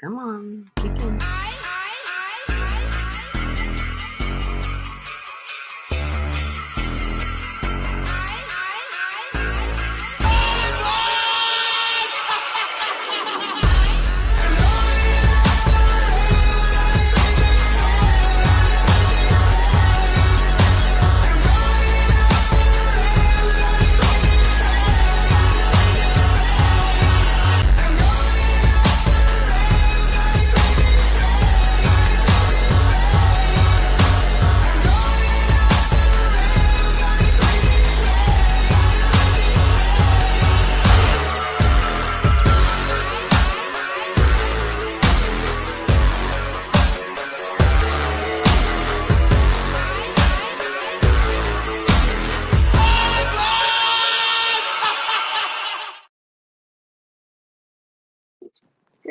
Come on. Kick in.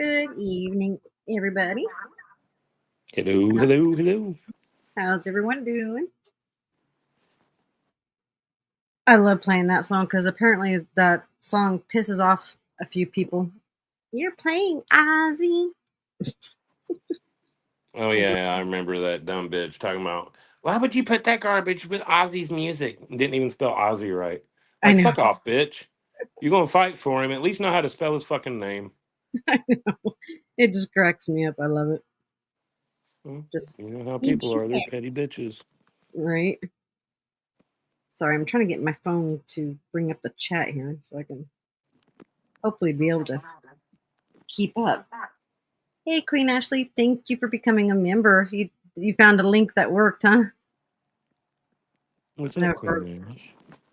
Good evening, everybody. Hello. How's everyone doing? I love playing that song because apparently that song pisses off a few people. You're playing Ozzy. Oh yeah, I remember that dumb bitch talking about why would you put that garbage with Ozzy's music? Didn't even spell Ozzy right. I Like know. fuck off, bitch. You're gonna fight for him. At least know how to spell his fucking name. I know. It just cracks me up. I love it. Just you know how people are. They're petty bitches. Right. Sorry, I'm trying to get my phone to bring up the chat here so I can hopefully be able to keep up. Hey, Queen Ashley, thank you for becoming a member. You found a link that worked, huh? What's No, up, Queen?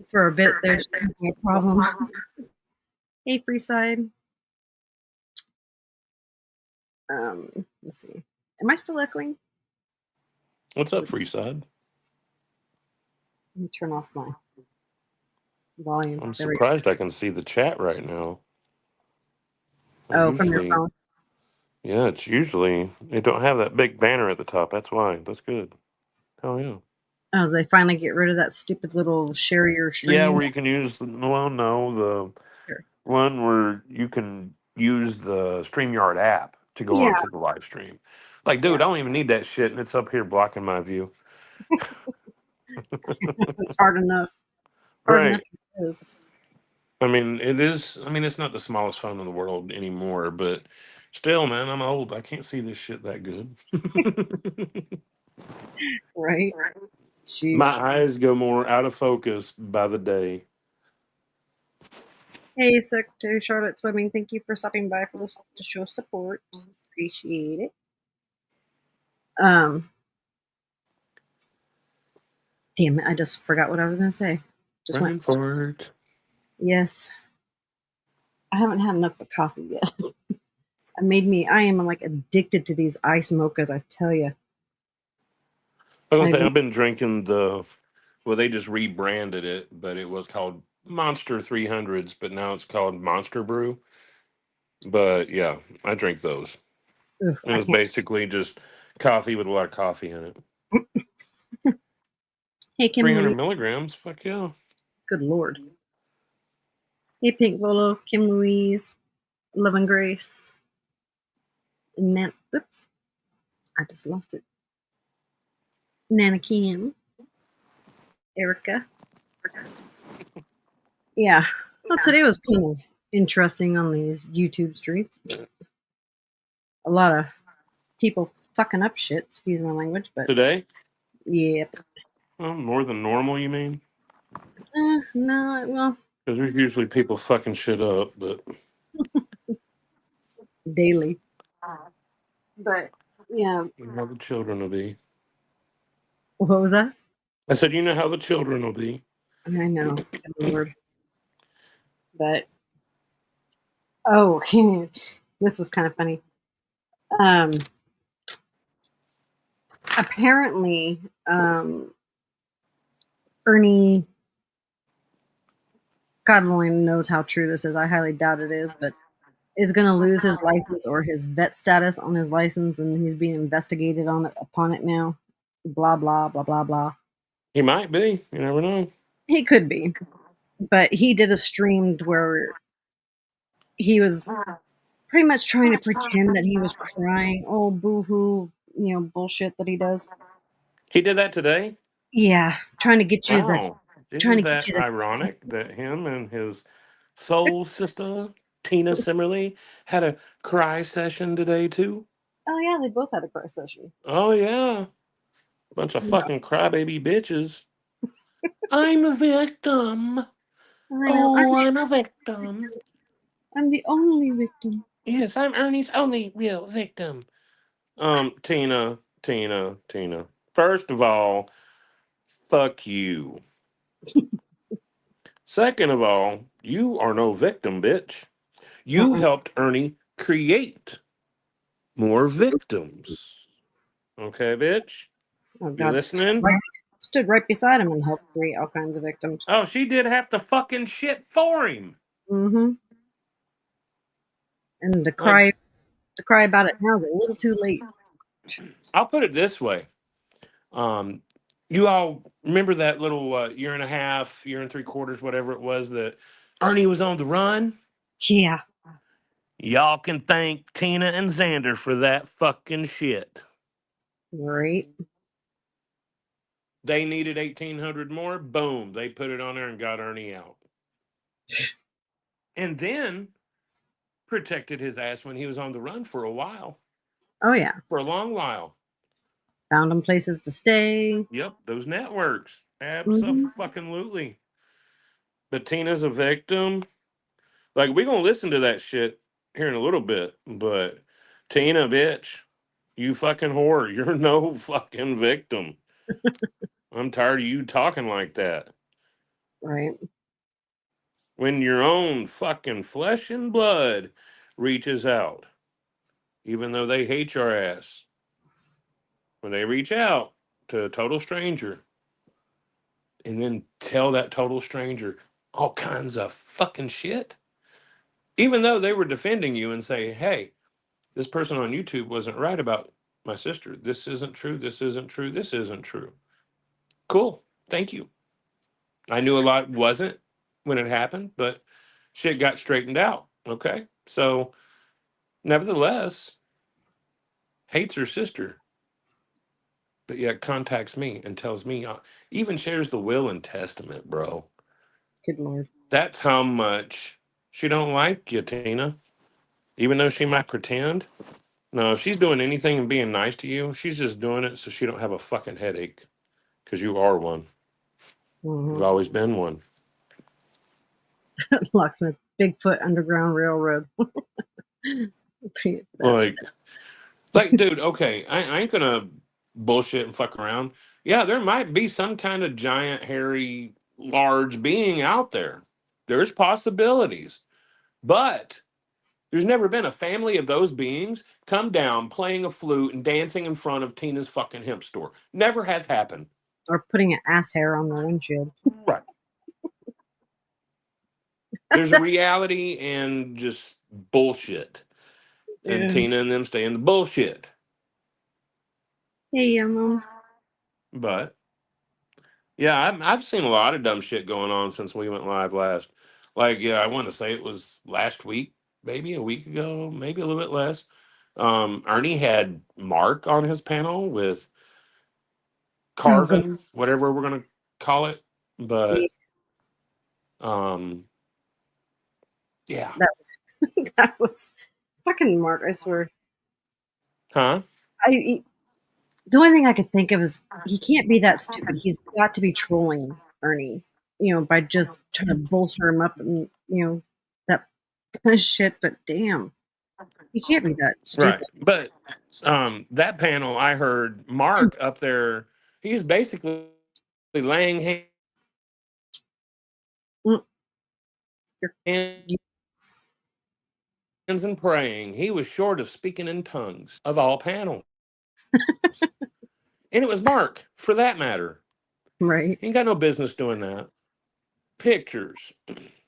for a bit there's a problem. Hey, Freeside. Let's see. Am I still echoing? What's up, Freeside? Let me turn off my volume. I'm surprised I can see the chat right now. From your phone? Yeah, it's usually they don't have that big banner at the top. That's why. That's good. Hell yeah. Oh, they finally get rid of that stupid little share your stream? Yeah, where you can use the one where you can use the StreamYard app to go onto the live stream. Like, dude, I don't even need that shit, and it's up here blocking my view. It's hard enough. Right. I mean, it is. I mean, it's not the smallest phone in the world anymore, but still, man, I'm old. I can't see this shit that good. Right. Jeez. My eyes go more out of focus by the day. Hey, Secretary Charlotte Swimming, thank you for stopping by for this to show support. Appreciate it. Damn it, I just forgot what I was going to say. Just went for it. Yes. I haven't had enough of coffee yet. I am like addicted to these ice mochas, I tell you. I've been drinking they just rebranded it, but it was called Monster 300s, but now it's called Monster Brew. But yeah, I drink those. It was basically just coffee with a lot of coffee in it. Hey, Kim 300 Louise. milligrams, fuck yeah. Good Lord. Hey, Pink Volo, Kim Louise, Love and Grace, and oops, I just lost it. Nana Kim, Erica. Yeah. Well, today was kind of interesting on these YouTube streets. A lot of people fucking up shit, excuse my language, but... Today? Yep. More than normal, you mean? No, well... Because there's usually people fucking shit up, but... Daily. But, yeah. You know how the children will be. What was that? I said, you know how the children will be. I know. Good Lord. But... Oh, this was kind of funny. Apparently, Ernie, God only knows how true this is. I highly doubt it is, but is going to lose his license or his vet status on his license, and he's being investigated upon it now. Blah, blah, blah, blah, blah. He might be. You never know. He could be. But he did a stream where he was pretty much trying to pretend that he was crying. Oh, boo-hoo, bullshit that he does. He did that today? Yeah, trying to get you Wow. Isn't that the ironic that him and his soul sister, Tina Simmerly, had a cry session today, too? Oh yeah, they both had a cry session. Oh, yeah. Bunch of Yeah, fucking crybaby bitches. I'm a victim. I know. Oh, I'm a victim. I'm the only victim. Yes, I'm Ernie's only real victim. Tina. First of all, fuck you. Second of all, you are no victim, bitch. You Uh-uh. helped Ernie create more victims. Okay, bitch? Oh You God, listening? stood right beside him and helped create all kinds of victims. Oh, she did have to fucking shit for him. Mm-hmm. And Like, to cry about it now is a little too late. I'll put it this way. Um, you all remember that little year and a half, year and 3/4, whatever it was, that Ernie was on the run? Yeah, Y'all can thank Tina and Xander for that fucking shit. right. They needed 1,800 more. Boom. They put it on there and got Ernie out. And then protected his ass when he was on the run for a while. Oh yeah, For a long while. found him places to stay. Yep, those networks. Mm-hmm. Absolutely. But Tina's a victim. Like, we're going to listen to that shit here in a little bit. But Tina, bitch, you fucking whore. You're no fucking victim. I'm tired of you talking like that. Right. When your own fucking flesh and blood reaches out, even though they hate your ass, when they reach out to a total stranger and then tell that total stranger all kinds of fucking shit, even though they were defending you and say, hey, this person on YouTube wasn't right about my sister. This isn't true. This isn't true. This isn't true. Cool. Thank you. I knew a lot wasn't when it happened, but shit got straightened out. Okay. So, nevertheless, hates her sister, but yet contacts me and tells me, even shares the will and testament, bro. Good Lord. That's how much she don't like you, Tina. Even though she might pretend. No, if she's doing anything and being nice to you, she's just doing it so she don't have a fucking headache. Because you are one. You've Mm-hmm. always been one. Locksmith, Bigfoot Underground Railroad. Like, dude, okay, I ain't gonna bullshit and fuck around. Yeah, there might be some kind of giant, hairy, large being out there. There's possibilities. But there's never been a family of those beings come down playing a flute and dancing in front of Tina's fucking hemp store. Never has happened. Or putting an ass hair on the windshield. Right. There's a reality and just bullshit. And Tina and them stay in the bullshit. Hey, But yeah, I've seen a lot of dumb shit going on since we went live last. Like, yeah, I want to say it was last week, maybe a week ago, maybe a little bit less. Ernie had Mark on his panel with oh good. Carvin, whatever we're gonna call it. Yeah, But um, yeah, that was that was fucking Mark. I swear. huh? The only thing I could think of is he can't be that stupid. He's got to be trolling Ernie, by just trying to bolster him up and that kind of shit. But damn, he can't be that Right. stupid. But that panel, I heard Mark up there. He's basically laying Mm, you're- hands you- and praying. He was short of speaking in tongues of all panels. And it was Mark, for that matter. right? He ain't got no business doing that. Pictures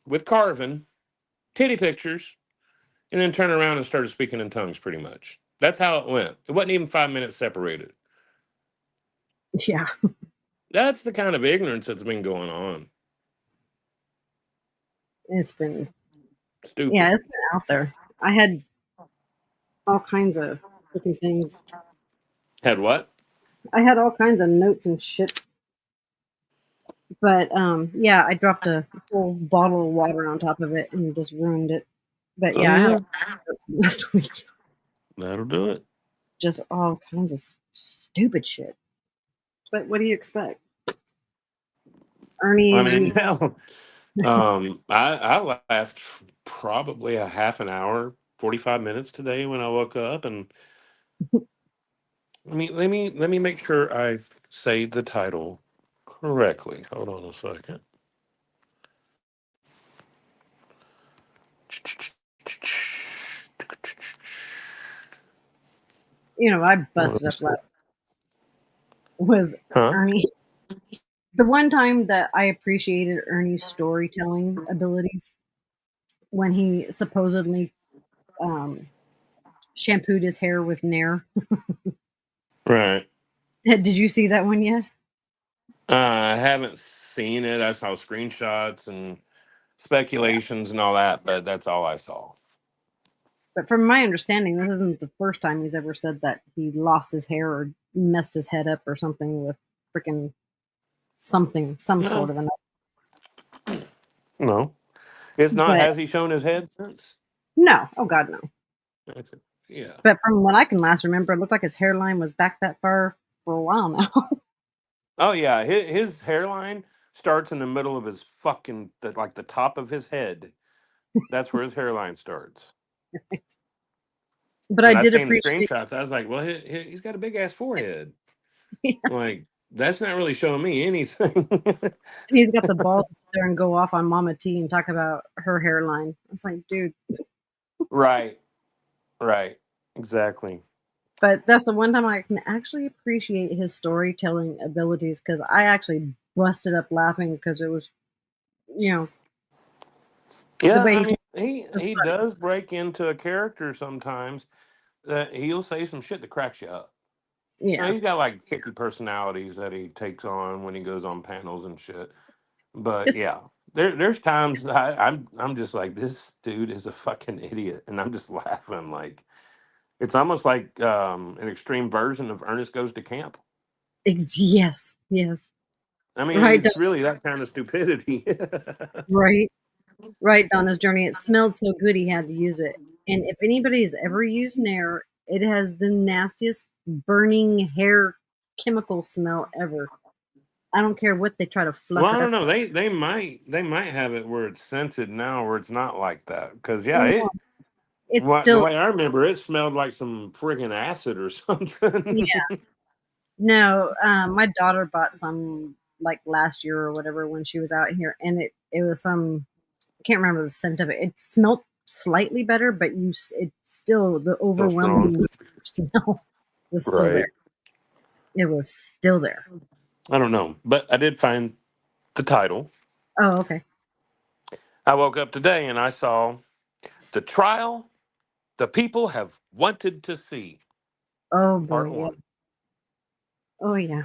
with Carvin, titty pictures, and then turn around and started speaking in tongues pretty much. That's how it went. It wasn't even 5 minutes separated. Yeah, That's the kind of ignorance that's been going on. it's been Stupid. it's been out there. I had all kinds of freaking things. Had what? I had all kinds of notes and shit. But yeah, I dropped a whole bottle of water on top of it and just ruined it. But Oh yeah, I had yeah, all kinds of notes from last week. that'll do it. Just all kinds of stupid shit. But what do you expect? I Ernie's mean, using. hell, I laughed probably a half an hour, 45 minutes today when I woke up, and let me make sure I say the title correctly. Hold on a second. I What busted up is last it? was Huh? Ernie. The one time that I appreciated Ernie's storytelling abilities when he supposedly um, shampooed his hair with Nair. Right. Did you see that one yet? I haven't seen it. I saw screenshots and Yeah. speculations and all that, but that's all I saw. But from my understanding, this isn't the first time he's ever said that he lost his hair or messed his head up or something with freaking something, some sort No, of an. no. It's not. But Has he shown his head since? no, oh god, no. Okay. Yeah. But from what I can last remember, it looked like his hairline was back that far for a while now. Oh yeah. His hairline starts in the middle of his fucking like the top of his head. That's where his hairline starts. But I And I did seen the appreciate. screenshots. I was like, well, he's got a big ass forehead. Like that's not really showing me anything. And he's got the balls to sit there and go off on Mama T and talk about her hairline. It's like, dude. Right. Right. Exactly. But that's the one time I can actually appreciate his storytelling abilities because I actually busted up laughing because it was, you know, the Yeah, way I he mean, told he it was he funny. does break into a character sometimes that he'll say some shit that cracks you up. Now, Yeah. he's got like 50 personalities that he takes on when he goes on panels and shit. But Just yeah, there's times that I'm just like, this dude is a fucking idiot, and I'm just laughing. Like it's almost like an extreme version of Ernest Goes to Camp. yes, yes. I mean, Right, it's really that kind of stupidity. right, right down his journey. It smelled so good he had to use it. And if anybody's ever used Nair, it has the nastiest burning hair chemical smell ever. I don't care what they try to Well, fluff I it don't up. know. They might have it where it's scented now, where it's not like that. Because yeah, No, it's what the still. way I remember, it smelled like some friggin' acid or something. Yeah. No, my daughter bought some like last year or whatever when she was out here, and it was some. I can't remember the scent of it. It smelled slightly better, but it's still the So strong, overwhelming smell was still there. right? It was still there. I don't know, but I did find the title. Oh, okay. I woke up today and I saw the trial the people have wanted to see, Oh boy, part yeah. one. Oh yeah.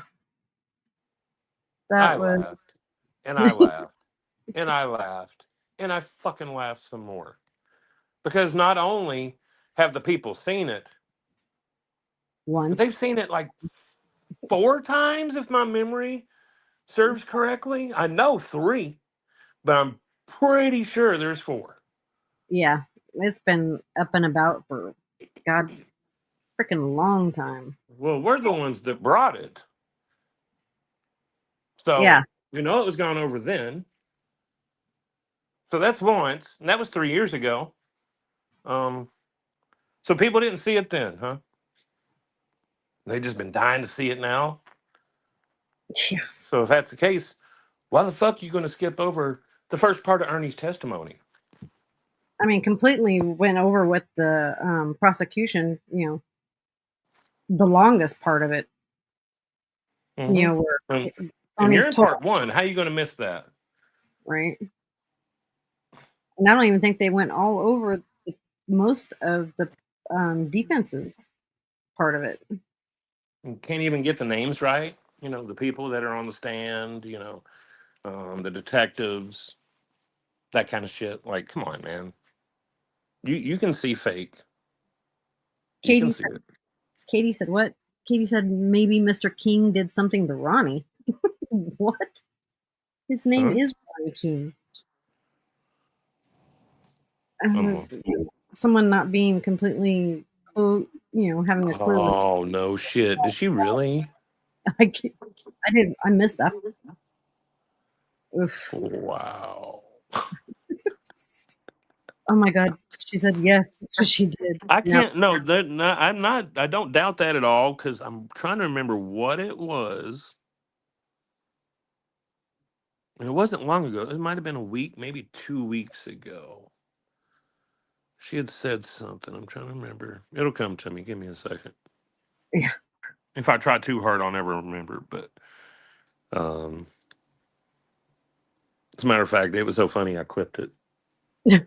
I That was. laughed and I laughed and I laughed and I fucking laughed some more because not only have the people seen it, but they've Once. seen it like 4 times, if my memory serves correctly. I know three, but I'm pretty sure there's four. Yeah, it's been up and about for God freaking long time. Well, we're the ones that brought it. Yeah. So, it was gone over then. So that's once. And that was 3 years ago. Um, so people didn't see it then, huh? They just been dying to see it now. Yeah. So if that's the case, why the fuck are you going to skip over the first part of Ernie's testimony? I mean, completely went over with the prosecution. The longest part of it. Mm-hmm. Where And you're Tony's in total part one. How are you going to miss that? right. And I don't even think they went all over most of the defenses part of it. You can't even get the names right. The people that are on the stand. The detectives, that kind of shit. Like, come on, man. You can see fake. You can Katie see said, it. Katie said what? Katie said maybe Mr. King did something to Ronnie. What? His name Huh? is Ronnie King. I'm Just someone not being completely, having a clue. Oh no shit. Did she really? I can't- I didn't. I missed that. Oof. Wow. Oh my God. She said yes. She did. I Now, can't no, that no, I'm not I don't doubt that at all because I'm trying to remember what it was. And it wasn't long ago. It might have been a week, maybe 2 weeks ago. She had said something. I'm trying to remember. It'll come to me. Give me a second. yeah. If I try too hard, I'll never remember. But um, as a matter of fact, it was so funny I clipped it.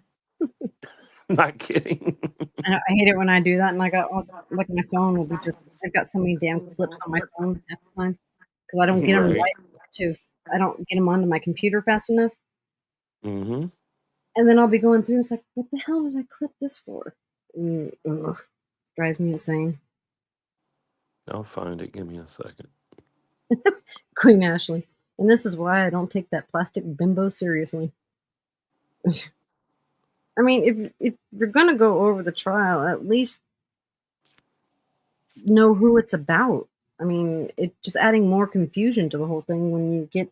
Not kidding. I hate it when I do that, and I got like my phone will be just. I've got so many damn clips on my phone half the time because I don't get them Right. right to. I don't get them onto my computer fast enough, Mm-hmm. and then I'll be going through. It's like, what the hell did I clip this for? Ugh, drives me insane. I'll find it. Give me a second. Queen Ashley, and this is why I don't take that plastic bimbo seriously. I mean, if you're gonna go over the trial, at least know who it's about. I mean, it just adding more confusion to the whole thing when you get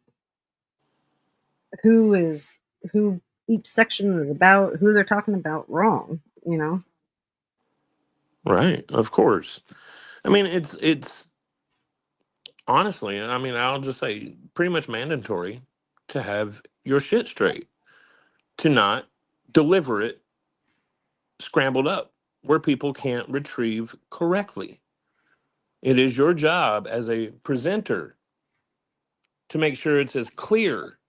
who each section is about, who they're talking about wrong, you know? Right. Of course. I mean, it's honestly, I mean, I'll just say pretty much mandatory to have your shit straight, to not deliver it scrambled up where people can't retrieve correctly. It is your job as a presenter to make sure it's as clear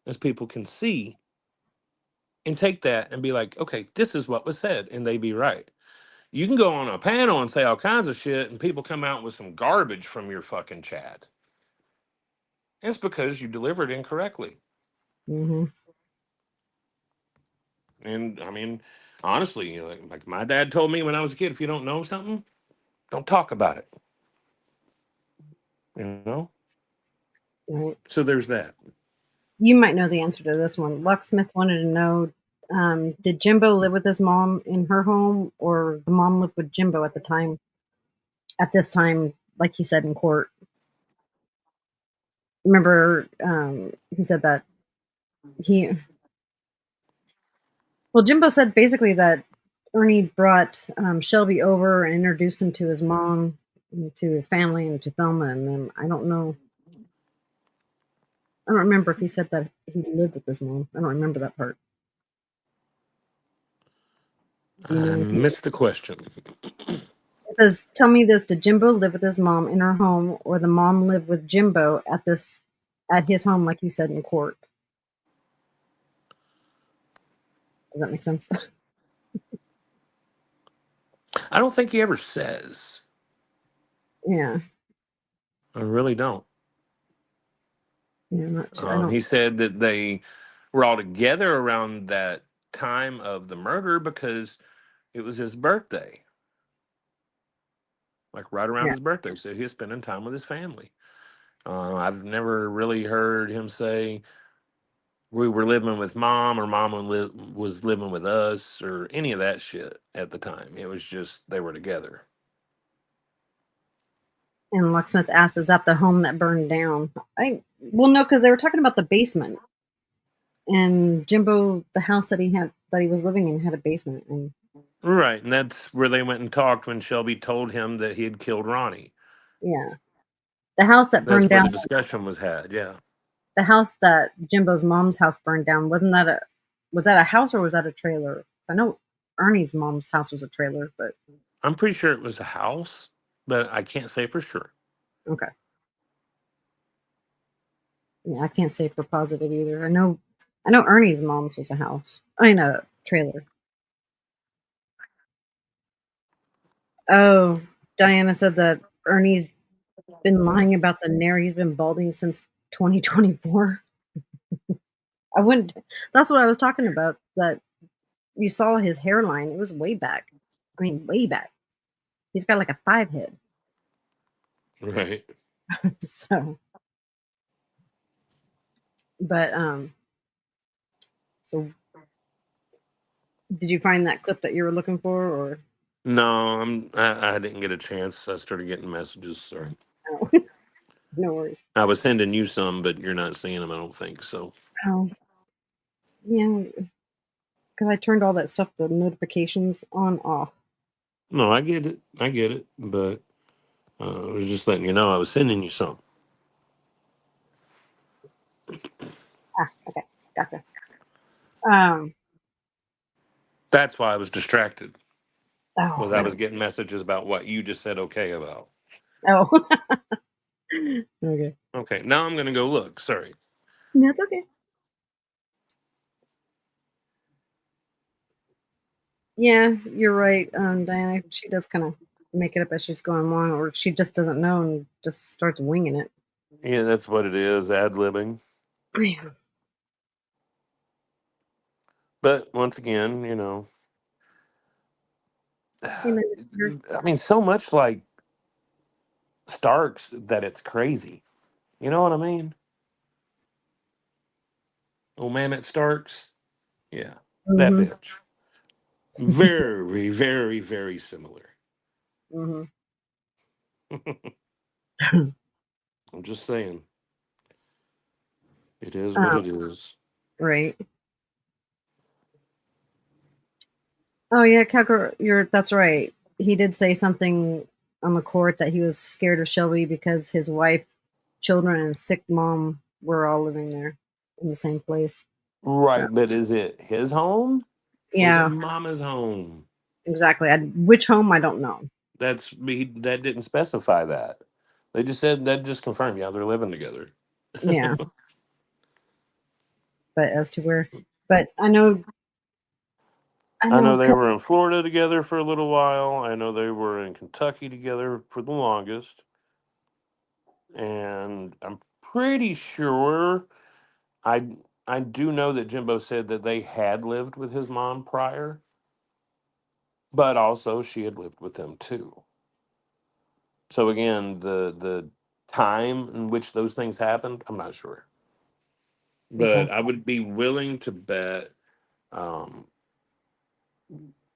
as people can see and take that and be like, okay, this is what was said, and they be right. You can go on a panel and say all kinds of shit, and people come out with some garbage from your fucking chat. It's because you delivered incorrectly. Mhm. And I mean, honestly, like my dad told me when I was a kid, if you don't know something, don't talk about it. You know? Right. So there's that. You might know the answer to this one. Lucksmith wanted to know, did Jimbo live with his mom in her home, or the mom lived with Jimbo at the time? At this time, like he said in court. Remember, he said that he. Well, Jimbo said basically that Ernie brought Shelby over and introduced him to his mom, and to his family, and to Thelma. And then I don't know. I don't remember if he said that he lived with his mom. I don't remember that part. Do you know I anything? missed the question. It says, "Tell me this: did Jimbo live with his mom in her home, or the mom live with Jimbo at his home, like he said in court?" Does that make sense? I don't think he ever says. Yeah, I really don't. yeah. Not too, I don't. He said that they were all together around that time of the murder because it was his birthday, like right around Yeah, his birthday. So he was spending time with his family. I've never really heard him say we were living with mom or was living with us or any of that shit at the time. It was just they were together. and Locksmith asks, "Is that the home that burned down?" I well, no, because they were talking about the basement, and Jimbo, the house that he was living in, had a basement, and Right. And that's where they went and talked when Shelby told him that he had killed Ronnie. yeah, the house that That's burned where down, the discussion was had. Yeah. the house that Jimbo's mom's house burned down, wasn't that a was that a house or was that a trailer? I know Ernie's mom's house was a trailer, but I'm pretty sure it was a house, but I can't say for sure. okay. Yeah, I can't say for positive either. I know Ernie's mom's was a house. I mean a trailer. Oh, Diana said that Ernie's been lying about the nair. He's been balding since 2024. I wouldn't. That's what I was talking about. That you saw his hairline. It was way back. I mean, way back. He's got like a 5 head. Right. So, but so did you find that clip that you were looking for, or No, I didn't get a chance. I started getting messages. Sorry. no? No worries. I was sending you some, but you're not seeing them, I don't think. So Oh, yeah, because I turned all that stuff, the notifications on off. no, I get it. I get it. But I was just letting you know I was sending you some. Ah, okay, gotcha. Um, That's why I was distracted. oh, Was I was getting messages about what you just said okay about. oh, okay, Okay, now I'm gonna go look. Sorry. that's okay. Yeah, you're right, Diana. She does kind of make it up as she's going along, or she just doesn't know and just starts winging it. Yeah, that's what it is, ad-libbing. Yeah, But once again, hey, man, I mean, so much like Starks that it's crazy. You know what I mean? Oh man, it Starks. Yeah, that mm-hmm, bitch. Very, very, very similar. mm-hmm. I'm just saying, it is what it is. Right. Oh yeah, Calgary, that's right. He did say something on the court that he was scared of Shelby because his wife, children, and sick mom were all living there in the same place. So Right, but is it his home or is it yeah, Mama's home? exactly. Which home I don't know. That didn't specify that. They just said that just confirmed. Yeah, they're living together. Yeah, but as to where, but I I know know, they cause were in Florida together for a little while. I know they were in Kentucky together for the longest. And I'm pretty sure I I do know that Jimbo said that they had lived with his mom prior, but also she had lived with them too. So again, the time in which those things happened, I'm not sure. okay, But I would be willing to bet um,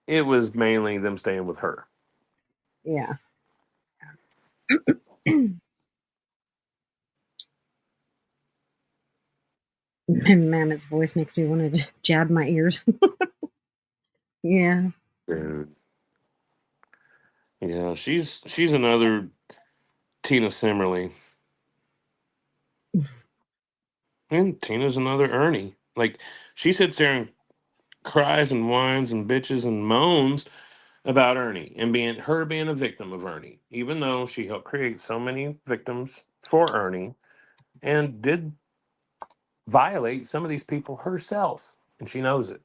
it was mainly them staying with her. yeah. Mammoth's voice makes me want to jab my ears. Yeah. Dude. Yeah, she's another Tina Simmerly. And Tina's another Ernie. Like she sits there and cries and whines and bitches and moans about Ernie and being a victim of Ernie, even though she helped create so many victims for Ernie and did violate some of these people herself, and she knows it.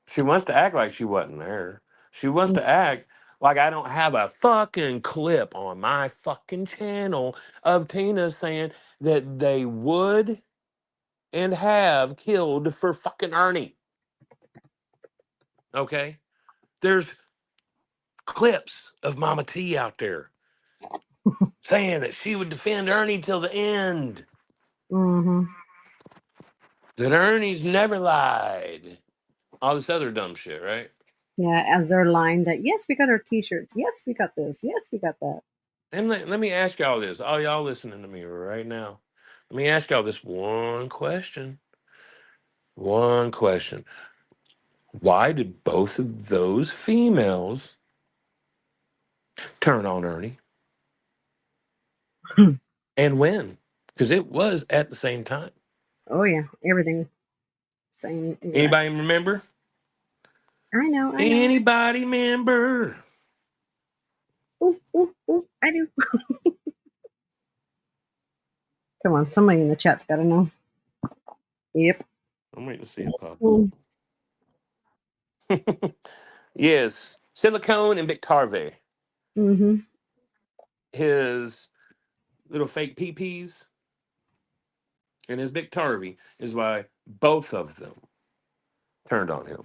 She wants to act like she wasn't there. She wants to act like I don't have a fucking clip on my fucking channel of Tina saying that they would and have killed for fucking Ernie. Okay? There's clips of Mama T out there saying that she would defend Ernie till the end. Mm-hmm. That Ernie's never lied. All this other dumb shit, right? Yeah, as they're lying that yes, we got our T-shirts. Yes, we got this. Yes, we got that. And let me ask y'all this, all y'all listening to me right now. Let me ask y'all this one question. One question. Why did both of those females turn on Ernie? And when? Because it was at the same time. Oh yeah, everything same Anybody exact. remember? I know, I know. Anybody remember? Ooh, ooh, ooh, I do. Come on, somebody in the chat's got to know. Yep. I'm waiting to see it pop Mm, up. Yes, Silicone and Victarve. mm-hmm. His little fake PPs and his Victarve is why both of them turned on him.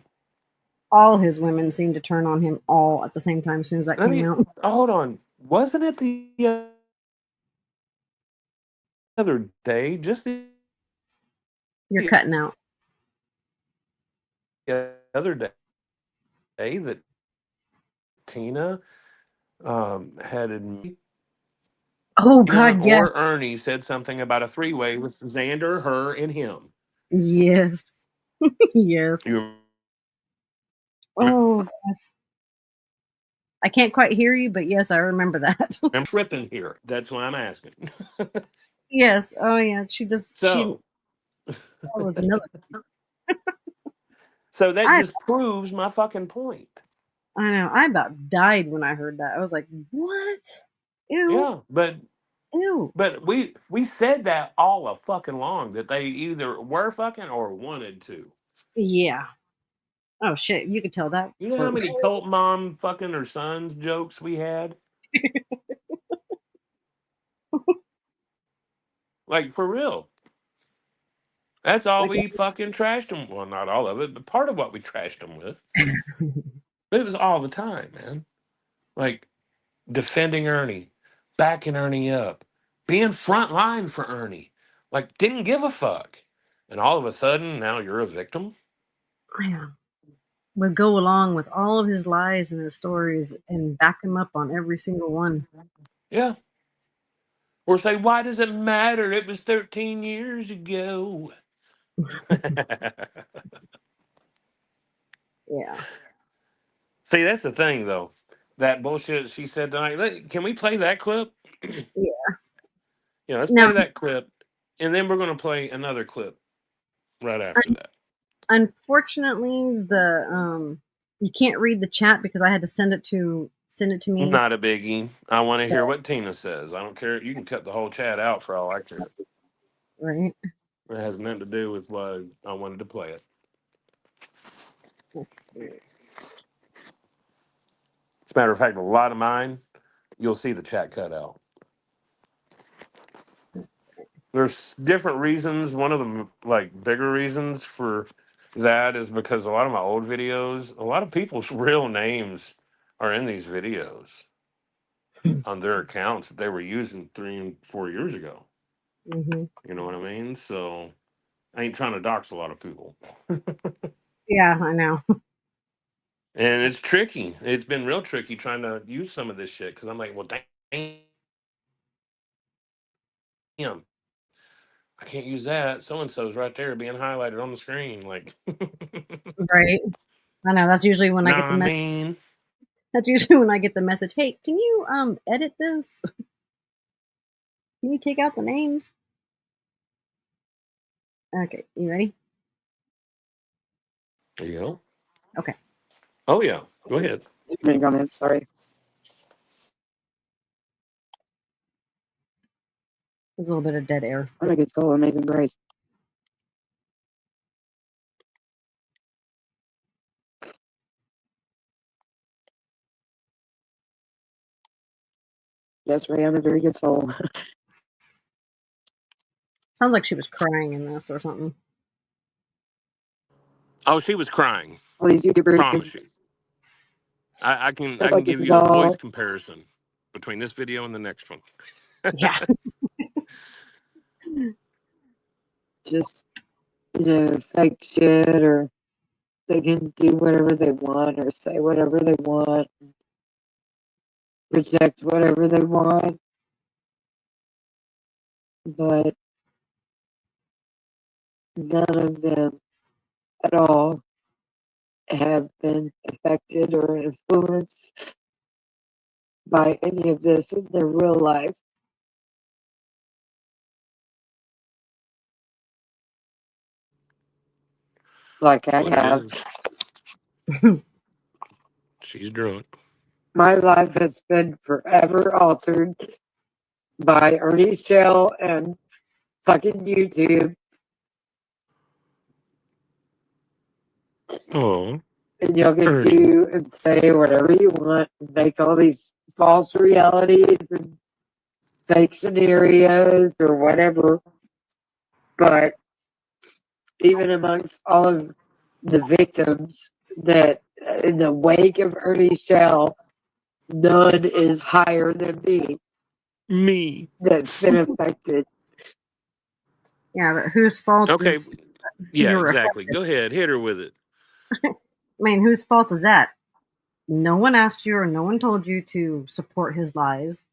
all his women seemed to turn on him all at the same time as soon as that came out. Hold on. Wasn't it the other day? Just You're the cutting out. other day that Tina had admitted Oh Tina God, or yes, Ernie said something about a three-way with Xander, her, and him. yes, yes. You Oh, I can't quite hear you, but yes, I remember that. I'm tripping here. That's why I'm asking. Yes. Oh yeah. She So, that was another. so that I just proves my fucking point. I know. I about died when I heard that. I was like, what? Ew, Yeah, but ew. we said that all a fucking long that they either were fucking or wanted to. Yeah. Oh shit. You could tell that You know how for many cult mom fucking her sons jokes we had? Like for real. That's all like we fucking trashed them. Well, not all of it, but part of what we trashed them with. It was all the time, man. Like defending Ernie, backing Ernie up, being front line for Ernie. Like didn't give a fuck. And all of a sudden now you're a victim? yeah. Would go along with all of his lies and his stories and back him up on every single one. Yeah. Or say, why does it matter? It was 13 years ago. Yeah. See, that's the thing, though. That bullshit she said tonight. Can we play that clip? Yeah. Yeah, let's Now, play that clip. And then we're going to play another clip right after that. unfortunately, the you can't read the chat because I had to send it to me. Not a biggie. I want to hear what Tina says. I don't care. You can cut the whole chat out for all I care. Right. It has nothing to do with why I wanted to play it. Let's see. As a matter of fact, a lot of mine, you'll see the chat cut out. There's different reasons. One of the like bigger reasons for that is because a lot of my old videos, a lot of people's real names are in these videos on their accounts that they were using 3 and 4 years ago. Mm-hmm. You know what I mean? So I ain't trying to dox a lot of people. Yeah, I know. And it's tricky. It's been real tricky trying to use some of this shit because I'm like, well, damn, I can't use that. So and so's right there being highlighted on the screen. Like, Right. I know. That's usually when I know get what the I message. mean? That's usually when I get the message. Hey, can you edit this? Can you take out the names? Okay, you ready? There you go. Okay. Oh, yeah. Go ahead. Many comments, sorry. There's a little bit of dead air. I think it's so amazing grace. Yes, Ray, I'm a very good soul. Sounds like she was crying in this or something. Oh, she was crying. All these YouTubers can Promise you. I can act like this give is you a voice all comparison between this video and the next one. Yeah. just, fake shit, or they can do whatever they want or say whatever they want, reject whatever they want. But none of them at all have been affected or influenced by any of this in their real life. Like I What it have. is. She's drunk. My life has been forever altered by Ernie's shell and fucking YouTube. Oh, And y'all can Ernie. do and say whatever you want and make all these false realities and fake scenarios or whatever. But even amongst all of the victims that in the wake of Ernie Shell, none is higher than Me. that's been affected. Yeah, but whose fault Okay. is Yeah, you're exactly. affected? Go ahead. Hit her with it. I mean, whose fault is that? No one asked you or no one told you to support his lies,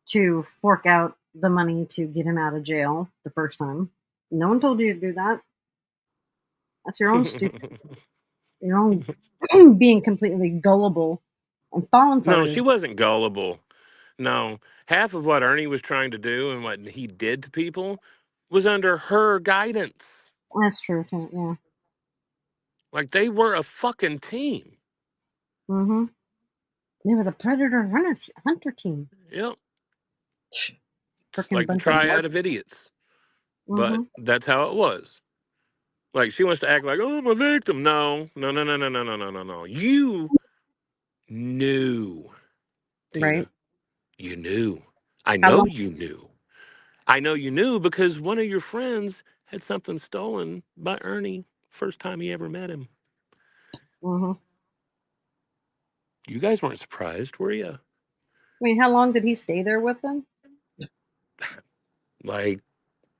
to fork out the money to get him out of jail the first time. No one told you to do that. That's your own stupid, your own being completely gullible and falling for No, it. she wasn't gullible. No, half of what Ernie was trying to do and what he did to people was under her guidance. That's true too. Yeah. Like they were a fucking team. Mm-hmm. They were the predator hunter team. Yep. Just Freaking like the bunch of. triad of idiots. But Mm-hmm. that's how it was. Like she wants to act like, oh, I'm a victim. No, no, no, no, no, no, no, no, no, no. You knew, Right. Tina. You knew. I How know long? you knew. I know you knew because one of your friends had something stolen by Ernie first time he ever met him. Mm-hmm. You guys weren't surprised, were you? I mean, how long did he stay there with them? Like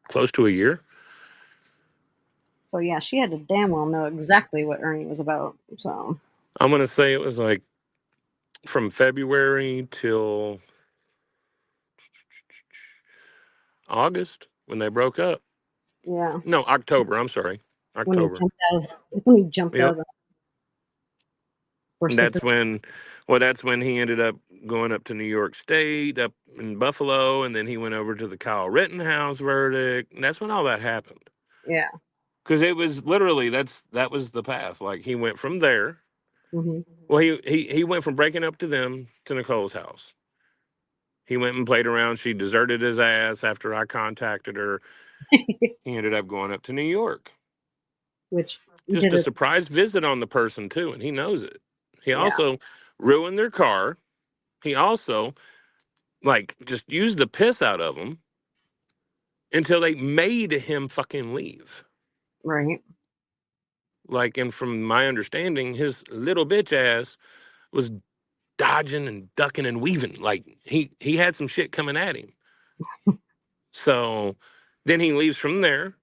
close to a year. So yeah, she had to damn well know exactly what Ernie was about. So I'm gonna say it was like from February till August when they broke up. yeah, No, October. I'm sorry, when he October. jumped out of when he jumped out Yep. of the And precipitous. that's when he ended up going up to New York State, up in Buffalo, and then he went over to the Kyle Rittenhouse verdict. And that's when all that happened. Yeah. Because it was literally that was the path. Like he went from there. Mm-hmm. Well, he went from breaking up to them to Nicole's house. He went and played around. She deserted his ass after I contacted her. He ended up going up to New York. Which he Just did a it. surprise visit on the person too, and he knows it. He Yeah. also ruined their car. He also like just used the piss out of them until they made him fucking leave. Right. Like, and from my understanding, his little bitch ass was dodging and ducking and weaving. Like he had some shit coming at him. So then he leaves from there.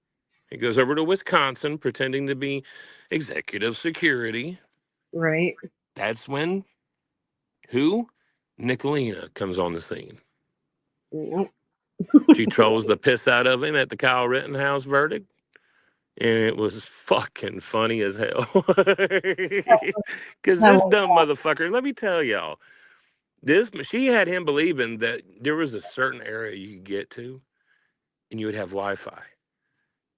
He goes over to Wisconsin pretending to be executive security. Right. That's when who? Nicolina comes on the scene. Nope. She trolls the piss out of him at the Kyle Rittenhouse verdict. And it was fucking funny as hell. Because That this was dumb awesome. motherfucker, let me tell y'all, she had him believing that there was a certain area you could get to and you would have Wi-Fi.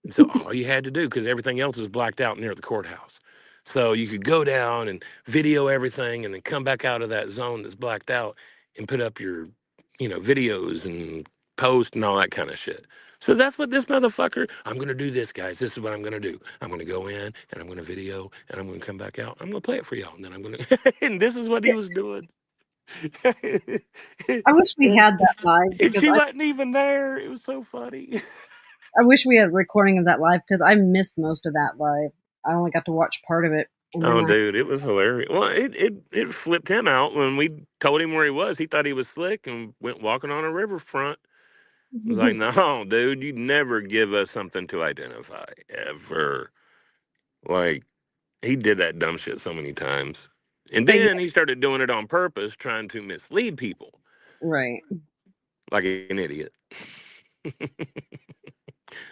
And so all you had to do, because everything else was blacked out near the courthouse. So you could go down and video everything and then come back out of that zone that's blacked out and put up your, videos and post and all that kind of shit. So that's what this motherfucker, I'm going to do this, guys. This is what I'm going to do. I'm going to go in and I'm going to video and I'm going to come back out. I'm going to play it for y'all. And then I'm going to, and this is what he was doing. I wish we and, had that live and because she wasn't even there. It was so funny. I wish we had a recording of that live because I missed most of that live. I only got to watch part of it, and then Oh, dude, it was hilarious. Well, it flipped him out when we told him where he was. He thought he was slick and went walking on a riverfront. I was like, no, dude, you never give us something to identify ever. Like he did that dumb shit so many times, and but yeah, then he started doing it on purpose, trying to mislead people right. like an idiot.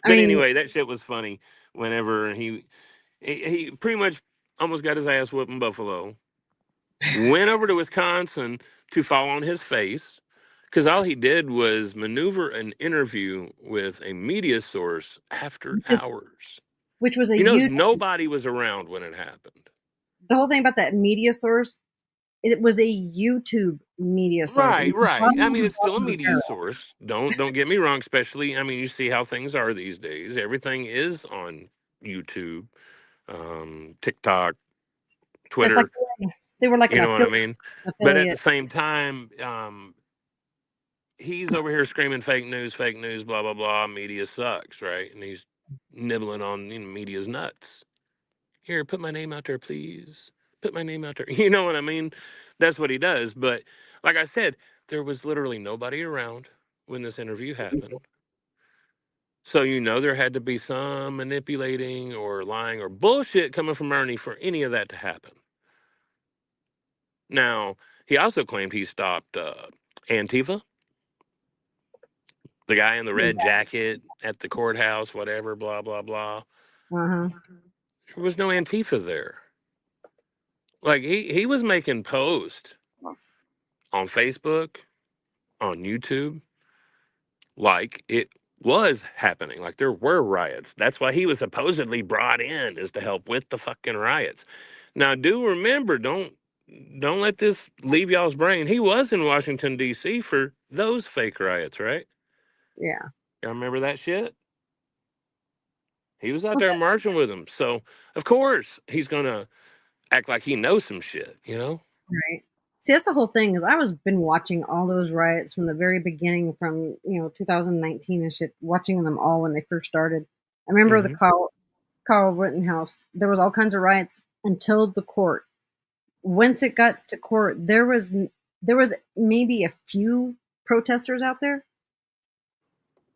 I But mean, anyway, that shit was funny. Whenever he pretty much almost got his ass whooped in Buffalo. Went over to Wisconsin to fall on his face because all he did was maneuver an interview with a media source after just hours. which was a He knows huge. nobody was around when it happened. The whole thing about that media source, it was a YouTube media source. It Right, was the right. I bottom of mean, the it's still a bottom of the media barrel. source. Don't get me wrong. Especially, I mean, you see how things are these days. Everything is on YouTube, TikTok, It's like Twitter. they were like You an know what I mean? But at the affiliate. same time, he's over here screaming fake news, blah blah blah. Media sucks, right? And he's nibbling on media's nuts. Here, put my name out there, please. put my name out there. You know what I mean? That's what he does. But like I said, there was literally nobody around when this interview happened. So there had to be some manipulating or lying or bullshit coming from Ernie for any of that to happen. Now, he also claimed he stopped Antifa, the guy in the red jacket at the courthouse, whatever, blah, blah, blah. Uh-huh. There was no Antifa there. Like, he was making posts on Facebook, on YouTube, like it was happening. Like there were riots. That's why he was supposedly brought in, is to help with the fucking riots. Now, do remember, don't let this leave y'all's brain. He was in Washington, D.C. for those fake riots, right? Yeah. Y'all remember that shit? He was out there marching with them. So, of course, he's going to act like he knows some shit, Right. See, that's the whole thing, is I was been watching all those riots from the very beginning, from 2019 and shit, watching them all when they first started. I remember the Carl Rittenhouse. There was all kinds of riots until the court. Once it got to court, there was maybe a few protesters out there,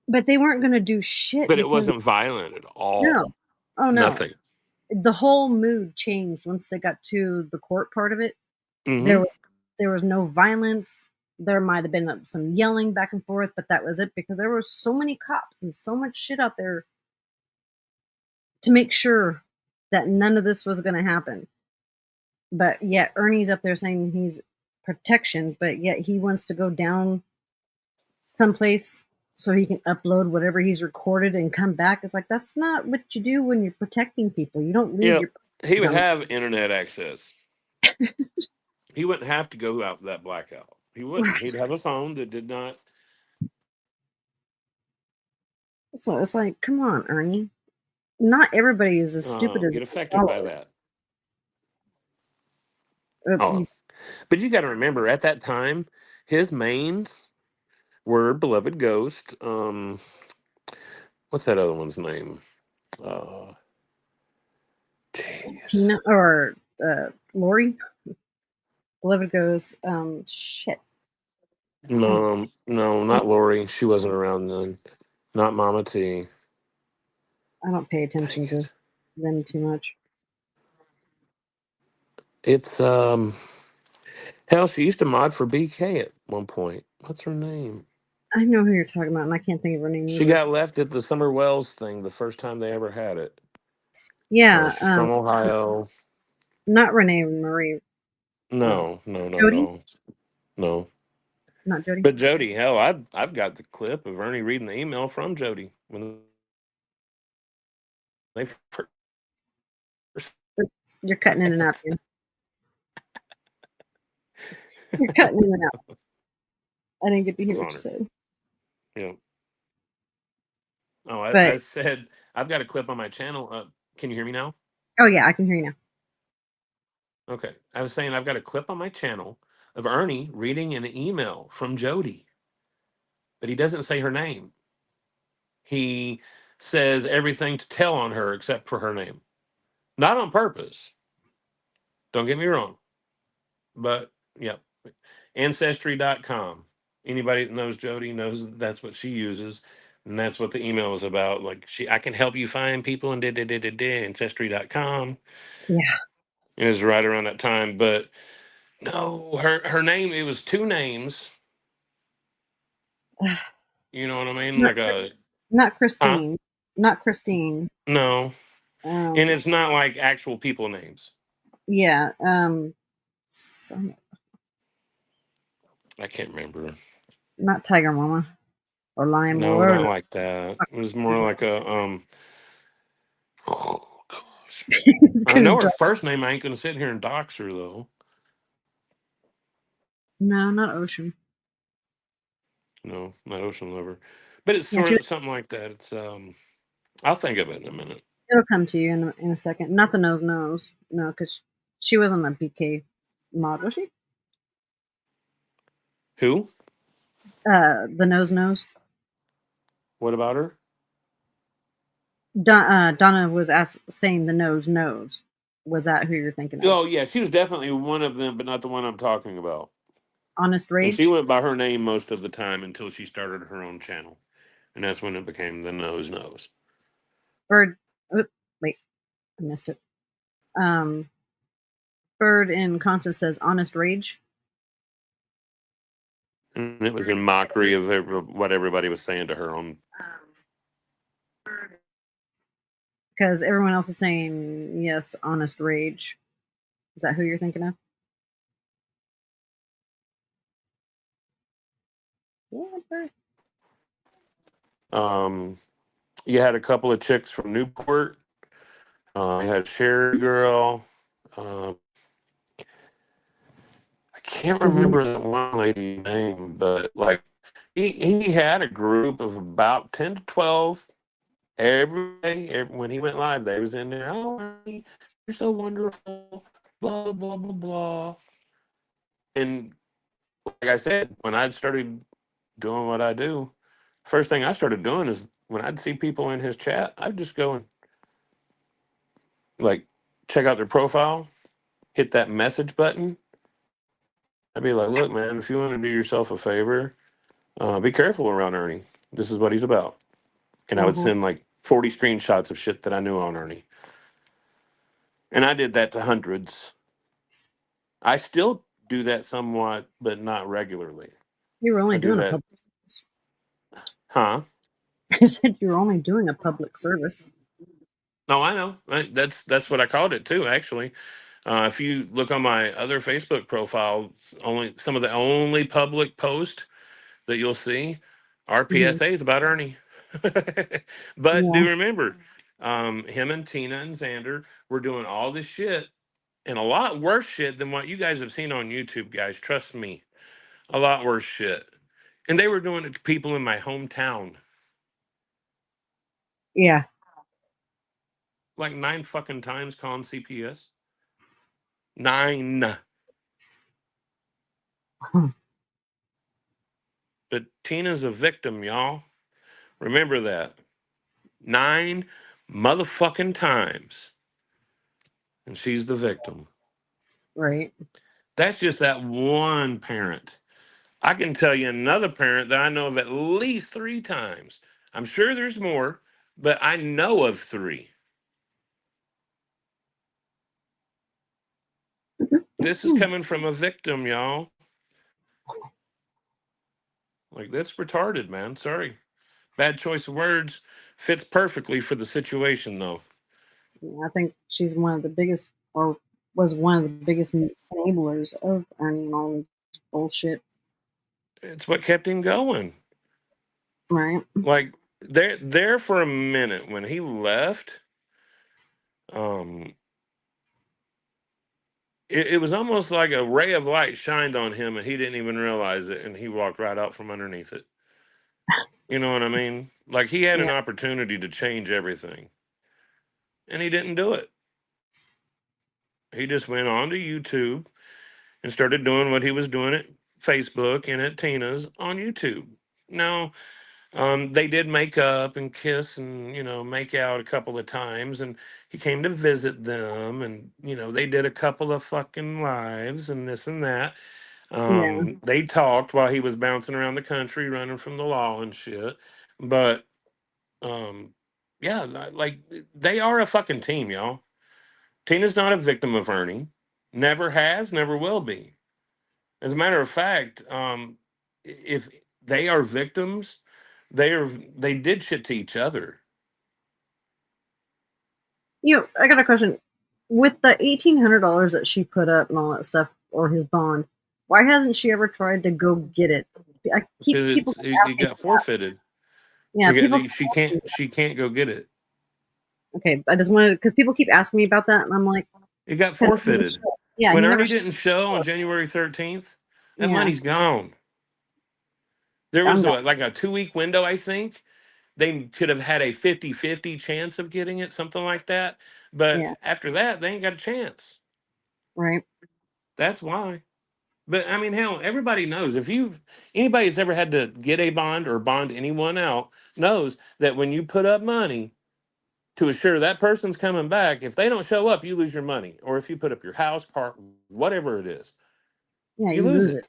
but they weren't going to do shit. But it because wasn't violent at all. No. Oh no. Nothing. The whole mood changed once they got to the court part of it. Mm-hmm. There was no violence. There might have been some yelling back and forth, but that was it, because there were so many cops and so much shit out there to make sure that none of this was going to happen. But yet Ernie's up there saying he's protection, but yet he wants to go down someplace so he can upload whatever he's recorded and come back. It's like, that's not what you do when you're protecting people. You don't leave your... He would have internet access. He wouldn't have to go out that blackout. He wouldn't. He'd have a phone that did not. So it's like, come on, Ernie. Not everybody is as stupid as... get affected by that. But you got to remember, at that time, his mains were Beloved Ghost. What's that other one's name? Tina or Lori. Beloved Ghost. Shit. No, not Lori. She wasn't around then. Not Mama T. I don't pay attention to them too much. It's hell, she used to mod for BK at one point. What's her name? I know who you're talking about, and I can't think of her name either. She got left at the Summer Wells thing the first time they ever had it. Yeah. She's from Ohio. Not Renee Marie. No. Jody? No. Not Jody. But Jody, hell, I've got the clip of Ernie reading the email from Jody when they first... You're cutting in and out, man. You're cutting in and out. I didn't get to hear what you said. Yeah. Oh, I said I've got a clip on my channel. Can you hear me now? Oh yeah, I can hear you now. Okay. I was saying I've got a clip on my channel of Ernie reading an email from Jody, but he doesn't say her name. He says everything to tell on her except for her name. Not on purpose. Don't get me wrong. But, yeah. Ancestry.com. Anybody that knows Jody knows that's what she uses. And that's what the email was about. Like, I can help you find people and Ancestry.com. Yeah. It was right around that time. But no, her name, it was two names. You know what I mean? Not Christine. Not Christine. No. And it's not like actual people names. Yeah. I can't remember. Not Tiger Mama or Lion No, Boy. not like that. It was more like a oh gosh. I know her first name. I ain't gonna sit here and dox her though. No, not Ocean. No, not Ocean Lover. But it's sort of something like that. It's I'll think of it in a minute. It'll come to you in a second. Not the nose. No, because she was on the BK mod, was she? Who? The nose. What about her? Donna was saying the nose. Was that who you're thinking of? Oh yeah, she was definitely one of them, but not the one I'm talking about. Honest And Rage? she went by her name most of the time until she started her own channel, and that's when it became the Nose. Bird. Wait, I missed it. Bird in Constance says Honest Rage. And it was in mockery of what everybody was saying to her on. Because everyone else is saying yes, Honest Rage. Is that who you're thinking of? Yeah, Bird. You had a couple of chicks from Newport. You had Sherry Girl. I can't remember that one lady's name, but like he had a group of about 10 to 12 every day. When he went live, they was in there. Oh, Ernie, you're so wonderful. Blah blah blah blah. And like I said, when I started doing what I do, first thing I started doing is when I'd see people in his chat, I'd just go and like check out their profile, hit that message button. I'd be like, look, man, if you want to do yourself a favor, be careful around Ernie. This is what he's about. And I would send like 40 screenshots of shit that I knew on Ernie. And I did that to hundreds. I still do that somewhat, but not regularly. You were only doing a public service. Huh? I said you were only doing a public service. No, I know. That's what I called it too, actually. If you look on my other Facebook profile, only some of the only public posts that you'll see are PSAs about Ernie. But do remember, him and Tina and Xander were doing all this shit and a lot worse shit than what you guys have seen on YouTube, guys. Trust me, a lot worse shit. And they were doing it to people in my hometown. Yeah. Like 9 fucking times calling CPS. 9. But Tina's a victim, y'all. Remember that. 9 motherfucking times. And she's the victim. Right. That's just that one parent. I can tell you another parent that I know of at least 3 times. I'm sure there's more, but I know of 3. This is coming from a victim, y'all. Like, that's retarded, man. Sorry. Bad choice of words. Fits perfectly for the situation, though. I think she's one of the biggest, or was one of the biggest enablers of Ernie and all this bullshit. It's what kept him going. Right. Like, there for a minute when he left, it was almost like a ray of light shined on him and he didn't even realize it, and he walked right out from underneath it. You know what I mean? Like, he had an opportunity to change everything, and he didn't do it. He just went on to YouTube and started doing what he was doing at Facebook and at Tina's on YouTube. Now, they did make up and kiss and, make out a couple of times. And he came to visit them. And, they did a couple of fucking lives and this and that. They talked while he was bouncing around the country, running from the law and shit. But, yeah, like, they are a fucking team, y'all. Tina's not a victim of Ernie. Never has, never will be. As a matter of fact, if they are victims, they did shit to each other. I got a question. With the $1,800 that she put up and all that stuff, or his bond, why hasn't she ever tried to go get it? People it got forfeited. Yeah, she can't go get it. Okay, I just wanted, because people keep asking me about that, and I'm like, it got forfeited. Yeah, when Ernie didn't show on January 13th, that money's gone. There was like a 2-week window, I think. They could have had a 50-50 chance of getting it, something like that. But after that, they ain't got a chance. Right. That's why. But I mean, hell, everybody knows, if anybody that's ever had to get a bond or bond anyone out knows that when you put up money, to assure that person's coming back. If they don't show up, you lose your money. Or if you put up your house, car, whatever it is, Yeah, you you lose lose it. it.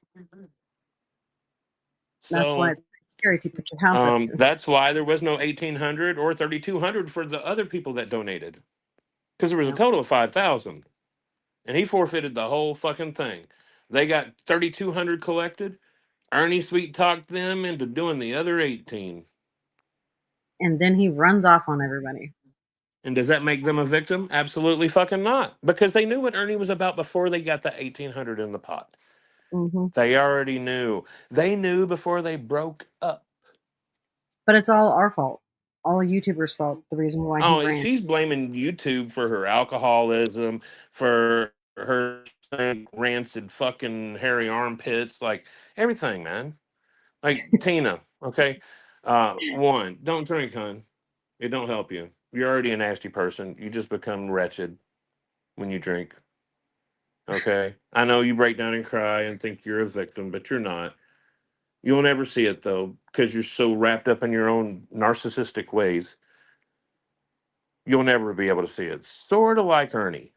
That's why So it's scary if you put your house up here. that's why there was no 1,800 or 3,200 for the other people that donated, because there was a Yeah. total of 5,000, and he forfeited the whole fucking thing. They got 3,200 collected. Ernie sweet talked them into doing the other 18. And then he runs off on everybody. And does that make them a victim? Absolutely fucking not, because they knew what Ernie was about before they got the 1,800 in the pot. Mm-hmm. They already knew. They knew before they broke up. But it's all our fault. All YouTubers' fault. The reason why he Oh, ran. she's blaming YouTube for her alcoholism, for her rancid fucking hairy armpits, like everything, man. Like Tina, okay? One, don't drink, hon. It don't help you. You're already a nasty person. You just become wretched when you drink. Okay? I know you break down and cry and think you're a victim, but you're not. You'll never see it though, because you're so wrapped up in your own narcissistic ways. You'll never be able to see it. Sort of like Ernie.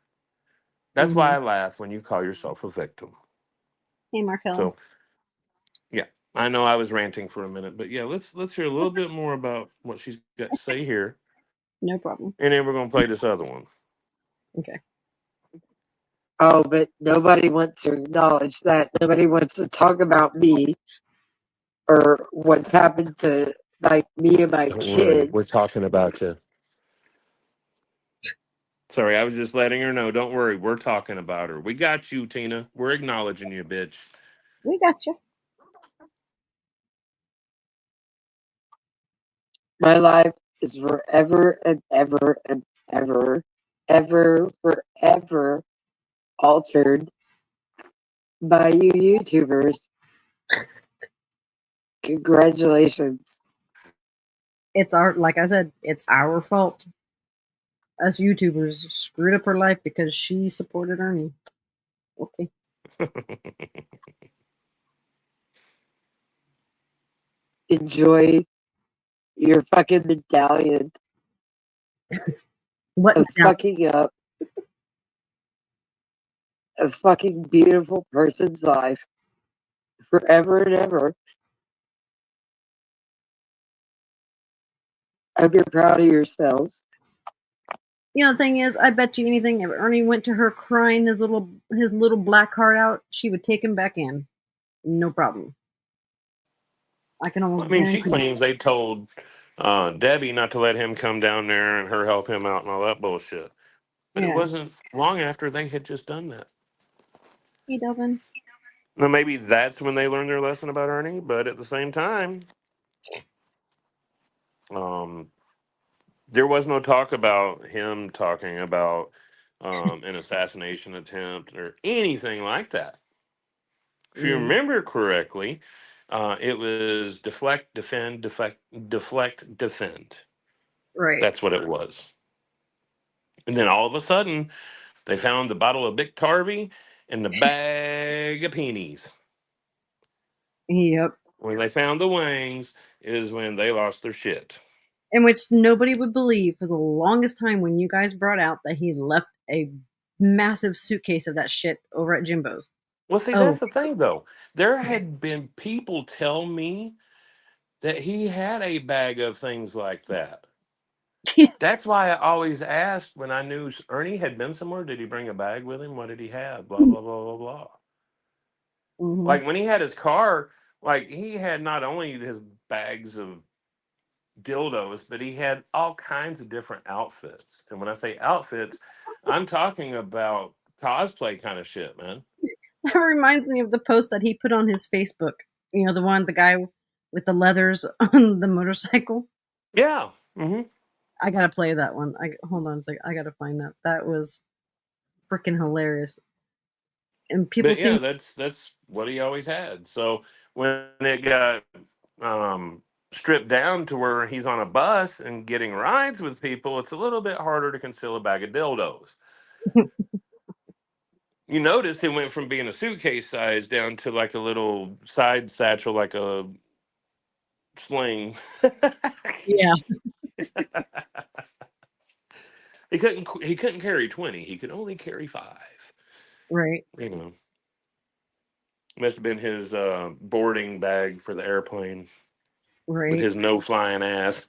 That's Mm-hmm. why I laugh when you call yourself a victim. Hey, Markel. So yeah, I know I was ranting for a minute, but yeah, let's hear a little That's bit more about what she's got to say here, no problem. and then we're gonna play this other one. Okay. Oh, but nobody wants to acknowledge that. Nobody wants to talk about me or what's happened to like me and my Don't worry, we're kids. talking about you. Sorry, I was just letting her know. Don't worry, we're talking about her. We got you, Tina. We're acknowledging you, bitch. We got you. My life is forever and ever and ever, forever altered by you YouTubers. Congratulations. It's our, like I said, it's our fault. Us YouTubers screwed up her life because she supported Ernie. Okay. Enjoy your fucking medallion What of now? fucking up a fucking beautiful person's life forever and ever. I hope you're proud of yourselves. You know, the thing is, I bet you anything, if Ernie went to her crying his little black heart out, she would take him back in. No problem. I can I almost mean, she guarantee it. claims they told Debbie not to let him come down there and her help him out and all that bullshit. But it Yeah. wasn't long after they had just done that. Hey, Delvin. Now, maybe that's when they learned their lesson about Ernie, but at the same time, um, there was no talk about him talking about an assassination attempt or anything like that. If you Mm, remember correctly, it was deflect, defend. right. That's what it was. And then all of a sudden, they found the bottle of Big Tarvy and the bag of pennies. Yep. When they found the wings, is when they lost their shit. In which nobody would believe for the longest time when you guys brought out that he left a massive suitcase of that shit over at Jimbo's. Well, see, Oh, that's the thing, though. There had been people tell me that he had a bag of things like that. That's why I always asked when I knew Ernie had been somewhere, did he bring a bag with him? What did he have? Blah, blah, blah, blah, blah. hmm. Like when he had his car, like he had not only his bags of dildos, but he had all kinds of different outfits. And when I say outfits, I'm talking about cosplay kind of shit, man. That reminds me of the post that he put on his Facebook. You know, the guy with the leathers on the motorcycle. Yeah. Hmm. I gotta play that one. Hold on a second. I gotta find that. That was freaking hilarious. And people But yeah, seem that's what he always had. So when it got stripped down to where he's on a bus and getting rides with people, it's a little bit harder to conceal a bag of dildos. You notice it went from being a suitcase size down to like a little side satchel, like a sling. yeah. He couldn't carry 20. He could only carry 5. Right. You know, must have been his boarding bag for the airplane with Right. his no flying ass.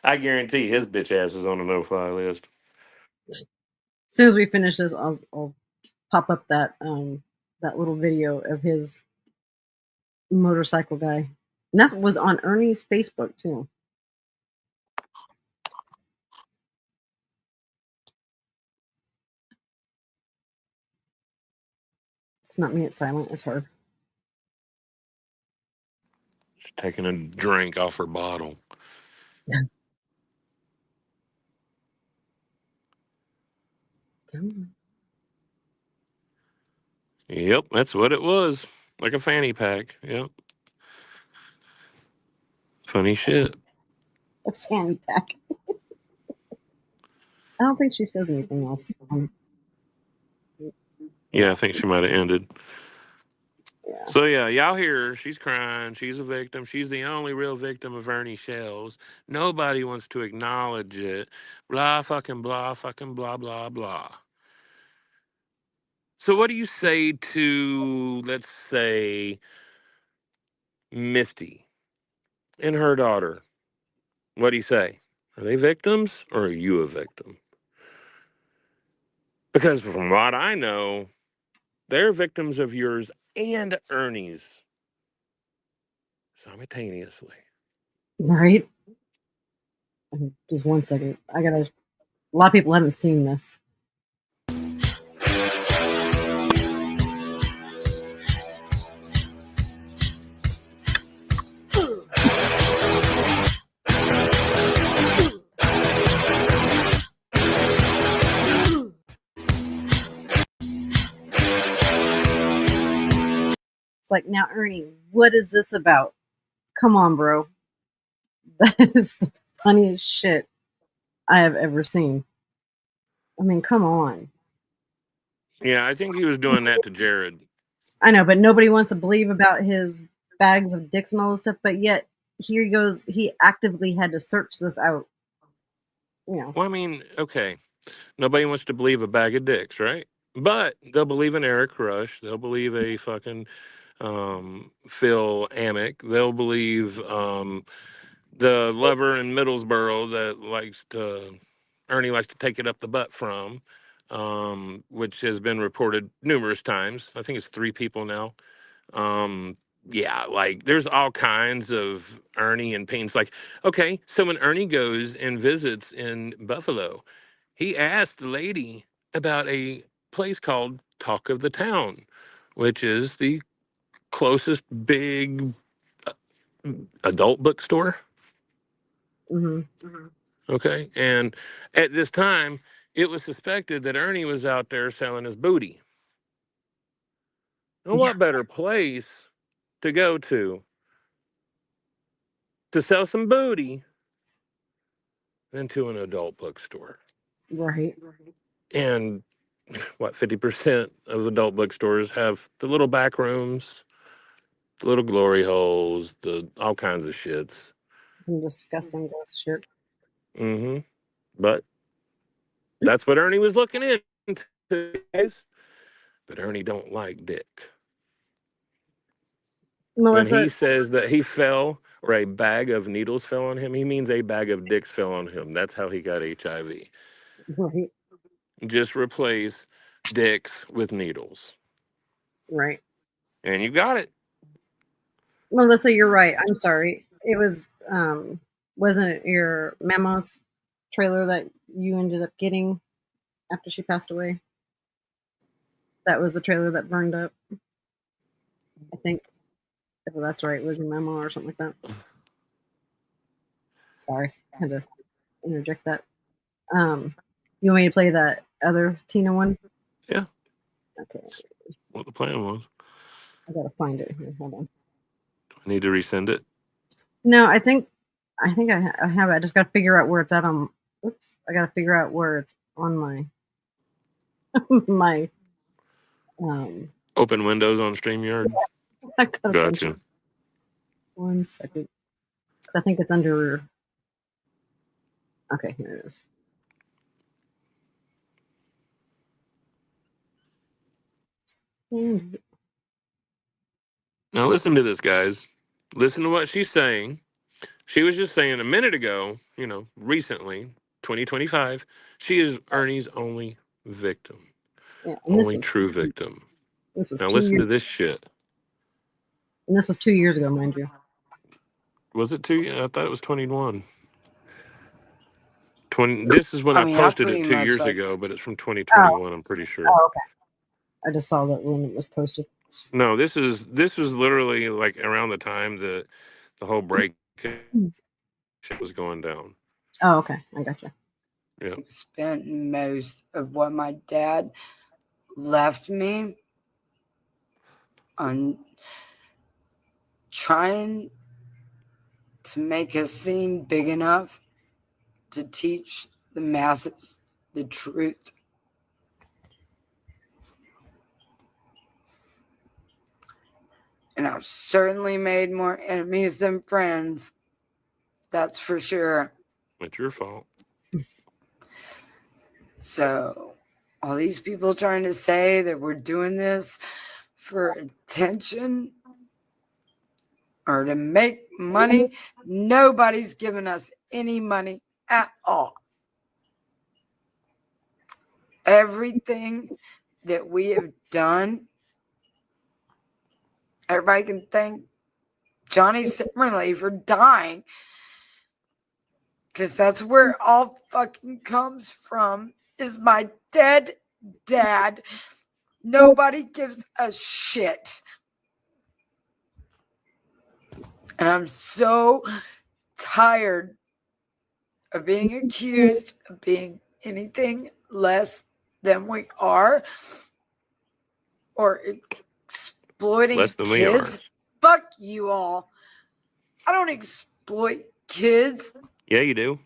I guarantee his bitch ass is on a no fly list. As soon as we finish this, I'll pop up that little video of his motorcycle guy, and that was on Ernie's Facebook too. It's not me. It's silent. It's her. She's taking a drink off her bottle. Come on. Yep, that's what it was. Like a fanny pack. Yep. Funny shit. A fanny pack. I don't think she says anything else. Yeah, I think she might have ended. Yeah. So yeah, y'all hear her. She's crying. She's a victim. She's the only real victim of Ernie shells. Nobody wants to acknowledge it. Blah fucking blah fucking blah blah blah. So what do you say to, let's say, Misty and her daughter? What do you say? Are they victims or are you a victim? Because from what I know, they're victims of yours and Ernie's simultaneously. Right. Just 1 second. A lot of people haven't seen this. It's like, now, Ernie, what is this about? Come on, bro. That is the funniest shit I have ever seen. I mean, come on. Yeah, I think he was doing that to Jared. I know, but nobody wants to believe about his bags of dicks and all this stuff. But yet, here he goes. He actively had to search this out. You know. Well, I mean, okay. Nobody wants to believe a bag of dicks, right? But they'll believe an Eric Rush. They'll believe a fucking Phil Amick. They'll believe the lover in Middlesboro that Ernie likes to take it up the butt from, which has been reported numerous times. I think it's 3 people now. Yeah, like there's all kinds of Ernie and Payne's. Like, okay, so when Ernie goes and visits in Buffalo, he asked the lady about a place called Talk of the Town, which is the closest big adult bookstore. Mm-hmm. Okay. And at this time, it was suspected that Ernie was out there selling his booty. And Yeah. what better place to go to sell some booty than to an adult bookstore? Right. And what, 50% of adult bookstores have the little back rooms, the little glory holes, the all kinds of shits. Some disgusting gross shit. Mm-hmm. But that's what Ernie was looking into, guys. But Ernie don't like dick. When Melissa. he says that he fell or a bag of needles fell on him, he means a bag of dicks fell on him. That's how he got HIV. Right. Just replace dicks with needles. Right. And you got it. Melissa, you're right. I'm sorry. It was wasn't it your Memos trailer that you ended up getting after she passed away? That was the trailer that burned up. I think if that's right, it was your Memo or something like that. Sorry, had to interject that. You want me to play that other Tina one? Yeah. Okay. What the plan was. I gotta find it here. Hold on. Do I need to resend it? No, I think I have it. I just gotta figure out where it's at on. Oops, I gotta figure out where it's on my my. Open Windows on StreamYard. I gotta Gotcha. 1 second, because I think it's under Okay, here it is. And Now listen to this, guys. Listen to what she's saying. She was just saying a minute ago, recently, 2025, she is Ernie's only victim. yeah, and Only true victim. This was Now 2 listen years. to this shit. And this was 2 years ago, mind you. Was it 2? I thought it was 21. This is when I posted it 2 years ago, but it's from 2021. I'm pretty sure. Oh, okay. I just saw that when it was posted. No, this was literally like around the time that the whole break shit was going down. Oh, okay. I gotcha. Yeah. Spent most of what my dad left me on trying to make us seem big enough to teach the masses the truth. And I've certainly made more enemies than friends. That's for sure. It's your fault. So, all these people trying to say that we're doing this for attention or to make money, nobody's giving us any money at all. Everything that we have done, everybody can thank Johnny Simmerly for dying, because that's where it all fucking comes from, is my dead dad. Nobody gives a shit. And I'm so tired of being accused of being anything less than we are, or exploiting Less than kids. Fuck you all. I don't exploit kids. Yeah, you do.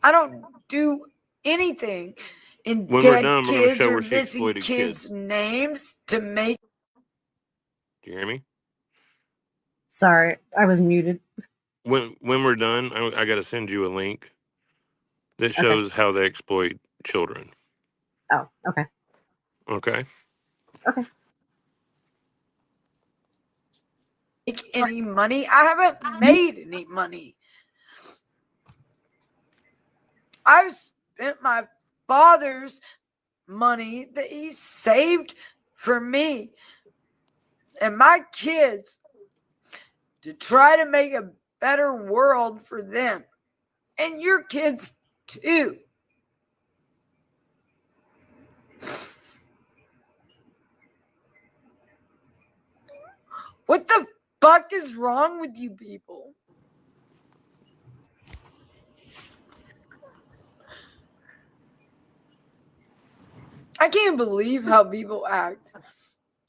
I don't do anything in when dead we're done, we're going to kids show or where she missing exploited kids' kids. names to make. Do you hear me? Sorry, I was muted. When we're done, I got to send you a link that shows how they exploit children. Oh, okay. Okay. Okay. Make any money. I haven't made any money. I've spent my father's money that he saved for me and my kids to try to make a better world for them and your kids too. What the fuck is wrong with you people? I can't believe how people act.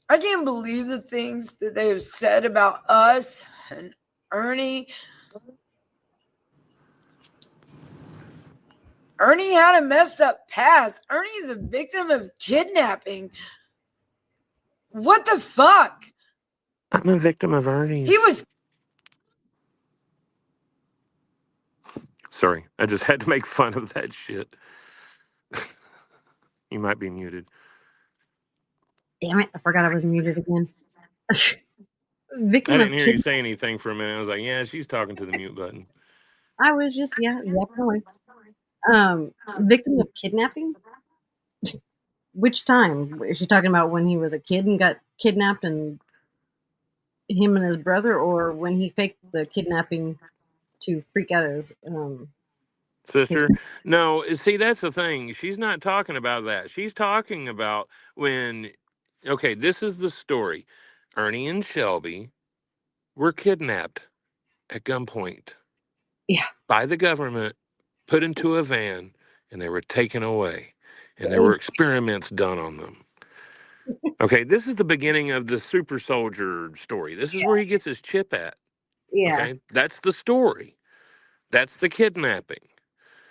I can't believe the things that they have said about us and Ernie. Ernie had a messed up past. Ernie is a victim of kidnapping. What the fuck? I'm a victim of Ernie. He was. Sorry, I just had to make fun of that shit. You might be muted. Damn it, I forgot I was muted again. Victim I of didn't hear you say anything for a minute. I was like, yeah, she's talking to the mute button. I was just, yapping away. Victim of kidnapping? Which time? Is she talking about when he was a kid and got kidnapped and him and his brother, or when he faked the kidnapping to freak out his sister? No, see, that's the thing. She's not talking about that. She's talking about when, okay, this is the story. Ernie and Shelby were kidnapped at gunpoint. Yeah. By the government, put into a van, and they were taken away. And there were experiments done on them. Okay, this is the beginning of the super soldier story. This is where he gets his chip at. Yeah. Okay, that's the story. That's the kidnapping.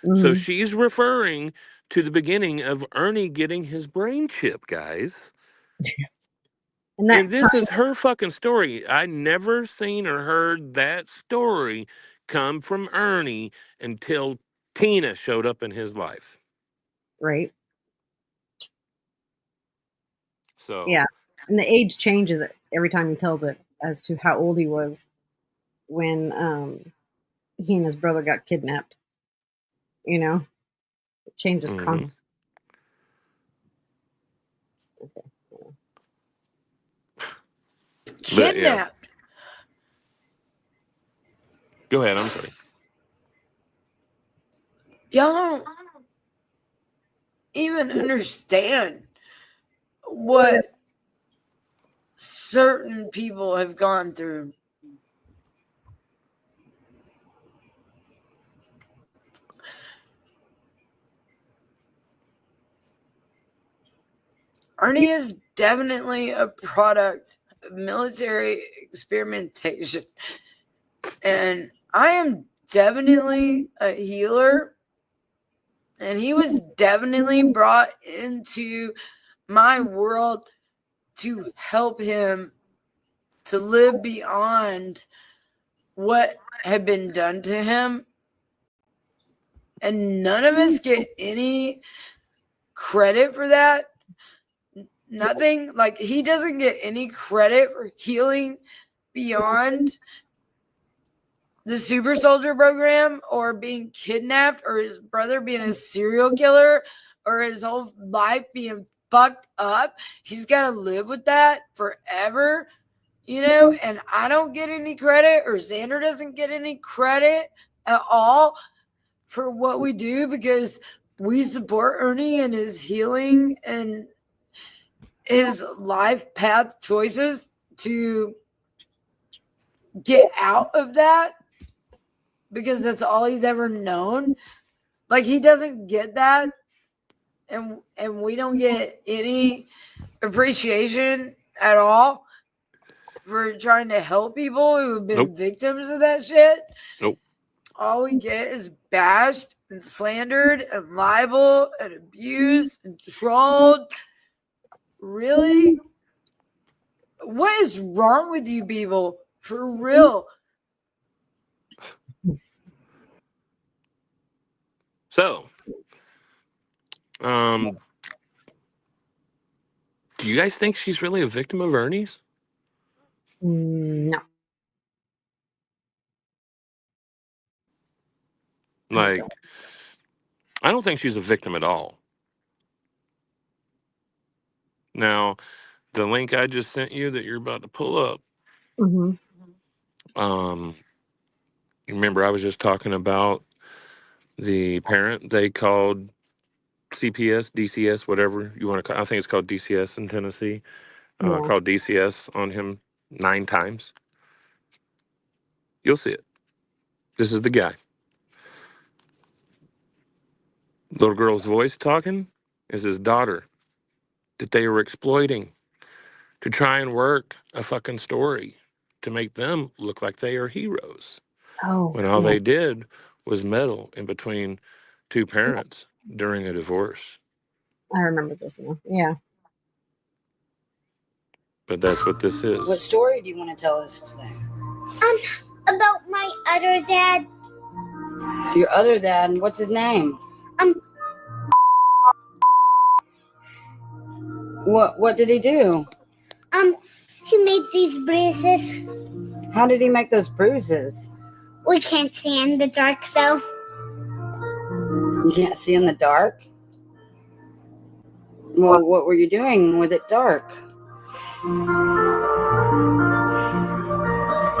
Mm-hmm. So she's referring to the beginning of Ernie getting his brain chip, guys. And this is her fucking story. I never seen or heard that story come from Ernie until Tina showed up in his life. Right. So Yeah. And the age changes every time he tells it as to how old he was when he and his brother got kidnapped. You know, it changes constantly. Okay. But yeah, Kidnapped. go ahead. I'm sorry. Y'all don't even understand what certain people have gone through. Ernie is definitely a product of military experimentation. And I am definitely a healer. And he was definitely brought into my world to help him to live beyond what had been done to him. And none of us get any credit for that. Nothing. Like, he doesn't get any credit for healing beyond the super soldier program, or being kidnapped, or his brother being a serial killer, or his whole life being fucked up. He's got to live with that forever, you know. And I don't get any credit, or Xander doesn't get any credit at all for what we do, because we support Ernie and his healing and his life path choices to get out of that, because that's all he's ever known. Like, he doesn't get that, and we don't get any appreciation at all for trying to help people who have been victims of that shit. Nope. All we get is bashed and slandered and libeled and abused and trolled. Really? What is wrong with you people? For real? So, do you guys think she's really a victim of Ernie's? No. Like, I don't think she's a victim at all. Now, the link I just sent you that you're about to pull up, remember I was just talking about the parent they called CPS, DCS, whatever you want to call. I think it's called DCS in Tennessee. Called DCS on him 9 times. You'll see it. This is the guy. Little girl's voice talking is his daughter that they were exploiting to try and work a fucking story to make them look like they are heroes. When all they did was meddle in between 2 parents during a divorce. I remember this one. Yeah. But that's what this is. What story do you want to tell us today? About my other dad. Your other dad, what's his name? What did he do? He made these bruises. How did he make those bruises? We can't see in the dark though. You can't see in the dark? Well, what were you doing with it dark?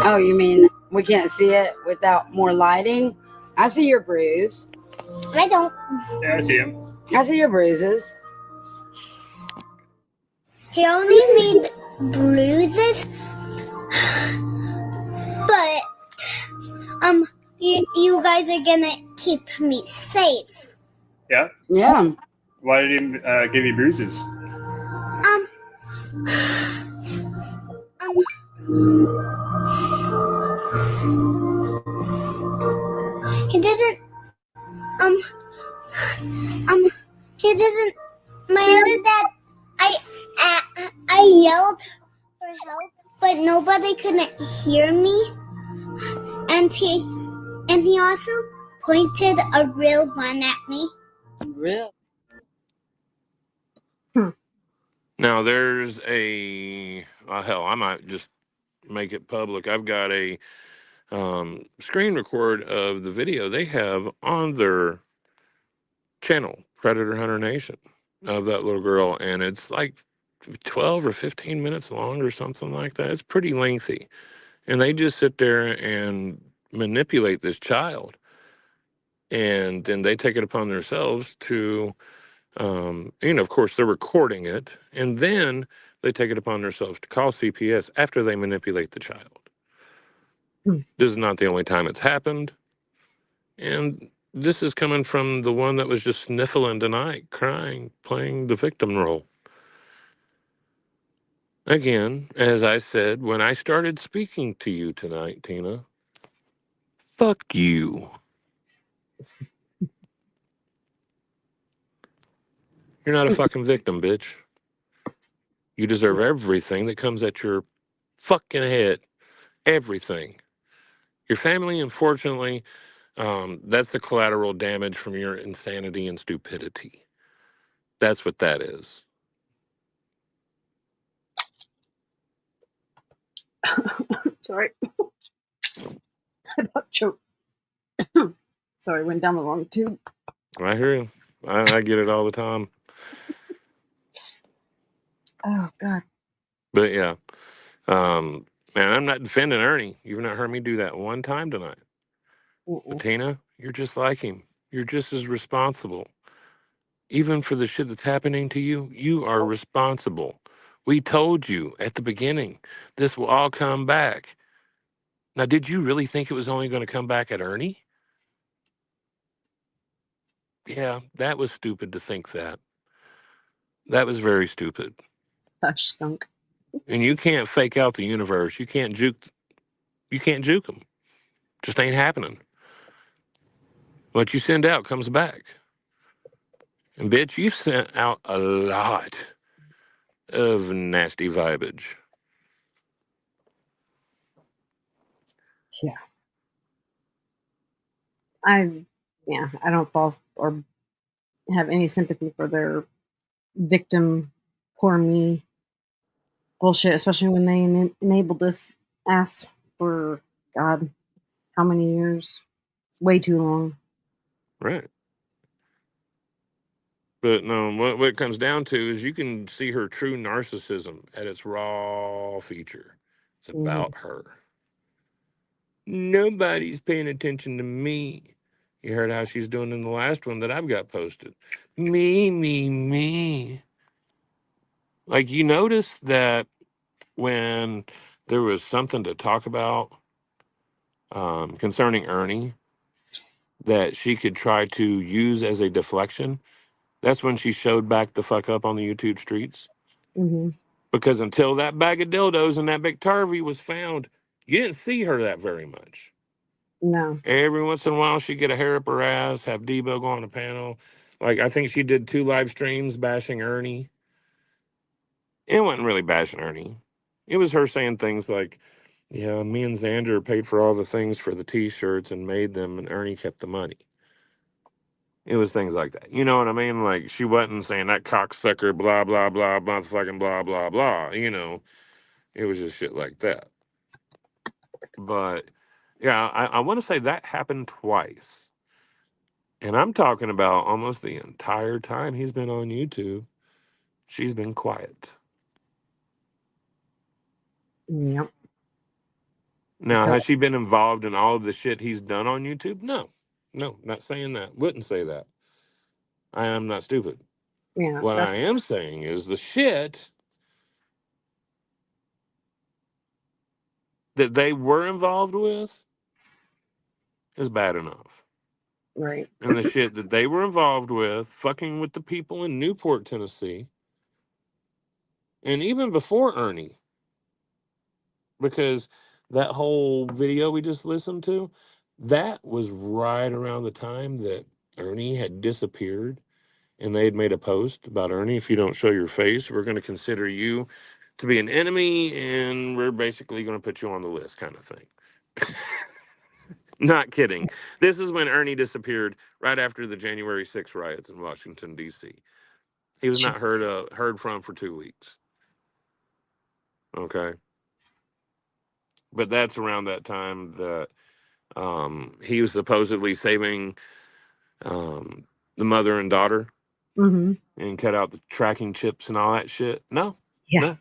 Oh, you mean we can't see it without more lighting? I see your bruise. I don't. Yeah, I see him. I see your bruises. He only made bruises, but you guys are gonna keep me safe. Yeah? Yeah. Why did he give you bruises? He didn't, he didn't, my other dad, I yelled for help, but nobody couldn't hear me, and he And he also pointed a real one at me. Really? Now there's a hell, I might just make it public. I've got a screen record of the video they have on their channel, Predator Hunter Nation, of that little girl, and it's like 12 or 15 minutes long or something like that. It's pretty lengthy, and they just sit there and manipulate this child, and then they take it upon themselves to of course they're recording it, and then they take it upon themselves to call CPS after they manipulate the child. This is not the only time it's happened. And this is coming from the one that was just sniffling tonight, crying, playing the victim role. Again, as I said, when I started speaking to you tonight, Tina, fuck you. You're not a fucking victim, bitch. You deserve everything that comes at your fucking head. Everything. Your family, unfortunately, that's the collateral damage from your insanity and stupidity. That's what that is. Sorry. I about choked. Sorry, went down the wrong tube. I hear you. I get it all the time. Oh, God. But yeah. Man, I'm not defending Ernie. You've not heard me do that one time tonight. But Tina, you're just like him. You're just as responsible. Even for the shit that's happening to you, you are responsible. We told you at the beginning, this will all come back. Now, did you really think it was only going to come back at Ernie? Yeah, that was stupid to think that. That was very stupid. Hush, skunk. And you can't fake out the universe. You can't juke them. Just ain't happening. What you send out comes back. And bitch, you've sent out a lot of nasty vibage. Yeah. I don't fall or have any sympathy for their victim, poor me bullshit, especially when they enabled this ass for, God, how many years? Way too long. Right. But no, what it comes down to is you can see her true narcissism at its raw feature. It's about her. Nobody's paying attention to me. You heard how she's doing in the last one that I've got posted. Me. Like, you notice that when there was something to talk about concerning Ernie that she could try to use as a deflection, that's when she showed back the fuck up on the YouTube streets. Mm-hmm. Because until that bag of dildos and that big Tarvey was found, you didn't see her that very much. No. Every once in a while, she'd get a hair up her ass, have Debo go on a panel. Like, I think she did 2 live streams bashing Ernie. It wasn't really bashing Ernie. It was her saying things like, yeah, me and Xander paid for all the things for the T-shirts and made them, and Ernie kept the money. It was things like that. You know what I mean? Like, she wasn't saying that cocksucker, blah, blah, blah, motherfucking blah, blah, blah. You know, it was just shit like that. But, yeah, I want to say that happened twice. And I'm talking about almost the entire time he's been on YouTube, she's been quiet. Yep. Now, has she been involved in all of the shit he's done on YouTube? No, not saying that. Wouldn't say that. I am not stupid. Yeah. What I am saying is the shit that they were involved with is bad enough. Right. And the shit that they were involved with, fucking with the people in Newport, Tennessee, and even before Ernie, because that whole video we just listened to, that was right around the time that Ernie had disappeared, and they had made a post about, Ernie, if you don't show your face, we're going to consider you to be an enemy, and we're basically going to put you on the list, kind of thing. Not kidding. This is when Ernie disappeared right after the January 6th riots in Washington, D.C. He was not heard from for 2 weeks. Okay. But that's around that time that he was supposedly saving the mother and daughter Mm-hmm. and cut out the tracking chips and all that shit. No, Yeah. no,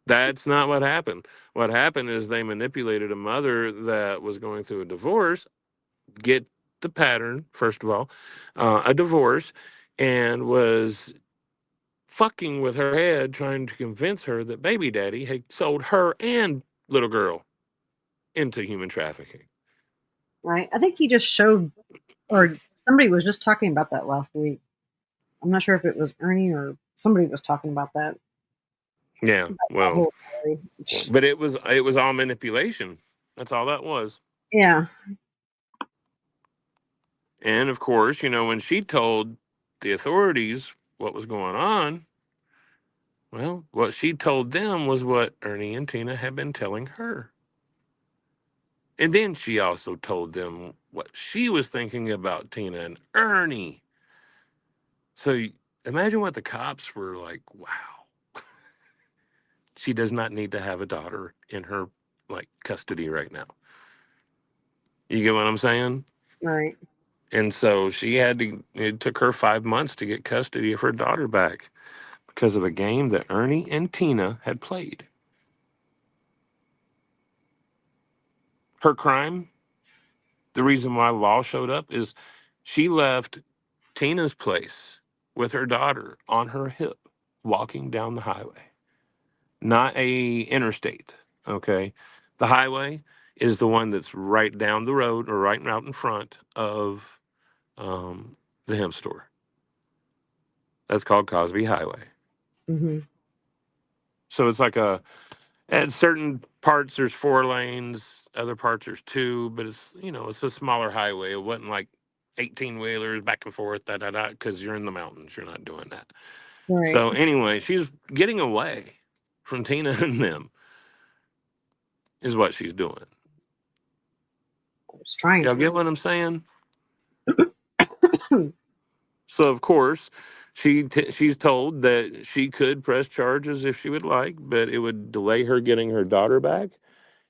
that's not what happened. What happened is they manipulated a mother that was going through a divorce, get the pattern, first of all, a divorce, and was fucking with her head, trying to convince her that baby daddy had sold her and little girl into human trafficking. Right. I think he just showed, or somebody was just talking about that last week. I'm not sure if it was Ernie or somebody was talking about that. Yeah, well, but it was all manipulation. That's all that was. Yeah. And of course, when she told the authorities what was going on, well, what she told them was what Ernie and Tina had been telling her. And then she also told them what she was thinking about Tina and Ernie. So imagine what the cops were like, wow. She does not need to have a daughter in her custody right now. You get what I'm saying? Right. And so it took her 5 months to get custody of her daughter back because of a game that Ernie and Tina had played. Her crime, the reason why law showed up, is she left Tina's place with her daughter on her hip, walking down the highway. Not a interstate, okay? The highway is the one that's right down the road or right out in front of the hemp store. That's called Cosby Highway. Mm-hmm. So it's like at certain parts there's 4 lanes, other parts there's 2, but it's a smaller highway. It wasn't like 18-wheelers back and forth, because you're in the mountains. You're not doing that. Right. So anyway, she's getting away from Tina and them is what she's doing. I was trying Y'all to. get what I'm saying? So of course, she's told that she could press charges if she would like, but it would delay her getting her daughter back,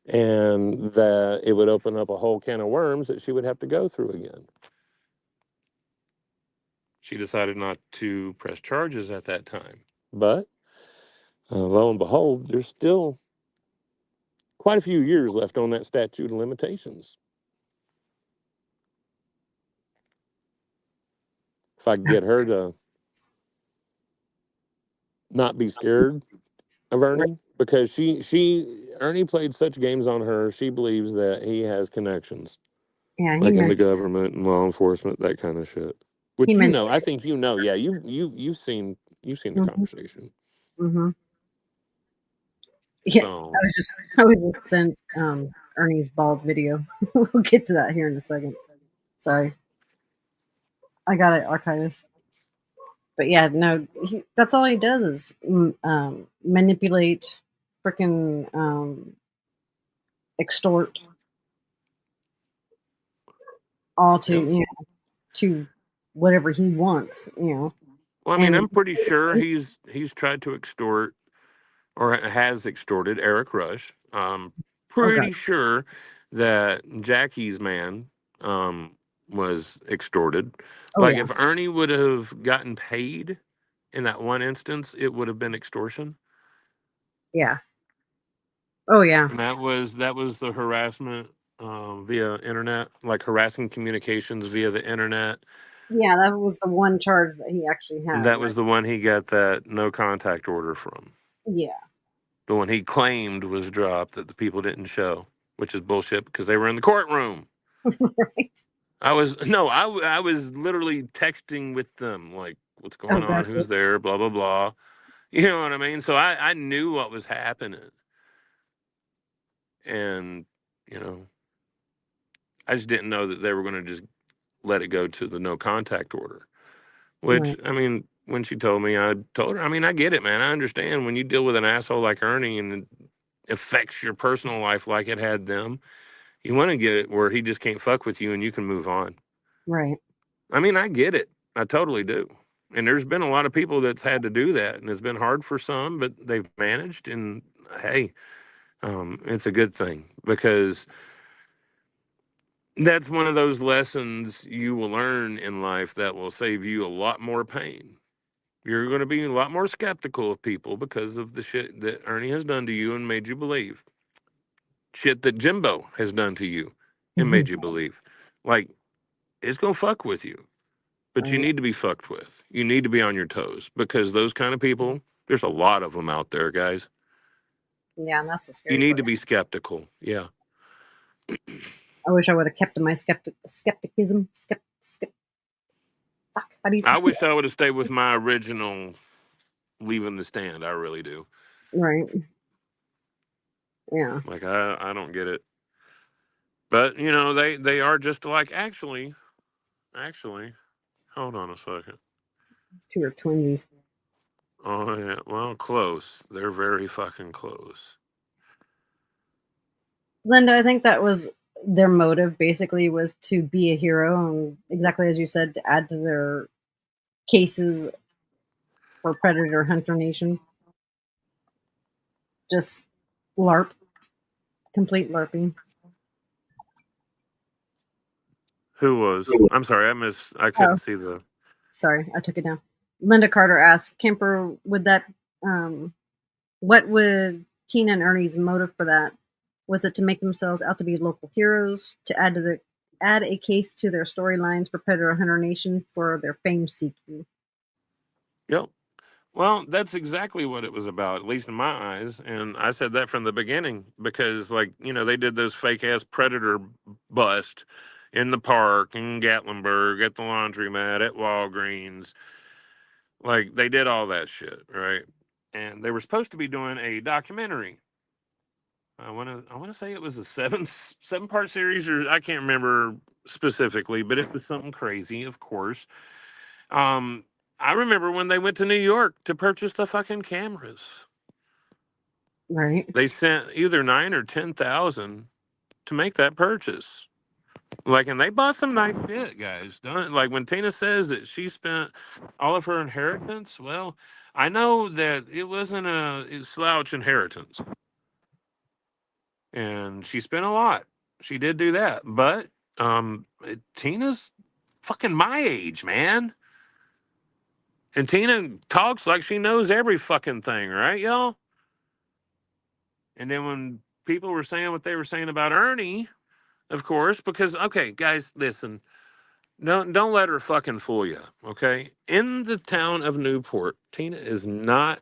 and that it would open up a whole can of worms that she would have to go through again. She decided not to press charges at that time, but lo and behold, there's still quite a few years left on that statute of limitations. If I could get her to not be scared of Ernie, because Ernie played such games on her, she believes that he has connections, Yeah. like in the government and law enforcement, that kind of shit. Which I think yeah, you've seen the conversation. Mm-hmm. Yeah. So I was just sent Ernie's bald video. We'll get to that here in a second. Sorry. I got it archived. But yeah, no, that's all he does is manipulate, freaking extort, all to to whatever he wants, Well, I mean, I'm pretty sure he's tried to extort or has extorted Eric Rush. Pretty sure that Jackie's man was extorted. If Ernie would have gotten paid in that one instance, it would have been extortion. Yeah. Oh yeah. And that was the harassment via internet, like harassing communications via the internet. Yeah, that was the one charge that he actually had. And that was the one he got that no contact order from. Yeah. The one he claimed was dropped that the people didn't show, which is bullshit because they were in the courtroom. Right. I was literally texting with them, like, what's going on? Who's there? Blah, blah, blah. You know what I mean? So I knew what was happening. And, I just didn't know that they were going to just let it go to the no contact order. Which, I mean, when she told me, I told her, I mean, I get it, man. I understand when you deal with an asshole like Ernie and it affects your personal life like it had them. You want to get it where he just can't fuck with you and you can move on. Right. I mean, I get it. I totally do. And there's been a lot of people that's had to do that, and it's been hard for some, but they've managed. And hey, it's a good thing, because that's one of those lessons you will learn in life that will save you a lot more pain. You're going to be a lot more skeptical of people because of the shit that Ernie has done to you and made you believe. Shit that Jimbo has done to you and made you believe. Like, it's going to fuck with you. But you Right. need to be fucked with. You need to be on your toes, because those kind of people, there's a lot of them out there, guys. Yeah, and that's the You scary need part. to be skeptical. Yeah. I wish I would have kept my skepticism. Fuck. How do you say I wish this? I would have stayed with my original leaving the stand. I really do. Right. Yeah. Like, I don't get it. But, you know, they are just like, actually, hold on a second. Two are twinsies. Oh, yeah. Well, close. They're very fucking close. Linda, I think that was their motive, basically, was to be a hero, and exactly as you said, to add to their cases for Predator Hunter Nation. Just LARP. Complete LARPing. Who was? I'm sorry, I couldn't Oh, see the... sorry, I took it down. Linda Carter asked, Kemper, what would Tina and Ernie's motive for that? Was it to make themselves out to be local heroes, to add a case to their storylines for Predator Hunter Nation for their fame seeking? Yep. Well, that's exactly what it was about, at least in my eyes. And I said that from the beginning because, like, you know, they did those fake ass predator bust in the park in Gatlinburg, at the laundromat, at Walgreens. Like, they did all that shit, right? And they were supposed to be doing a documentary. I want to say it was a seven part series, or I can't remember specifically, but it was something crazy, of course. Um, I remember when they went to New York to purchase the fucking cameras. Right. They sent either 9 or 10,000 to make that purchase. Like, and they bought some nice shit, guys. Like, when Tina says that she spent all of her inheritance, well, I know that it wasn't a slouch inheritance, and she spent a lot. She did do that, but Tina's fucking my age, man. And Tina talks like she knows every fucking thing, right, y'all? And then when people were saying what they were saying about Ernie, of course, because, okay, guys, listen, don't let her fucking fool you, okay? In the town of Newport, Tina is not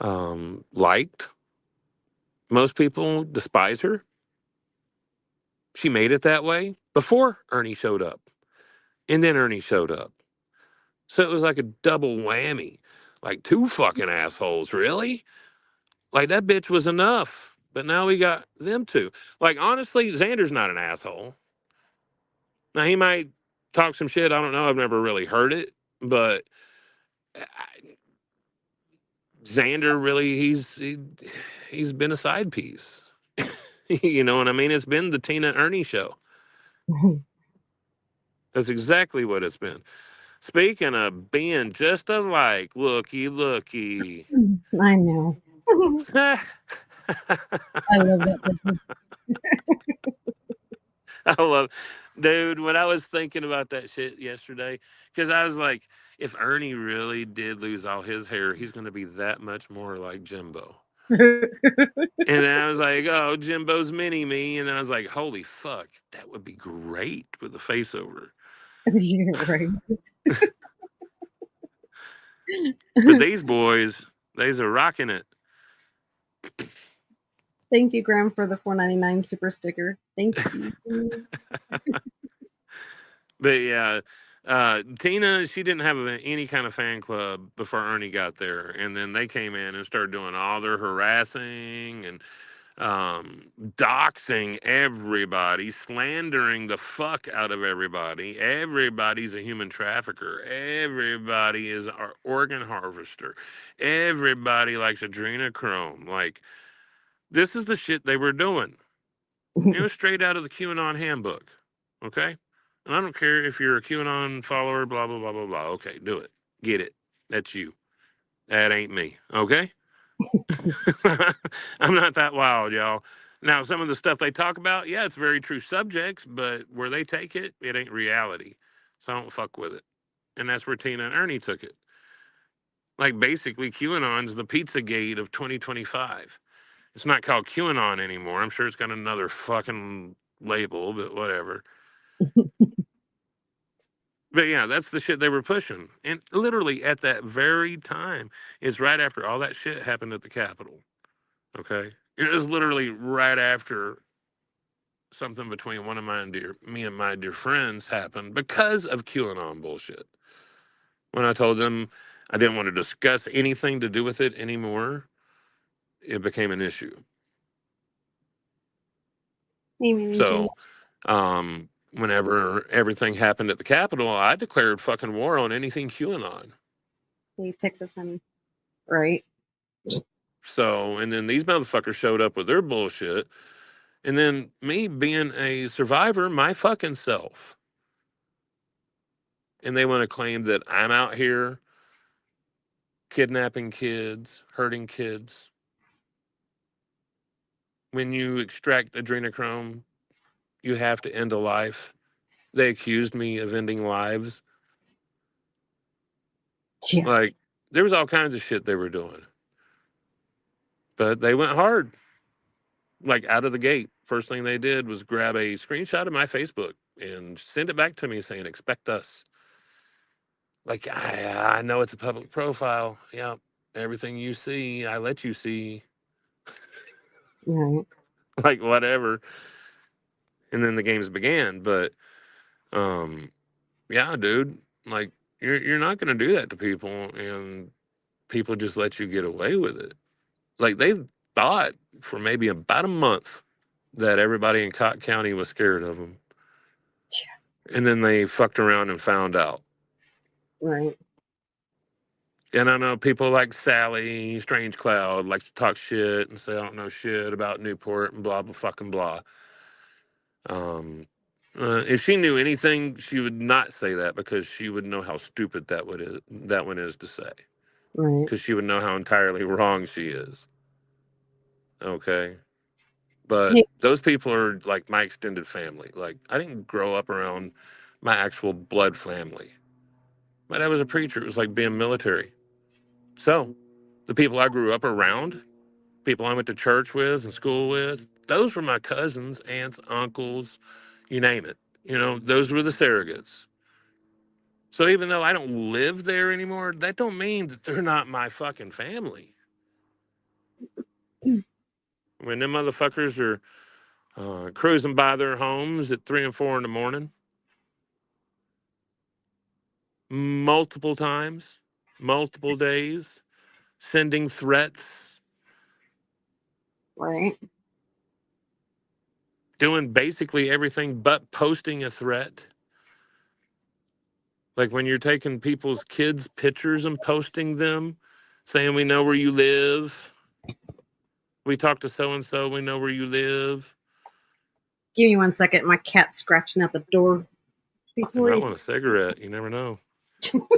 liked. Most people despise her. She made it that way before Ernie showed up, and then Ernie showed up. So it was like a double whammy, like two fucking assholes, really? Like, that bitch was enough, but now we got them two. Like, honestly, Xander's not an asshole. Now, he might talk some shit. I don't know. I've never really heard it, but Xander really, he's been a side piece. You know what I mean? It's been the Tina Ernie show. That's exactly what it's been. Speaking of being just alike, looky. I know. I I love that picture. love, dude, when I was thinking about that shit yesterday, because I was like, if Ernie really did lose all his hair, he's going to be that much more like Jimbo. And then I was like, oh, Jimbo's mini me. And then I was like, holy fuck, that would be great with the face over. You're right. But these boys, they's are rocking it. Thank you, Graham, for the $4.99 super sticker. Thank you. But yeah, Tina, she didn't have any kind of fan club before Ernie got there. And then they came in and started doing all their harassing and doxing everybody, slandering the fuck out of everybody. Everybody's a human trafficker. Everybody is an organ harvester. Everybody likes adrenochrome. Like, this is the shit they were doing. It was straight out of the QAnon handbook. Okay? And I don't care if you're a QAnon follower, blah, blah, blah, blah, blah. Okay, do it. Get it. That's you. That ain't me. Okay? I'm not that wild, y'all. Now, some of the stuff they talk about, yeah, it's very true subjects, but where they take it, it ain't reality. So I don't fuck with it. And that's where Tina and Ernie took it. Like, basically, QAnon's the Pizzagate of 2025. It's not called QAnon anymore. I'm sure it's got another fucking label, but whatever. But yeah, that's the shit they were pushing. And literally at that very time, it's right after all that shit happened at the Capitol. Okay? It was literally right after something between me and my dear friends happened because of QAnon bullshit. When I told them I didn't want to discuss anything to do with it anymore, it became an issue. Amen, So, whenever everything happened at the Capitol, I declared fucking war on anything QAnon. Hey, Texas, honey. Right. So, and then these motherfuckers showed up with their bullshit. And then me being a survivor, my fucking self. And they want to claim that I'm out here kidnapping kids, hurting kids. When you extract adrenochrome, you have to end a life. They accused me of ending lives. Yeah. Like, there was all kinds of shit they were doing. But they went hard. Like, out of the gate. First thing they did was grab a screenshot of my Facebook and send it back to me saying, expect us. Like, I know it's a public profile. Yeah, everything you see, I let you see. Right. Like, whatever. And then the games began. But, yeah, dude, like, you're not going to do that to people, and people just let you get away with it. Like, they thought for maybe about a month that everybody in Cott County was scared of them. And then they fucked around and found out. Right. And I know people like Sally Strange Cloud likes to talk shit and say I don't know shit about Newport and blah blah fucking blah. If she knew anything, she would not say that because she would know how stupid that one is to say. Right. Because she would know how entirely wrong she is. Okay. But Hey, those people are like my extended family. Like, I didn't grow up around my actual blood family. My dad was a preacher. It was like being military. So, the people I grew up around, people I went to church with and school with, those were my cousins, aunts, uncles, you name it. You know, those were the surrogates. So even though I don't live there anymore, that don't mean that they're not my fucking family. When them motherfuckers are cruising by their homes at 3 and 4 in the morning, multiple times, multiple days, sending threats, right. doing basically everything but posting a threat. Like when you're taking people's kids' pictures and posting them, saying we know where you live. We talked to so-and-so, we know where you live. Give me 1 second. My cat's scratching at the door You before might he's want a cigarette. You never know. before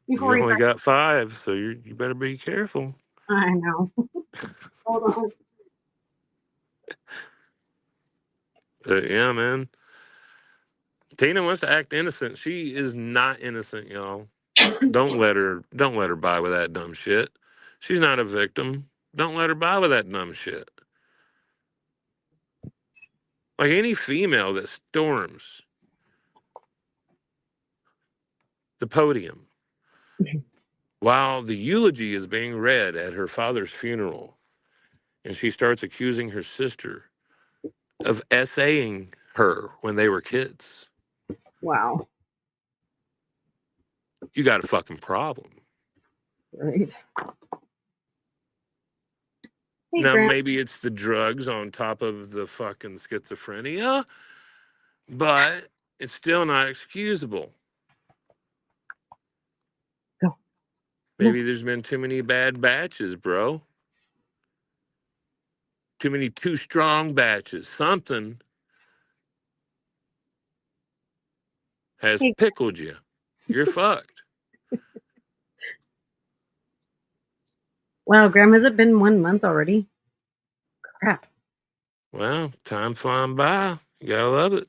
You he's. only got 5, so you better be careful. I know. Hold on. But yeah, man. Tina wants to act innocent. She is not innocent, y'all. Don't let her buy with that dumb shit. She's not a victim. Don't let her buy with that dumb shit. Like any female that storms the podium while the eulogy is being read at her father's funeral, and she starts accusing her sister of essaying her when they were kids, Wow. you got a fucking problem. Right. Hey, Now, Grant. maybe it's the drugs on top of the fucking schizophrenia, but it's still not excusable. Go. No. Maybe there's been too many bad batches, bro. Too many too strong batches. Something has Hey. pickled you. You're fucked. Wow, Graham, has it been 1 month already? Crap. Well, time flying by. You gotta love it.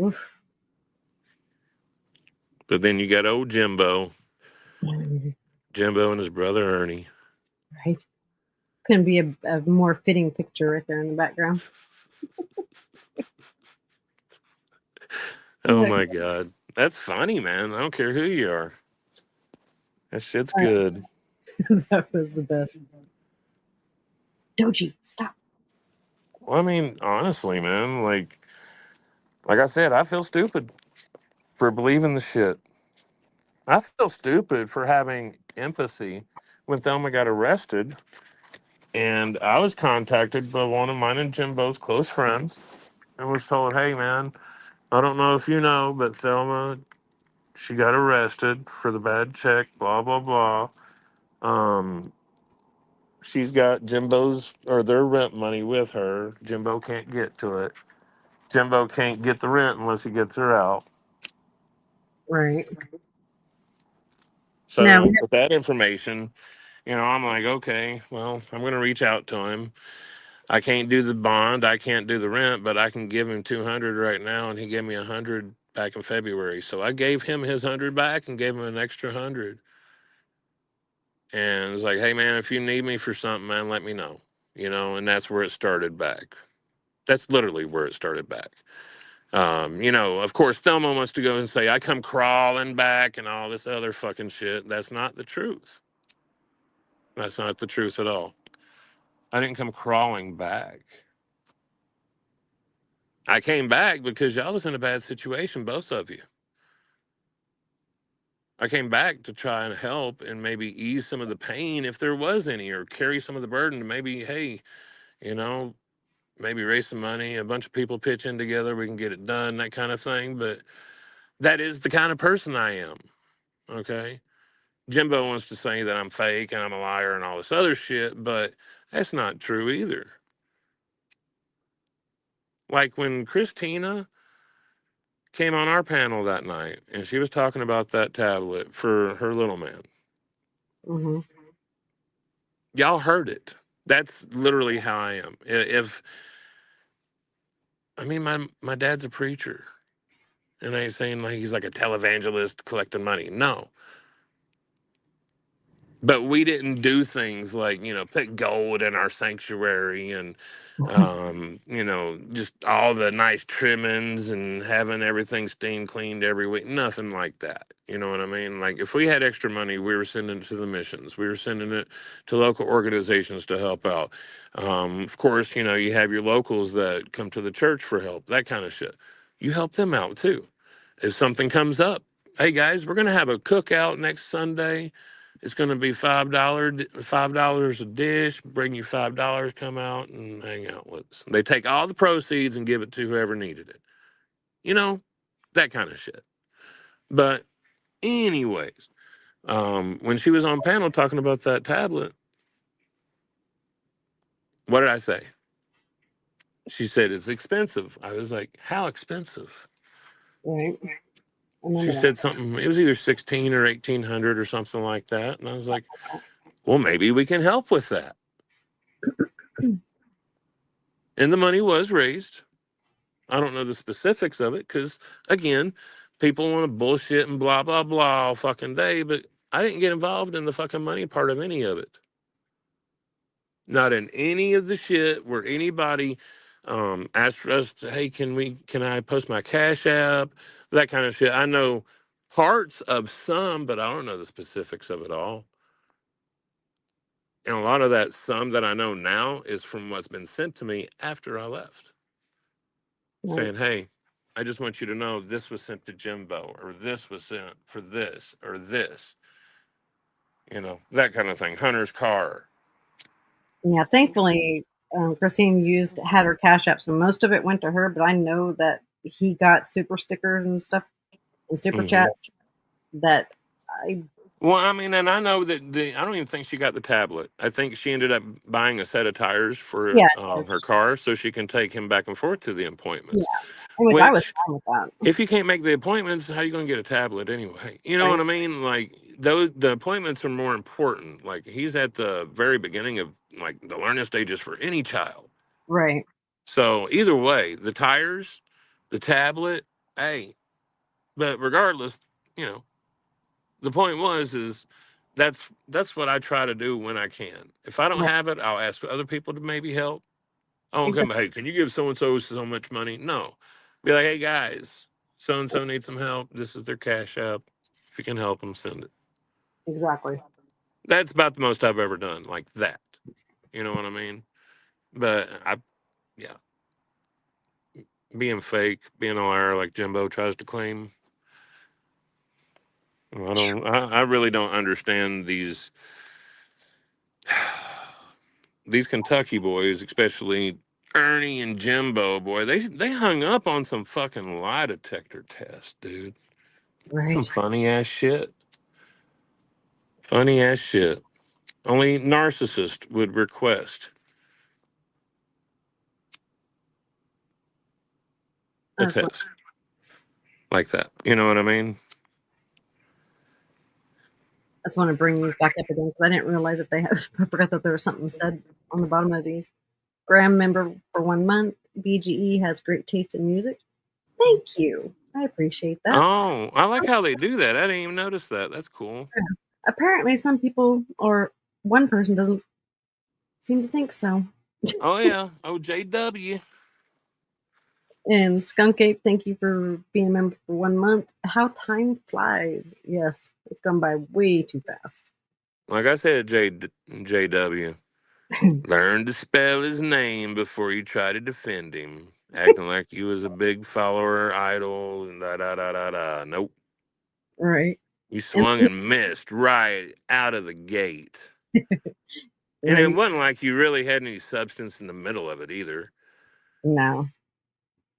Oof. But then you got old Jimbo. Jimbo and his brother Ernie. Right. Couldn't be a more fitting picture right there in the background. Oh my God. That's funny, man. I don't care who you are. That shit's good. That was the best. Doji, stop. Well, I mean, honestly, man, like I said, I feel stupid for believing the shit. I feel stupid for having empathy when Thelma got arrested. And I was contacted by one of mine and Jimbo's close friends and was told, hey, man, I don't know if you know, but Thelma, she got arrested for the bad check, blah, blah, blah. She's got Jimbo's or their rent money with her. Jimbo can't get to it. Jimbo can't get the rent unless he gets her out. Right. So Now, with that information, I'm like, okay, well, I'm going to reach out to him. I can't do the bond. I can't do the rent, but I can give him 200 right now. And he gave me 100 back in February. So I gave him his 100 back and gave him an extra 100. And it's like, hey, man, if you need me for something, man, let me know. And that's where it started back. That's literally where it started back. Of course, Thelma wants to go and say, I come crawling back and all this other fucking shit. That's not the truth. That's not the truth at all. I didn't come crawling back. I came back because y'all was in a bad situation, both of you. I came back to try and help and maybe ease some of the pain if there was any, or carry some of the burden to maybe, hey, maybe raise some money, a bunch of people pitch in together, we can get it done, that kind of thing. But that is the kind of person I am. Okay. Jimbo wants to say that I'm fake and I'm a liar and all this other shit, but that's not true either. Like when Christina came on our panel that night and she was talking about that tablet for her little man. mm-hmm. Y'all heard it. That's literally how I am. My dad's a preacher. And I ain't saying like he's like a televangelist collecting money. No. But we didn't do things like, put gold in our sanctuary and, just all the nice trimmings and having everything steam cleaned every week. Nothing like that. You know what I mean? Like if we had extra money, we were sending it to the missions. We were sending it to local organizations to help out. Of course, you have your locals that come to the church for help, that kind of shit. You help them out too. If something comes up, hey guys, we're going to have a cookout next Sunday. It's going to be $5 a dish. Bring you $5. Come out and hang out with us. They take all the proceeds and give it to whoever needed it. That kind of shit. But anyways, when she was on panel talking about that tablet, what did I say? She said it's expensive. I was like, how expensive? Right. She said something. It was either 1,600 or 1,800 or something like that. And I was like, well, maybe we can help with that. And the money was raised. I don't know the specifics of it because, again, people want to bullshit and blah, blah, blah all fucking day, but I didn't get involved in the fucking money part of any of it. Not in any of the shit where anybody asked for us to, hey, can I post my Cash App? That kind of shit. I know parts of some, but I don't know the specifics of it all. And a lot of that some that I know now is from what's been sent to me after I left. Right. Saying, hey, I just want you to know this was sent to Jimbo, or this was sent for this, or this. That kind of thing. Hunter's car. Yeah, thankfully, Christine had her Cash App, so most of it went to her, but I know that he got super stickers and stuff and super chats that Well, I mean, and I know that I don't even think she got the tablet. I think she ended up buying a set of tires for Yeah, her car so she can take him back and forth to the appointments. yeah. Which I was fine with that. If you can't make the appointments, how are you going to get a tablet anyway? You know Right. what I mean? Like the appointments are more important. Like he's at the very beginning of like the learning stages for any child. Right. So either way, the tires, the tablet, hey, but regardless, you know, the point is that's what I try to do when I can. If I don't Right. have it, I'll ask other people to maybe help. I won't come, Exactly. hey, can you give so and so much money? No. Be like, hey guys, so and so needs some help. This is their cash app. If you can help them, send it. Exactly. That's about the most I've ever done like that. You know what I mean? But yeah, being fake, being a liar like Jimbo tries to claim. I really don't understand these Kentucky boys, especially Ernie and Jimbo, boy. They hung up on some fucking lie detector test, dude. Some Right. funny ass shit. Funny ass shit. Only narcissist would request a That's what test like that. You know what I mean? I just want to bring these back up again because I didn't realize that they have. I forgot that there was something said on the bottom of these. Graham member for 1 month. BGE has great taste in music. Thank you. I appreciate that. Oh, I like how they do that. I didn't even notice that. That's cool. Yeah. Apparently, some people or one person doesn't seem to think so. Oh yeah. Oh JW. And Skunk Ape, thank you for being a member for 1 month. How time flies. Yes, it's gone by way too fast. Like I said, JW. Learn to spell his name before you try to defend him. Acting like you was a big follower, idol, and da da da da da. Nope. Right. You swung and missed right out of the gate. And it Right. wasn't like you really had any substance in the middle of it either. No.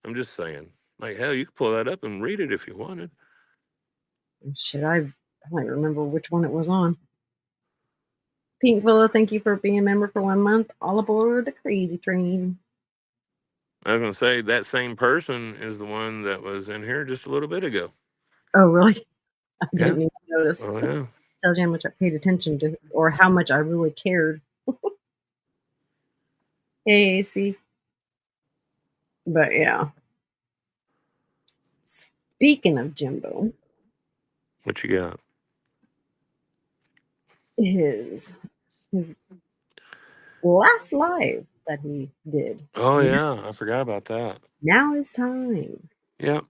I'm just saying. Like, hell, you could pull that up and read it if you wanted. Shit, I don't remember which one it was on. Pink Willow, thank you for being a member for 1 month. All aboard the crazy train. I was going to say, that same person is the one that was in here just a little bit ago. Oh, really? I Yeah. didn't even notice. Oh, yeah. Tells you how much I paid attention to, or how much I really cared. Hey, AC. But yeah. Speaking of Jimbo, What you got? his last live that he did. Oh, yeah. I forgot about that. Now is time. Yeah.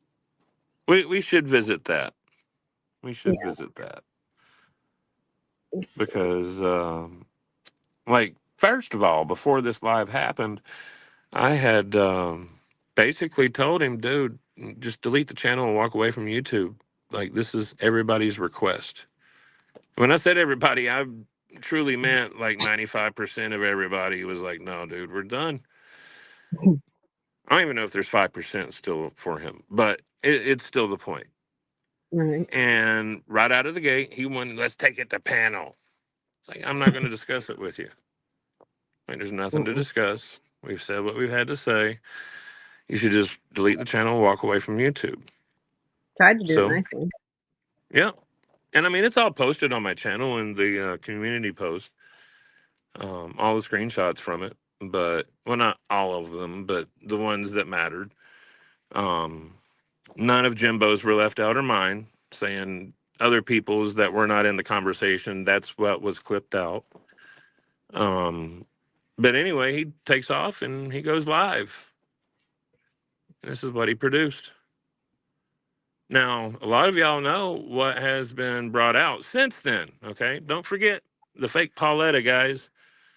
We should visit that. We should Yeah. visit that. Let's see. Because, like, first of all, before this live happened, I had basically told him, dude, just delete the channel and walk away from YouTube. Like, this is everybody's request. When I said everybody, I truly meant like 95% of everybody was like, no, dude, we're done. I don't even know if there's 5% still for him, but it's still the point. Right. And right out of the gate, he wanted, let's take it to panel. It's like, I'm not going to discuss it with you. Like, there's nothing to discuss. We've said what we've had to say. You should just delete the channel and walk away from YouTube. Tried to do it So, nicely. yeah. And I mean, it's all posted on my channel in the community post. All the screenshots from it, but well, not all of them, but the ones that mattered. None of Jimbo's were left out or mine, saying other people's that were not in the conversation. That's what was clipped out. But anyway, he takes off and he goes live. This is what he produced. Now, a lot of y'all know what has been brought out since then. Okay, don't forget the fake Pauletta, guys.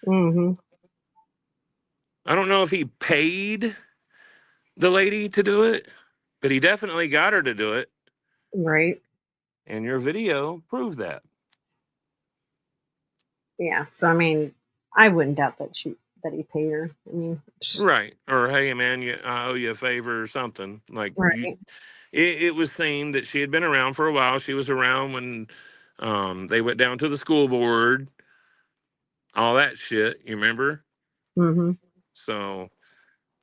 Mm-hmm. I don't know if he paid the lady to do it, but he definitely got her to do it. Right. And your video proves that. Yeah. So I mean, I wouldn't doubt that he paid her. I mean, Right. Or, hey, man, I owe you a favor or something. Like, right. it was seen that she had been around for a while. She was around when They went down to the school board, all that shit. You remember? Mm-hmm. So,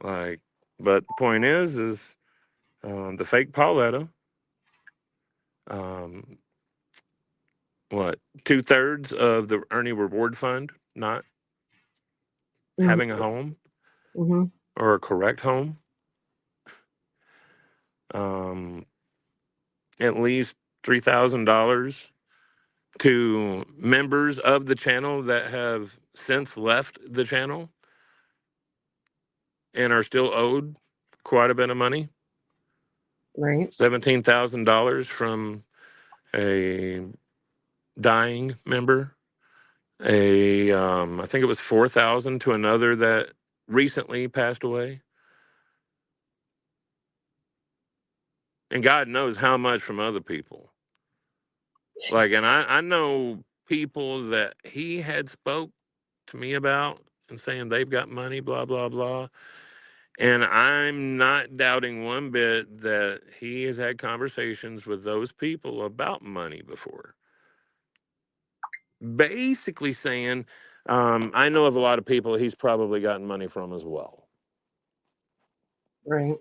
like, but the point is the fake Pauletta. What 2/3 of the Ernie reward fund not having a home Mm-hmm. or a correct home. At least $3,000 to members of the channel that have since left the channel and are still owed quite a bit of money. Right. $17,000 from a dying member. I think it was 4,000 to another that recently passed away. And God knows how much from other people. Like, and I know people that he had spoke to me about and saying they've got money, blah, blah, blah. And I'm not doubting one bit that he has had conversations with those people about money before. Basically saying, I know of a lot of people he's probably gotten money from as well. Right.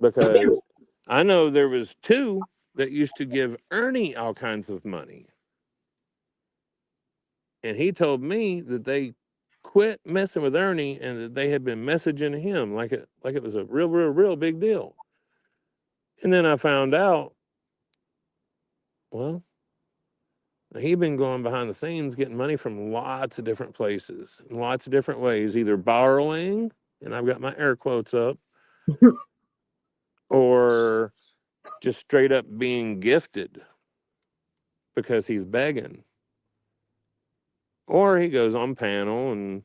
Because I know there was 2 that used to give Ernie all kinds of money. And he told me that they quit messing with Ernie and that they had been messaging him like it was a real big deal. And then I found out, well, he'd been going behind the scenes getting money from lots of different places, in lots of different ways, either borrowing, and I've got my air quotes up, or just straight up being gifted because he's begging. Or he goes on panel and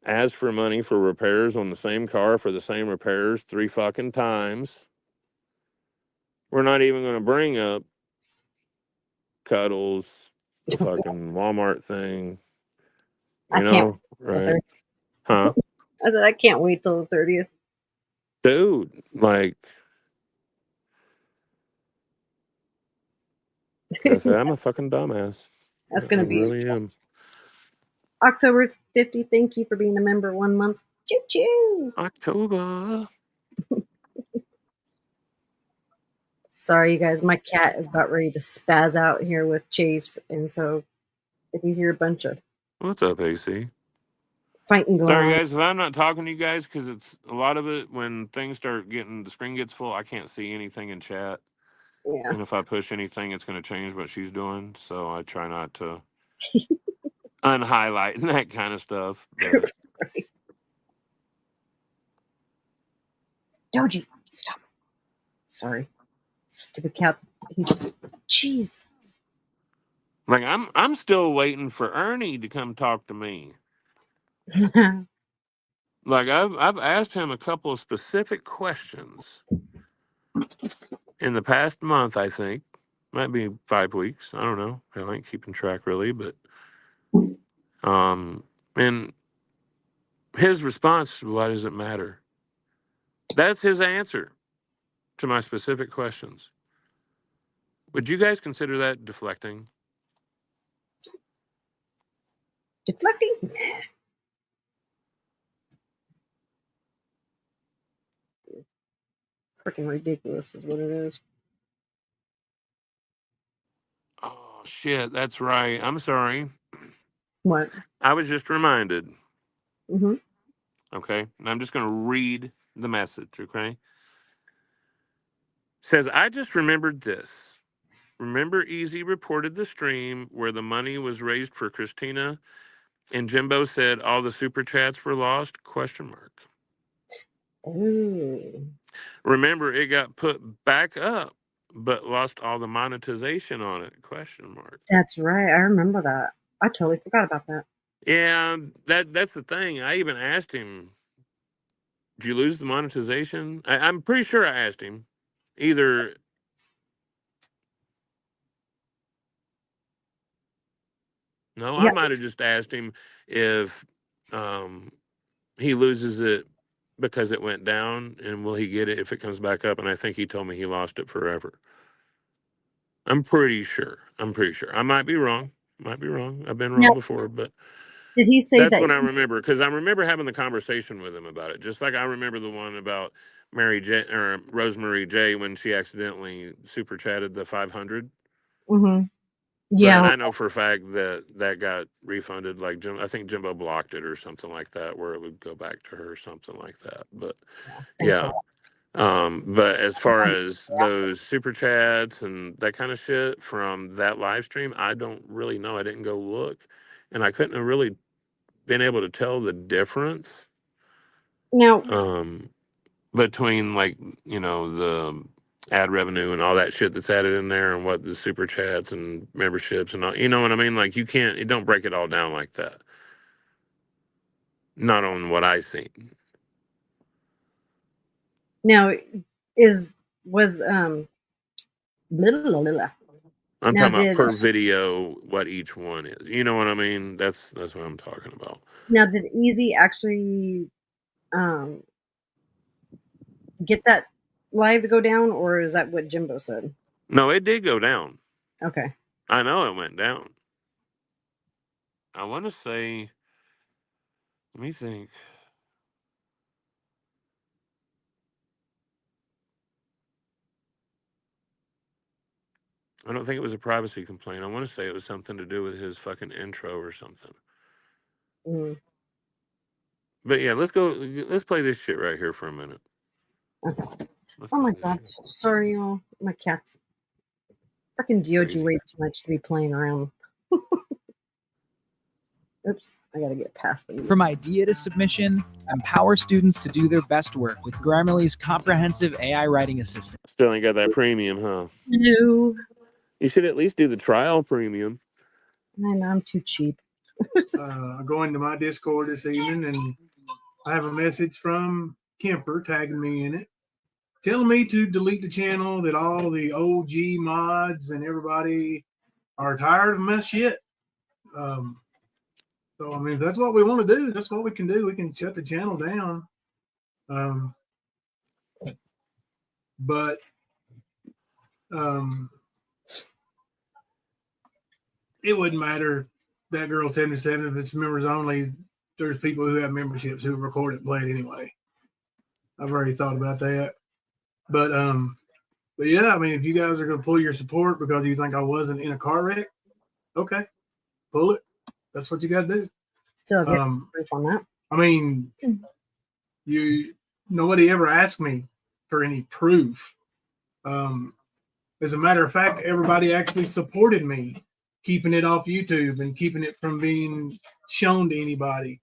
asks for money for repairs on the same car for the same repairs 3 fucking times. We're not even going to bring up Cuddles, the fucking Walmart thing. I You can't know, wait till the right? Huh? I said I can't wait till the 30th. Dude, like, I said, I'm a fucking dumbass. That's I gonna be really am. October 50. Thank you for being a member 1 month. Choo choo. October. Sorry, you guys. My cat is about ready to spaz out here with Chase, and so if you hear a bunch of What's up, AC? fighting going Sorry, on, guys, if I'm not talking to you guys, because it's a lot of it when things start getting, the screen gets full, I can't see anything in chat. yeah, And if I push anything, it's going to change what she's doing. So I try not to unhighlight and that kind of stuff. But Doji, stop. Sorry, stupid cat. Jesus. like, I'm still waiting for Ernie to come talk to me. Like, I've asked him a couple of specific questions in the past month, I think. Might be 5 weeks. I don't know. I ain't keeping track really, but and his response, why does it matter? That's his answer to my specific questions. Would you guys consider that deflecting? Deflecting? Freaking ridiculous is what it is. Oh shit, that's right. I'm sorry. What? I was just reminded. Mm-hmm. Okay. And I'm just going to read the message. Okay. Says, I just remembered this. Remember, Easy reported the stream where the money was raised for Christina, and Jimbo said all the super chats were lost? Question mark. Ooh. Remember, it got put back up, but lost all the monetization on it? Question mark. That's right. I remember that. I totally forgot about that. Yeah, that's the thing. I even asked him, did you lose the monetization? I'm pretty sure I asked him. Either no, I Yeah, might have just asked him if he loses it because it went down, and will he get it if it comes back up? And I think he told me he lost it forever. I'm pretty sure. I might be wrong. I've been wrong Now, before, but did he say that's that? what I remember, because I remember having the conversation with him about it. Just like I remember the one about Mary J or Rosemary J when she accidentally super chatted the 500. Mm-hmm. But Yeah. I know for a fact that got refunded. Like I think Jimbo blocked it or something like that, where it would go back to her or something like that. But yeah. Thankfully. But as far as those super chats and that kind of shit from that live stream, I don't really know. I didn't go look, and I couldn't have really been able to tell the difference Now, between, like, the ad revenue and all that shit that's added in there and what the super chats and memberships and all, you know what I mean? Like, it don't break it all down like that. Not on what I seen. now was blah, blah, blah, blah. I'm Now talking about did per video what each one is. You know what I mean? That's what I'm talking about. Easy actually get that live to go down, or is that what Jimbo said? No, it did go down. Okay. I know it went down. I want to say, let me think. I don't think it was a privacy complaint. I want to say it was something to do with his fucking intro or something. Mm. But yeah, let's play this shit right here for a minute. Okay. Oh my god. Shit. Sorry, y'all. My cat's freaking DOG weighs too much to be playing around. Oops. I gotta get past them. From idea to submission, empower students to do their best work with Grammarly's comprehensive AI writing assistant. Still ain't got that premium, huh? No. You should at least do the trial premium. I know, I'm too cheap. Going to my Discord this evening, and I have a message from Kemper tagging me in it, telling me to delete the channel, that all the OG mods and everybody are tired of my shit. So, I mean, if that's what we want to do, that's what we can do. We can shut the channel down. But it wouldn't matter. That girl 77, if it's members only, there's people who have memberships who record it and play it anyway. I've already thought about that. But yeah, I mean, if you guys are going to pull your support because you think I wasn't in a car wreck, okay, pull it. That's what you got to do. Still get proof on that. I mean, nobody ever asked me for any proof. As a matter of fact, everybody actually supported me keeping it off YouTube and keeping it from being shown to anybody.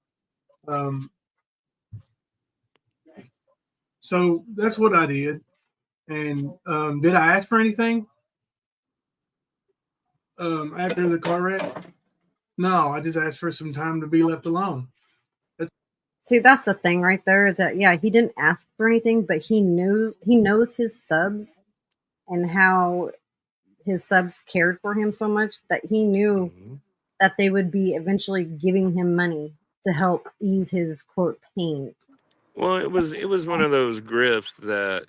So that's what I did. And did I ask for anything after the car wreck? No, I just asked for some time to be left alone. See, that's the thing right there, is that, yeah, he didn't ask for anything, but he knows his subs and how his subs cared for him so much that he knew that they would be eventually giving him money to help ease his, quote, pain. Well, it was one of those grifts that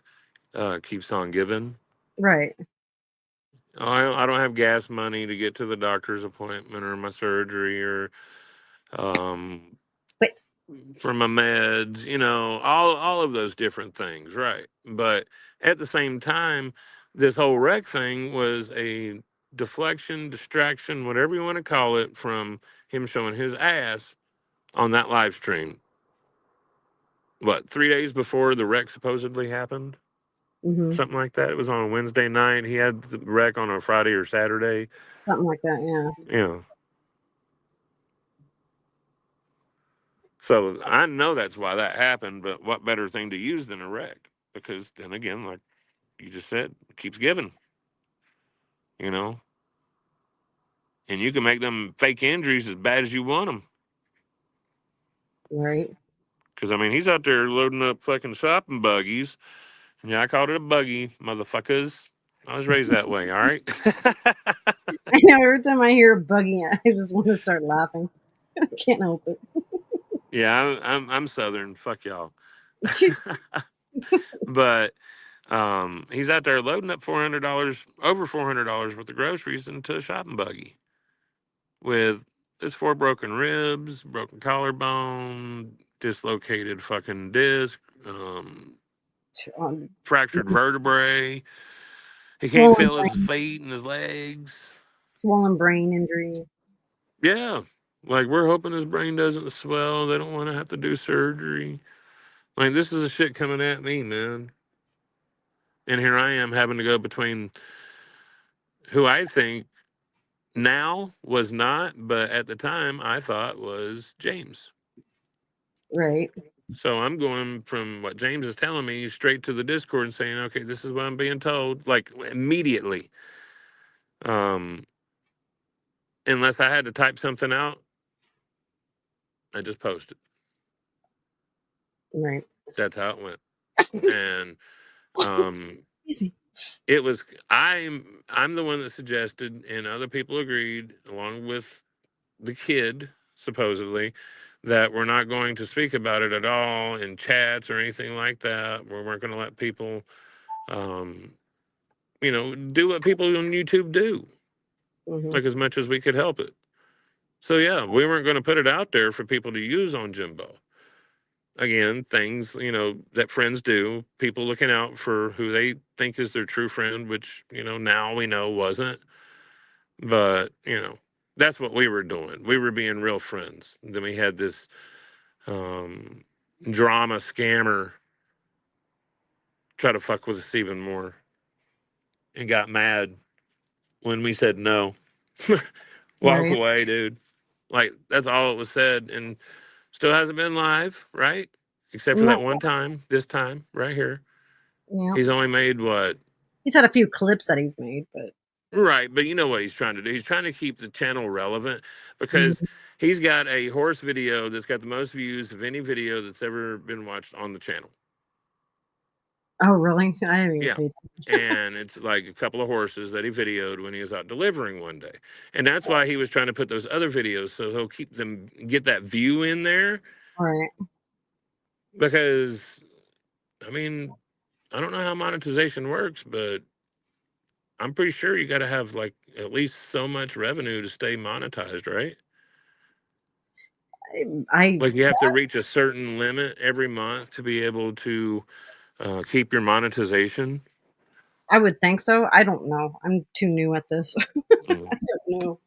keeps on giving. Right. I don't have gas money to get to the doctor's appointment or my surgery or Quit. for my meds, all of those different things, right? But at the same time, this whole wreck thing was a deflection, distraction, whatever you want to call it, from him showing his ass on that live stream. What, 3 days before the wreck supposedly happened? Mm-hmm. Something like that. It was on a Wednesday night. He had the wreck on a Friday or Saturday. Something like that, yeah. Yeah. So I know that's why that happened, but what better thing to use than a wreck? Because then again, like you just said, it keeps giving. And you can make them fake injuries as bad as you want them. Right. Because, I mean, he's out there loading up fucking shopping buggies. Yeah, I called it a buggy, motherfuckers. I was raised that way, all right? I know, every time I hear a buggy, I just want to start laughing. I can't help it. Yeah, I'm Southern. Fuck y'all. But He's out there loading up $400, over $400 worth of groceries into a shopping buggy with his 4 broken ribs, broken collarbone, dislocated fucking disc, fractured vertebrae. He can't feel his feet and his legs. Swollen brain injury. Yeah. Like, we're hoping his brain doesn't swell. They don't want to have to do surgery. Like, this is the shit coming at me, man. And here I am having to go between who I think now was not, but at the time I thought was James. Right. So I'm going from what James is telling me straight to the Discord and saying, okay, this is what I'm being told, like immediately. Unless I had to type something out, I just posted. Right. That's how it went. And Excuse me. it was I'm the one that suggested, and other people agreed, along with the kid, supposedly, that we're not going to speak about it at all in chats or anything like that. We weren't going to let people, do what people on YouTube do, like as much as we could help it. So yeah, we weren't going to put it out there for people to use on Jimbo. Again, things, that friends do, people looking out for who they think is their true friend, which, now we know wasn't. But, that's what we were doing. We were being real friends. Then we had this drama scammer try to fuck with us even more and got mad when we said no. Walk Right. away, dude. Like, that's all it was said. And still hasn't been live, right? Except for No. that one time, this time, right here. Yeah. He's only made what? He's had a few clips that he's made, but. Right, but you know what he's trying to do? He's trying to keep the channel relevant because he's got a horse video that's got the most views of any video that's ever been watched on the channel. Oh, really? I didn't even Yeah. pay And it's like a couple of horses that he videoed when he was out delivering one day. And that's why he was trying to put those other videos, so he'll keep them, get that view in there. All right. Because, I mean, I don't know how monetization works, but I'm pretty sure you got to have like at least so much revenue to stay monetized, right? Like you have to reach a certain limit every month to be able to keep your monetization. I would think so. I don't know. I'm too new at this. I don't know.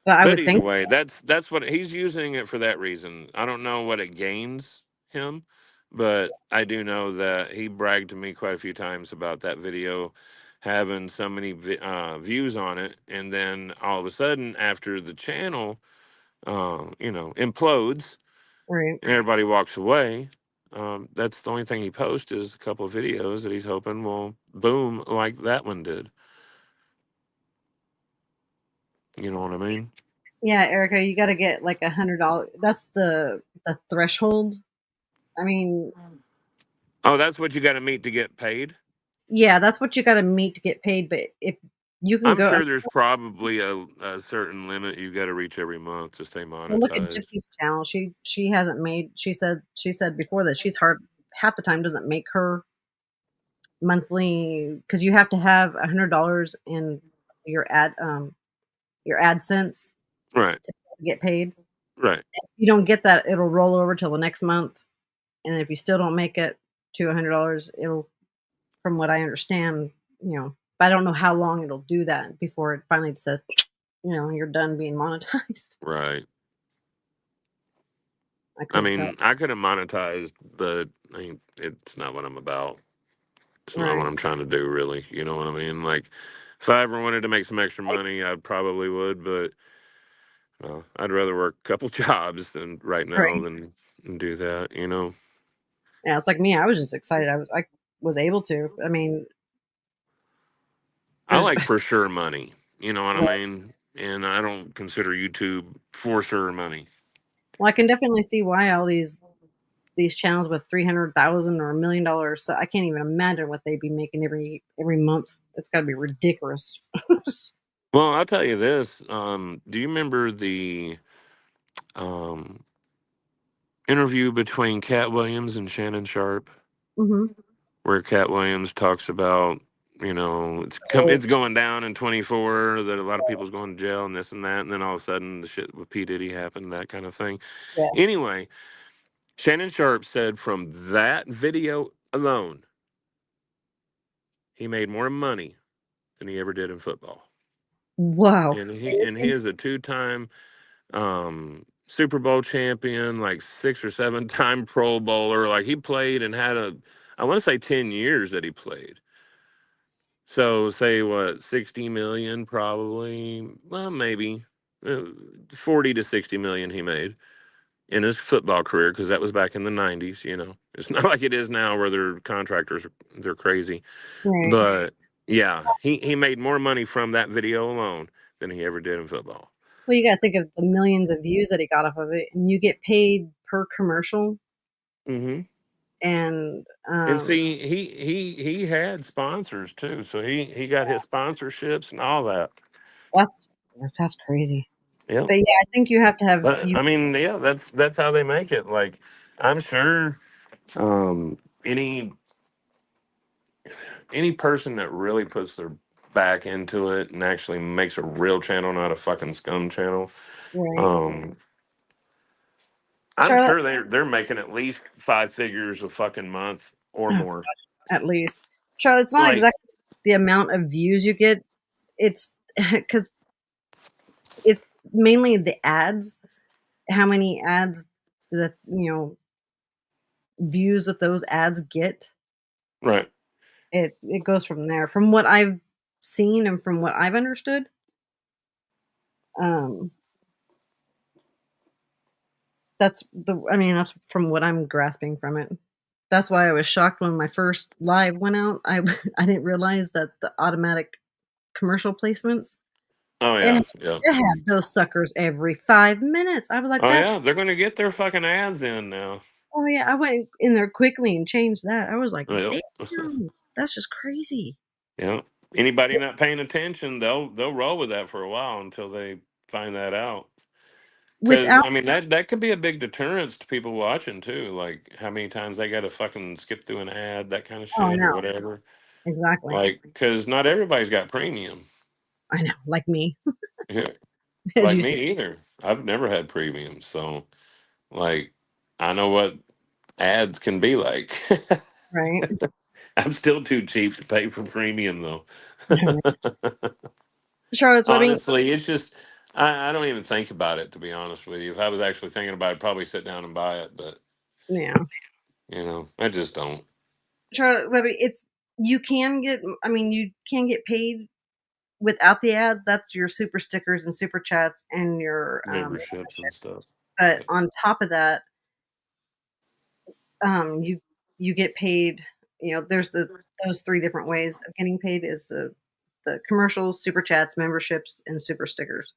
But I would either think way, that's what he's using it for, that reason. I don't know what it gains him, but I do know that he bragged to me quite a few times about that video having so many views on it, and then all of a sudden after the channel implodes, right. and everybody walks away, that's the only thing he posts is a couple of videos that he's hoping will boom like that one did. You know what I mean? Yeah, Erica, you got to get like $100. That's the threshold. I mean, oh, that's what you got to meet to get paid. Yeah, that's what you got to meet to get paid. But if you can I'm go, sure there's probably a certain limit you got to reach every month to stay monetized. look at Gypsy's channel. She hasn't made. She said before that she's half the time doesn't make her monthly because you have to have $100 in your AdSense right to get paid. Right. If you don't get that, it'll roll over till the next month, and if you still don't make it to $100, it'll, from what I understand, but I don't know how long it'll do that before it finally says, you're done being monetized. Right. I mean, I could have monetized, but it's not what I'm about. It's not what I'm trying to do, really. You know what I mean? Like, if I ever wanted to make some extra money, I probably would, but I'd rather work a couple jobs than right now than do that, Yeah, it's like me. I was just excited. I was able to. I mean, I like for sure money. You know what I mean? And I don't consider YouTube for sure money. Well, I can definitely see why all these channels with 300,000 or $1 million. So I can't even imagine what they'd be making every month. It's got to be ridiculous. Well, I'll tell you this. Do you remember the interview between Cat Williams and Shannon Sharp? Mm-hmm. where Cat Williams talks about, you know, it's going down in 24, that a lot of people's going to jail and this and that, and then all of a sudden the shit with P. Diddy happened, that kind of thing. Yeah. Anyway, Shannon Sharp said from that video alone, he made more money than he ever did in football. Wow. And he Seriously? is a 2-time Super Bowl champion, like 6 or 7-time Pro Bowler. Like he played and had I want to say 10 years that he played. So say what, 60 million probably, well, maybe 40 to 60 million he made in his football career, because that was back in the 90s, you know. It's not like it is now where they're contractors, they're crazy. Right. But yeah, he made more money from that video alone than he ever did in football. Well, you got to think of the millions of views that he got off of it, and you get paid per commercial. Mm-hmm. And see, he had sponsors too, so he got his sponsorships and all that. that's crazy. Yeah, but yeah, I think you have to have. but I mean, yeah, that's how they make it. Like, I'm sure any person that really puts their back into it and actually makes a real channel, not a fucking scum channel, Right. I'm Charlotte, sure they're making at least 5 figures a fucking month or more. at least. Charlotte, it's not Like, exactly the amount of views you get. It's because it's mainly the ads. How many ads that views that those ads get. right. It goes from there. From what I've seen and from what I've understood. That's from what I'm grasping from it. That's why I was shocked when my first live went out. I didn't realize that the automatic commercial placements. Oh yeah, yeah. It had those suckers every 5 minutes. I was like, Oh that's yeah, they're gonna get their fucking ads in now. oh yeah. I went in there quickly and changed that. I was like, Yeah. damn, that's just crazy. Yeah. Anybody not paying attention, they'll roll with that for a while until they find that out. Because Without I mean that could be a big deterrence to people watching too. Like how many times they got to fucking skip through an ad, that kind of oh shit or no, whatever. exactly. Like, because not everybody's got premium. I know, like me. Yeah. As Like you me said, either. I've never had premium, so like I know what ads can be like. right? I'm still too cheap to pay for premium though. Charlotte's Webbing. Honestly, it's just I don't even think about it, to be honest with you. If I was actually thinking about it, I'd probably sit down and buy it, but Yeah. you know, I just don't. Charlotte Webbing, you can get paid without the ads. That's your super stickers and super chats and your Memberships and stuff. but on top of that, you get paid. There's those 3 different ways of getting paid is the commercials, super chats, memberships, and super stickers.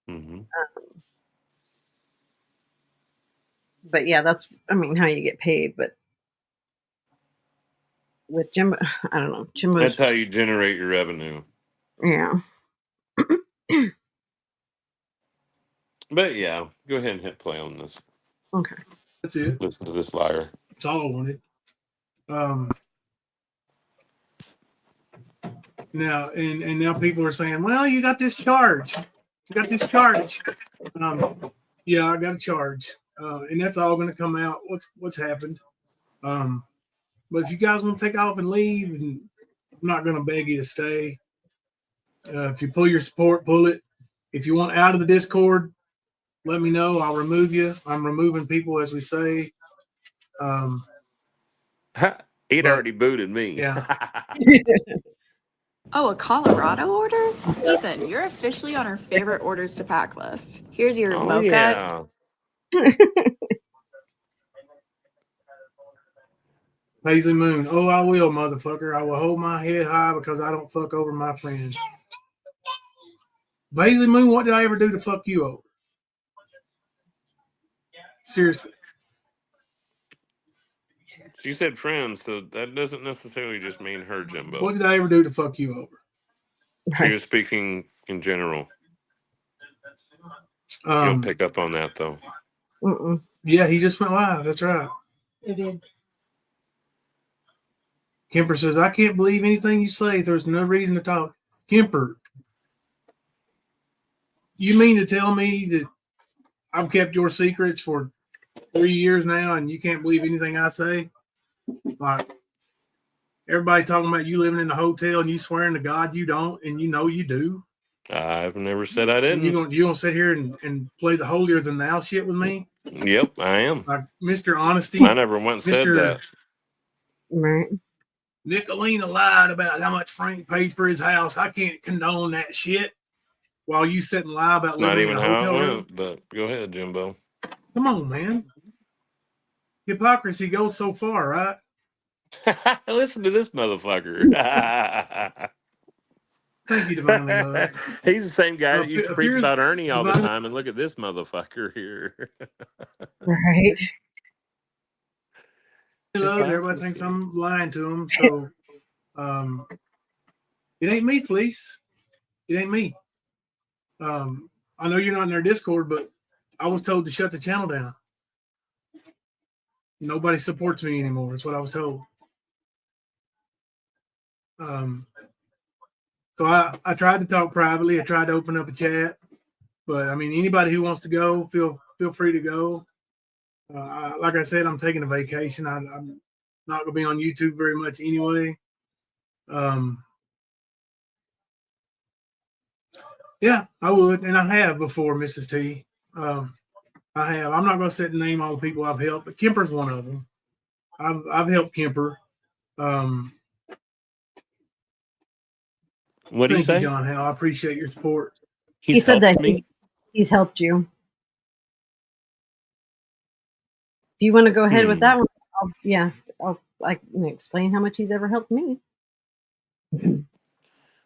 Mm-hmm. But yeah, that's how you get paid. But with Jimbo, I don't know. Jimbo's, That's how you generate your revenue. yeah. But yeah, go ahead and hit play on this. Okay. That's it. Listen to this liar. That's all I wanted. Now and now people are saying, well, you got this charge. You got this charge. Yeah, I got a charge. And that's all going to come out. What's happened. But if you guys want to take off and leave, and I'm not going to beg you to stay. If you pull your support, pull it. If you want out of the Discord, let me know. I'll remove you. I'm removing people, as we say. He'd already booted me. Yeah. Oh, a Colorado order? Ethan, you're officially on our favorite orders to pack list. Here's your mocha. Yeah. Paisley Moon. Oh, I will, motherfucker. I will hold my head high because I don't fuck over my friends. Paisley Moon, what did I ever do to fuck you over? Seriously. She said friends, so that doesn't necessarily just mean her, Jimbo. What did I ever do to fuck you over? She was speaking in general. You don't pick up on that, though. Yeah, he just went live. That's right. It did. Kemper says, I can't believe anything you say. There's no reason to talk. Kemper, you mean to tell me that I've kept your secrets for 3 years now and you can't believe anything I say? Like, everybody talking about you living in a hotel and you swearing to God you don't, and you know you do. I've never said I didn't. And you gonna sit here and play the holier than thou shit with me? Yep, I am. Like Mr. Honesty. I never once said that. Right. Nicolina lied about how much Frank paid for his house. I can't condone that shit. While you sit and lie about It's not living in even a how hotel it room. went, but go ahead, Jimbo. Come on, man. Hypocrisy goes so far, right? Listen to this motherfucker. Thank you, Divinely Love. He's the same guy that used to preach Appears about Ernie all the Divinely- time, and look at this motherfucker here. Right. Love, everybody thinks I'm lying to them, so it ain't me, Fleece. It ain't me. I know you're not in their Discord, but I was told to shut the channel down. Nobody supports me anymore. That's what I was told. So I tried to talk privately. I tried to open up a chat, but I mean, anybody who wants to go, feel free to go. Like I said, I'm taking a vacation. I'm not gonna be on YouTube very much anyway. Yeah, I would, and I have before, Mrs. T. I have. I'm not gonna sit and name all the people I've helped, but Kemper's one of them. I've helped Kemper. What do you Thank say? you, John Howe. I appreciate your support. He said that he's helped you. If you want to go ahead with that one, I'll explain how much he's ever helped me.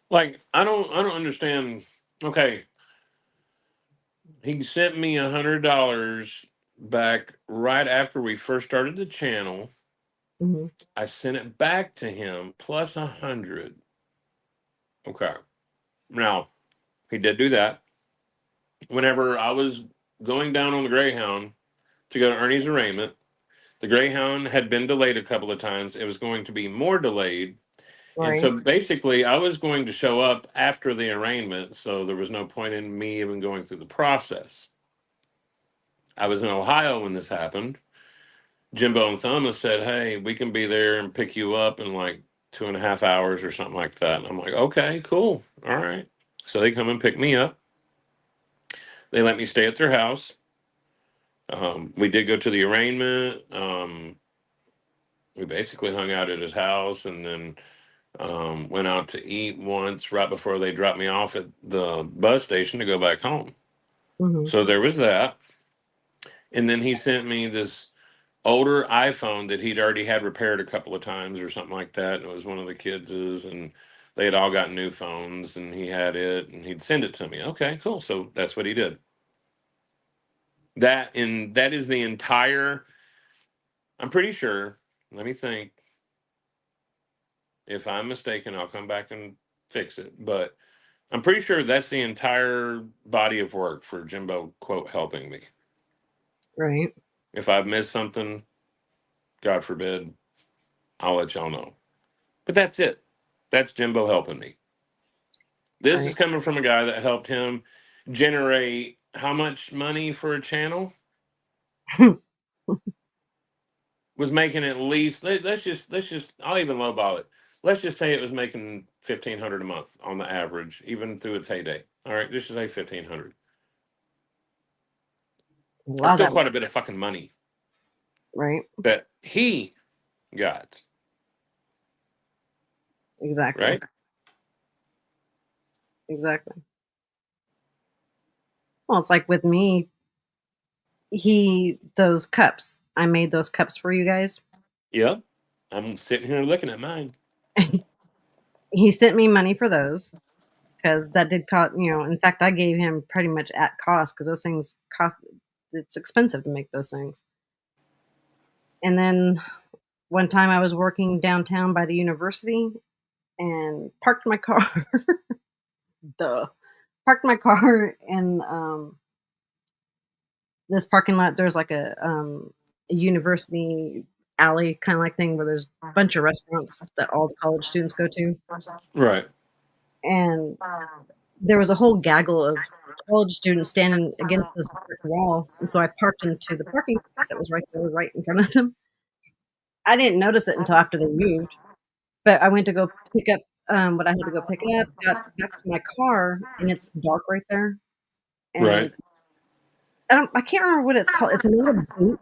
Like, I don't understand. Okay, he sent me $100 back right after we first started the channel. Mm-hmm. I sent it back to him plus 100. Okay, now he did do that. Whenever I was going down on the Greyhound to go to Ernie's arraignment, the Greyhound had been delayed a couple of times. It was going to be more delayed. Right. And so basically, I was going to show up after the arraignment, so there was no point in me even going through the process. I was in Ohio when this happened. Jimbo and Thomas said, hey, we can be there and pick you up in like 2.5 hours or something like that. And I'm like, okay, cool. All right. So they come and pick me up. They let me stay at their house. We did go to the arraignment. We basically hung out at his house and then went out to eat once right before they dropped me off at the bus station to go back home. Mm-hmm. So there was that. And then he sent me this older iPhone that he'd already had repaired a couple of times or something like that. And it was one of the kids's, and they had all got new phones and he had it and he'd send it to me. Okay, cool. So that's what he did. That is the entire, I'm pretty sure, let me think. If I'm mistaken, I'll come back and fix it. But I'm pretty sure that's the entire body of work for Jimbo, quote, helping me. Right. If I've missed something, God forbid, I'll let y'all know. But that's it. That's Jimbo helping me. This is coming from a guy that helped him generate how much money for a channel? Was making at least, let's just I'll even lowball it. Let's just say it was making $1,500 a month on the average, even through its heyday. All right, let's just say $1,500. That's still quite a bit of fucking money. Right. That he got. Exactly. Right? Exactly. Well, it's like with me, those cups. I made those cups for you guys. Yep. I'm sitting here looking at mine. He sent me money for those because that did cost, in fact, I gave him pretty much at cost because those things cost, it's expensive to make those things. And then one time I was working downtown by the university and parked my car. Parked my car in this parking lot. There's like a university alley kind of like thing where there's a bunch of restaurants that all the college students go to. Right. And there was a whole gaggle of college students standing against this brick wall. And so I parked into the parking space that was right there, right in front of them. I didn't notice it until after they moved, but I went to go pick up what I had to go pick up, got back to my car, and it's dark right there. And Right. I can't remember what it's called. It's not a boot.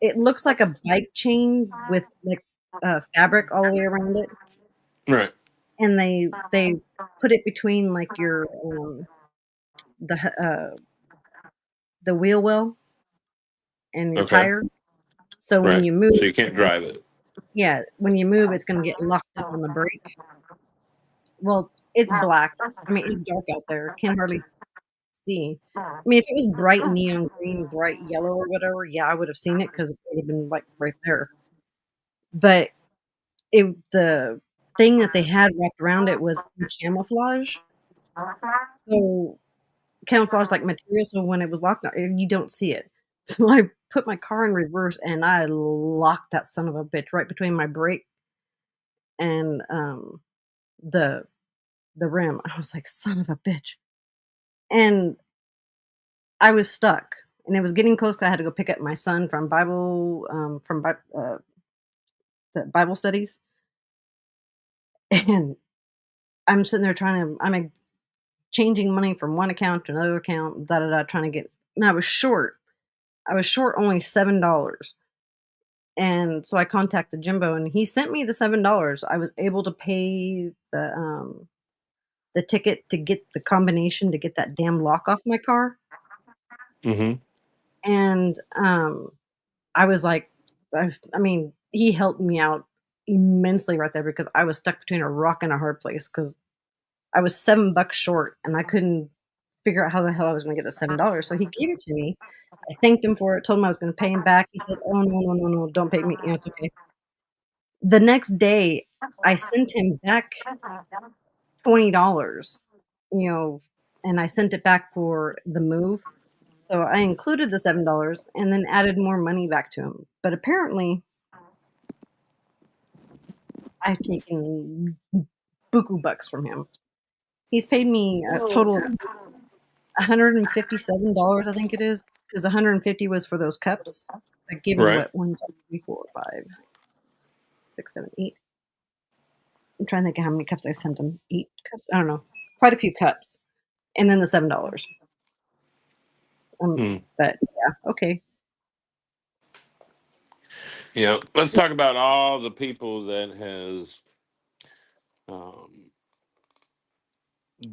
It looks like a bike chain with like fabric all the way around it. Right. And they put it between like your the wheel well and your Okay. tire. So when Right. you move, So you can't drive it. yeah, when you move, it's going to get locked up on the brake. Well, it's black. I mean, it's dark out there. Can't hardly see. I mean, if it was bright neon green, bright yellow, or whatever, yeah, I would have seen it because it would have been like right there. But the thing that they had wrapped around it was camouflage. So camouflage like material. So when it was locked, you don't see it. So I put my car in reverse and I locked that son of a bitch right between my brake and the rim. I was like, son of a bitch. And I was stuck. And it was getting close because I had to go pick up my son from the Bible studies. And I'm sitting there I'm changing money from one account to another account, trying to get, and I was short. I was short only $7. And so I contacted Jimbo and he sent me the $7. I was able to pay the ticket to get the combination to get that damn lock off my car. Mm-hmm. And I was like, I mean, he helped me out immensely right there because I was stuck between a rock and a hard place because I was $7 short and I couldn't figure out how the hell I was going to get the $7. So he gave it to me. I thanked him for it, told him I was going to pay him back. He said, "Oh, no, don't pay me. You know, it's okay." The next day, I sent him back $20, you know, and I sent it back for the move. So I included the $7 and then added more money back to him. But apparently, I've taken buku bucks from him. He's paid me a total of $157, I think it is, because 150 was for those cups. I gave him Right. what 1, 2, 3, 4, 5, 6, 7, 8. I'm trying to think of how many cups I sent him. 8 cups? I don't know. Quite a few cups. And then the $7. But yeah, okay. Yeah. Let's talk about all the people that has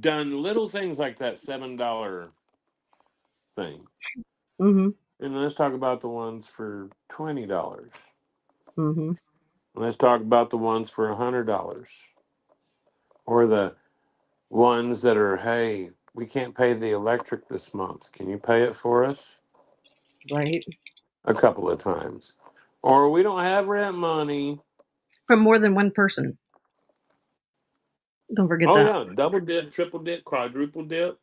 done little things like that $7 thing. Mm-hmm. And let's talk about the ones for $20. Mm-hmm. Let's talk about the ones for $100. Or the ones that are, hey, we can't pay the electric this month. Can you pay it for us? Right. A couple of times. Or we don't have rent money. From more than one person. Don't forget Oh, that. yeah. Double dip, triple dip, quadruple dip.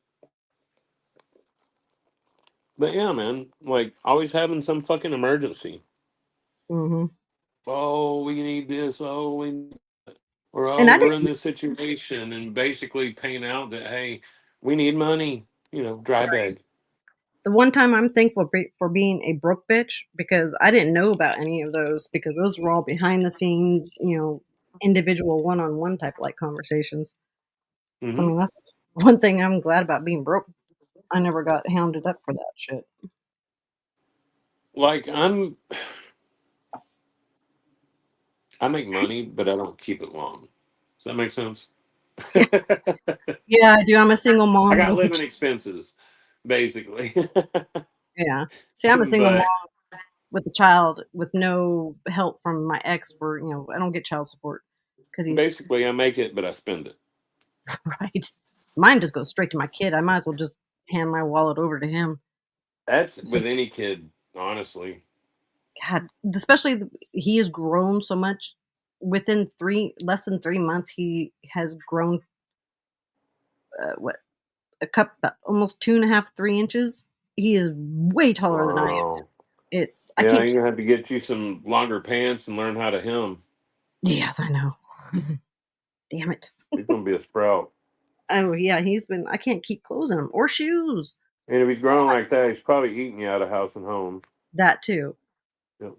But yeah, man, like always having some fucking emergency. Mm-hmm. Oh, we need this. Or And I we're didn't. in this situation, and basically paying out that, hey, we need money. Dry bag. The one time I'm thankful for being a broke bitch because I didn't know about any of those because those were all behind the scenes, individual one-on-one type like conversations. So I mean, that's one thing I'm glad about being broke. I never got hounded up for that shit. Like I make money, but I don't keep it long. Does that make sense? Yeah, I do. I'm a single mom. I got living expenses, basically. Yeah. See, I'm a single But mom with a child with no help from my ex for, I don't get child support because he's basically, I make it, but I spend it. right. Mine just goes straight to my kid. I might as well just hand my wallet over to him. That's So, with any kid, honestly. God, especially he has grown so much. Within less than 3 months, he has grown, almost 2.5, 3 inches. He is way taller than I am. Wow. I Yeah, can't. you're gonna have to get you some longer pants and learn how to hem. Yes, I know. Damn it. He's gonna be a sprout. Oh yeah, I can't keep clothes on him or shoes. And if he's growing like that, he's probably eating you out of house and home. That too. Yep.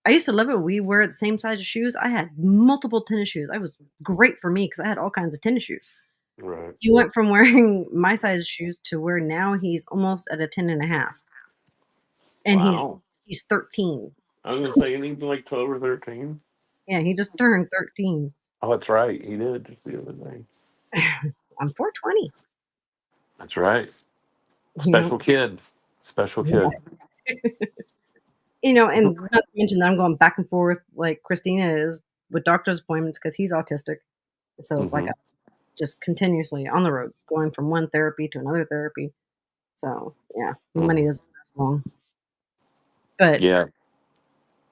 I used to love it when we wear the same size of shoes. I had multiple tennis shoes. That was great for me because I had all kinds of tennis shoes. Right. He went from wearing my size of shoes to where now he's almost at a 10.5. And Wow. he's 13. I was gonna say anything like 12 or 13. Yeah, he just turned 13. Oh, that's right. He did just the other day. I'm 420. That's right. You know? Special kid. Special kid. You know, and not to mention that I'm going back and forth like Christina is with doctor's appointments because he's autistic. So it's like just continuously on the road, going from one therapy to another therapy. So yeah, money doesn't last long. But Yeah.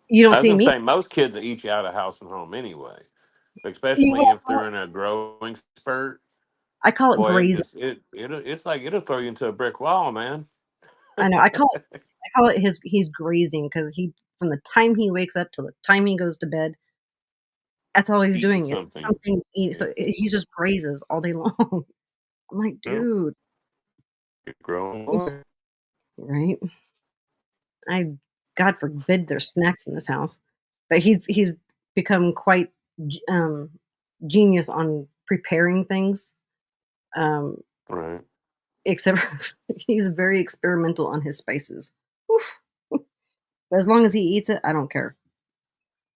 you don't I was see gonna me. say most kids will eat you out of house and home anyway, especially if they're in a growing spurt. I call it Boy, grazing. it's like it'll throw you into a brick wall, man. I know. I call it he's grazing because from the time he wakes up till the time he goes to bed, that's all he's doing is something. So he just grazes all day long. I'm like, dude, growing, right? God forbid there's snacks in this house, but he's become quite genius on preparing things. Right. Except he's very experimental on his spices. Oof. But as long as he eats it, I don't care.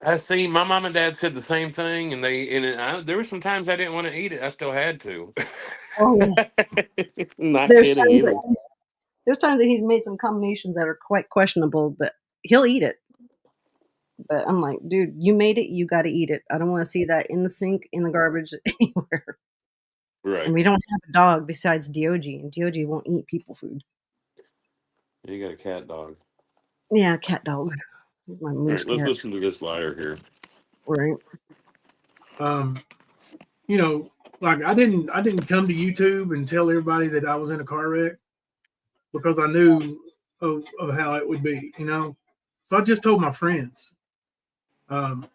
I see. My mom and dad said the same thing, and there were some times I didn't want to eat it. I still had to. Oh, Not there's kidding times either. there's times that he's made some combinations that are quite questionable, but he'll eat it. But I'm like, dude, you made it. You got to eat it. I don't want to see that in the sink, in the garbage, anywhere. Right. And we don't have a dog besides Dog, and Dog won't eat people food. You got a cat dog. Yeah, cat dog. My moose All right, let's cat. listen to this liar here. Right. You know, like I didn't come to YouTube and tell everybody that I was in a car wreck because I knew of how it would be, you know. So I just told my friends. And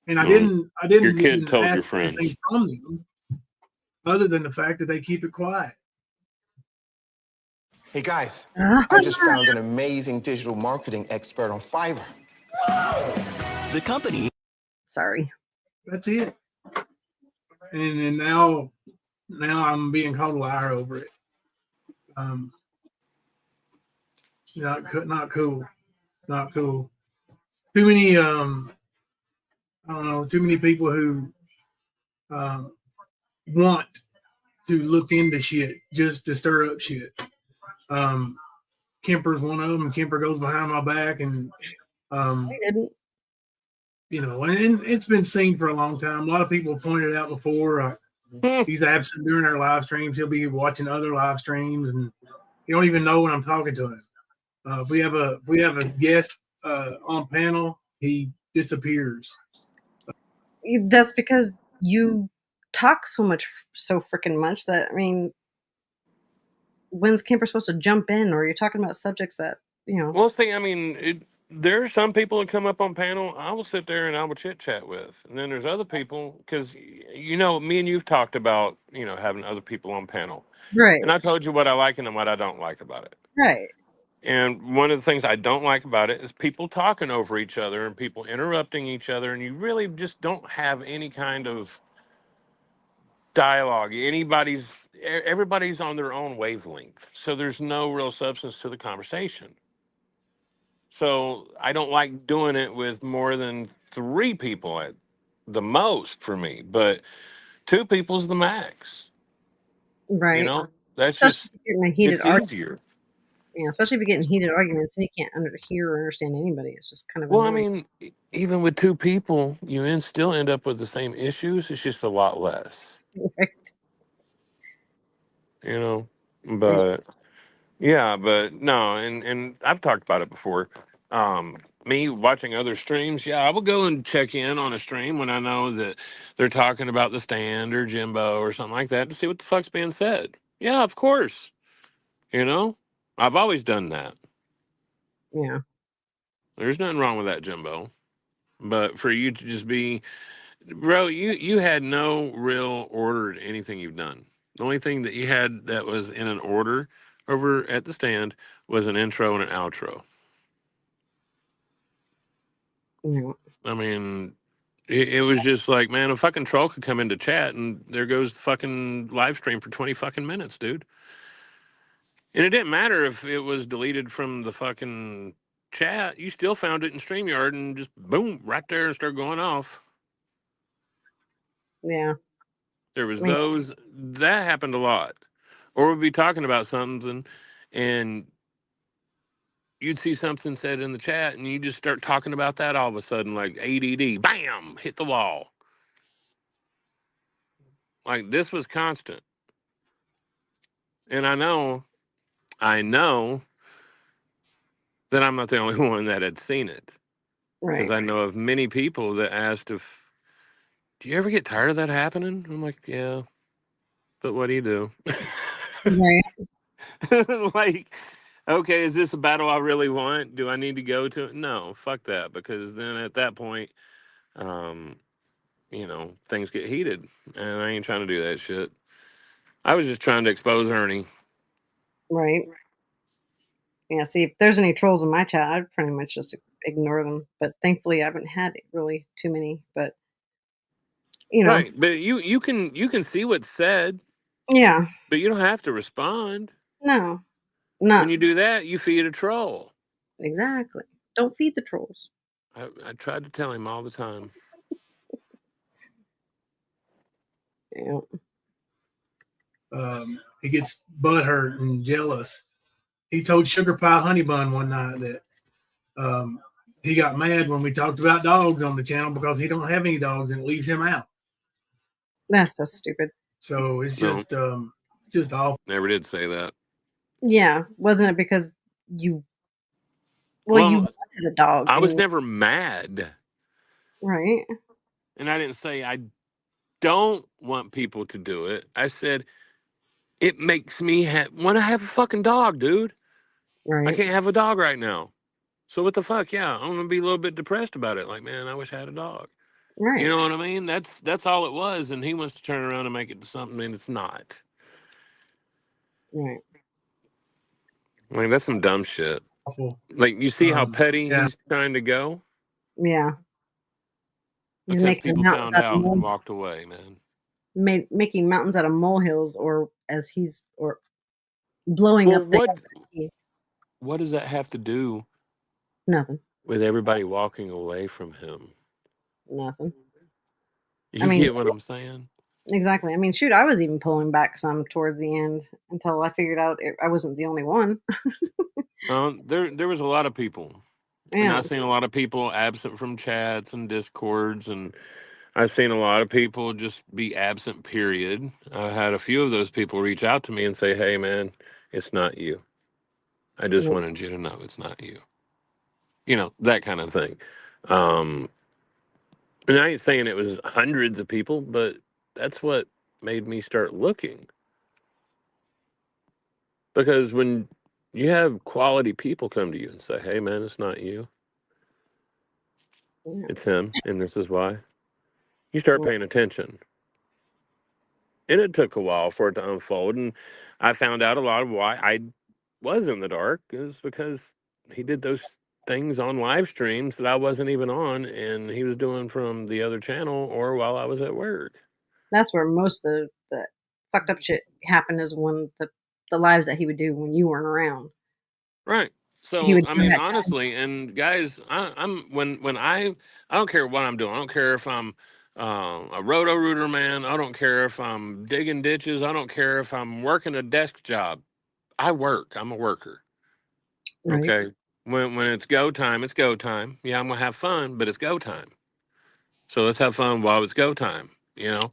I didn't Your kid told ask your friends anything from them other than the fact that they keep it quiet. Hey guys, I just found an amazing digital marketing expert on Fiverr. The company. Sorry. That's it. And now I'm being called a liar over it. Not cool. Not cool. Too many I don't know, too many people who want to look into shit just to stir up shit. Kemper's one of them, and Kemper goes behind my back, and you know, and it's been seen for a long time. A lot of people pointed out before he's absent during our live streams. He'll be watching other live streams, and you don't even know when I'm talking to him. If we have a guest on panel, he disappears. That's because you talk so freaking much that, I mean, when's Kemper supposed to jump in, or you're talking about subjects that, you know? Well, see, I mean, there are some people that come up on panel I will sit there and I will chit chat with, and then there's other people because you know me and you've talked about having other people on panel, Right? And I told you what I like and what I don't like about it. Right. And one of the things I don't like about it is people talking over each other and people interrupting each other, and you really just don't have any kind of dialogue. Everybody's on their own wavelength, so there's no real substance to the conversation. So I don't like doing it with more than 3 people at the most for me, but 2 people's the max. Right. That's especially just if you're getting a heated it's argument. easier. Yeah, especially if you're getting heated arguments and you can't hear or understand anybody. It's just kind of Well, I annoying. mean, even with 2 people, you still end up with the same issues. It's just a lot less, Right. But yeah, but no, and I've talked about it before. Me watching other streams, yeah, I will go and check in on a stream when I know that they're talking about the stand or Jimbo or something like that to see what the fuck's being said. Yeah, of course. I've always done that. Yeah. There's nothing wrong with that, Jimbo. But for you to just be, bro, you had no real order to anything you've done. The only thing that you had that was in an order over at the stand was an intro and an outro. Yeah. I mean, it was just like, man, a fucking troll could come into chat and there goes the fucking live stream for 20 fucking minutes, dude. And it didn't matter if it was deleted from the fucking chat. You still found it in StreamYard and just boom, right there and start going off. Yeah. There was I mean, those that happened a lot. Or we'd be talking about something and you'd see something said in the chat and you just start talking about that all of a sudden, like ADD, bam, hit the wall. Like this was constant. And I know that I'm not the only one that had seen it. Because right. I know of many people that asked if, do you ever get tired of that happening? I'm like, yeah, but what do you do? Right. Like, okay, is this a battle I really want? Do I need to go to it? No, fuck that. Because then at that point, things get heated. And I ain't trying to do that shit. I was just trying to expose Ernie. Right. Yeah, see, if there's any trolls in my chat, I'd pretty much just ignore them. But thankfully, I haven't had really too many. But Right, but you can see what's said, yeah, but you don't have to respond. no, When no, you do that, you feed a troll. exactly. Don't feed the trolls. I tried to tell him all the time. Yeah. He gets butthurt and jealous. He told Sugar Pie Honey Bun one night that he got mad when we talked about dogs on the channel because he don't have any dogs and it leaves him out. That's so stupid. So it's No. just awful. Never did say that. Yeah, wasn't it because you? Well, you wanted a dog. I was and- never mad. right. And I didn't say I don't want people to do it. I said it makes me want to have a fucking dog, dude. I Right. can't have a dog right now. So what the fuck? Yeah, I'm gonna be a little bit depressed about it. Like, man, I wish I had a dog. Right. You know what I mean? That's all it was. And he wants to turn around and make it to something, and it's not. Right. Like that's some dumb shit. Awful. Like you see how petty yeah. he's trying to go Yeah. He's because making people mountains found out of out and molehills. walked away, man. Making mountains out of molehills, or blowing Well, up things. what does that have to do Nothing. with everybody walking away from him? Nothing. You get what I'm saying? Exactly. I mean, shoot, I was even pulling back some towards the end until I figured out I wasn't the only one. There was a lot of people. And Yeah. I've seen a lot of people absent from chats and discords, and I've seen a lot of people just be absent, period. I had a few of those people reach out to me and say, hey, man, it's not you. I just Nope. wanted you to know it's not you. You know, that kind of thing. And I ain't saying it was hundreds of people, but that's what made me start looking. Because when you have quality people come to you and say, hey, man, it's not you, Yeah. it's him, and this is why, you start Well, paying attention. And it took a while for it to unfold. And I found out a lot of why I was in the dark is because he did those things on live streams that I wasn't even on, and he was doing from the other channel or while I was at work. that's where most of the fucked up shit happened, is when the lives that he would do when you weren't around. Right. He So would I come mean, at times. honestly, and guys, I'm when I don't care what I'm doing. I don't care if I'm a roto rooter man. I don't care if I'm digging ditches. I don't care if I'm working a desk job. I work. I'm a worker. Right. Okay. When it's go time, it's go time. Yeah, I'm gonna have fun, but it's go time. So let's have fun while it's go time. You know.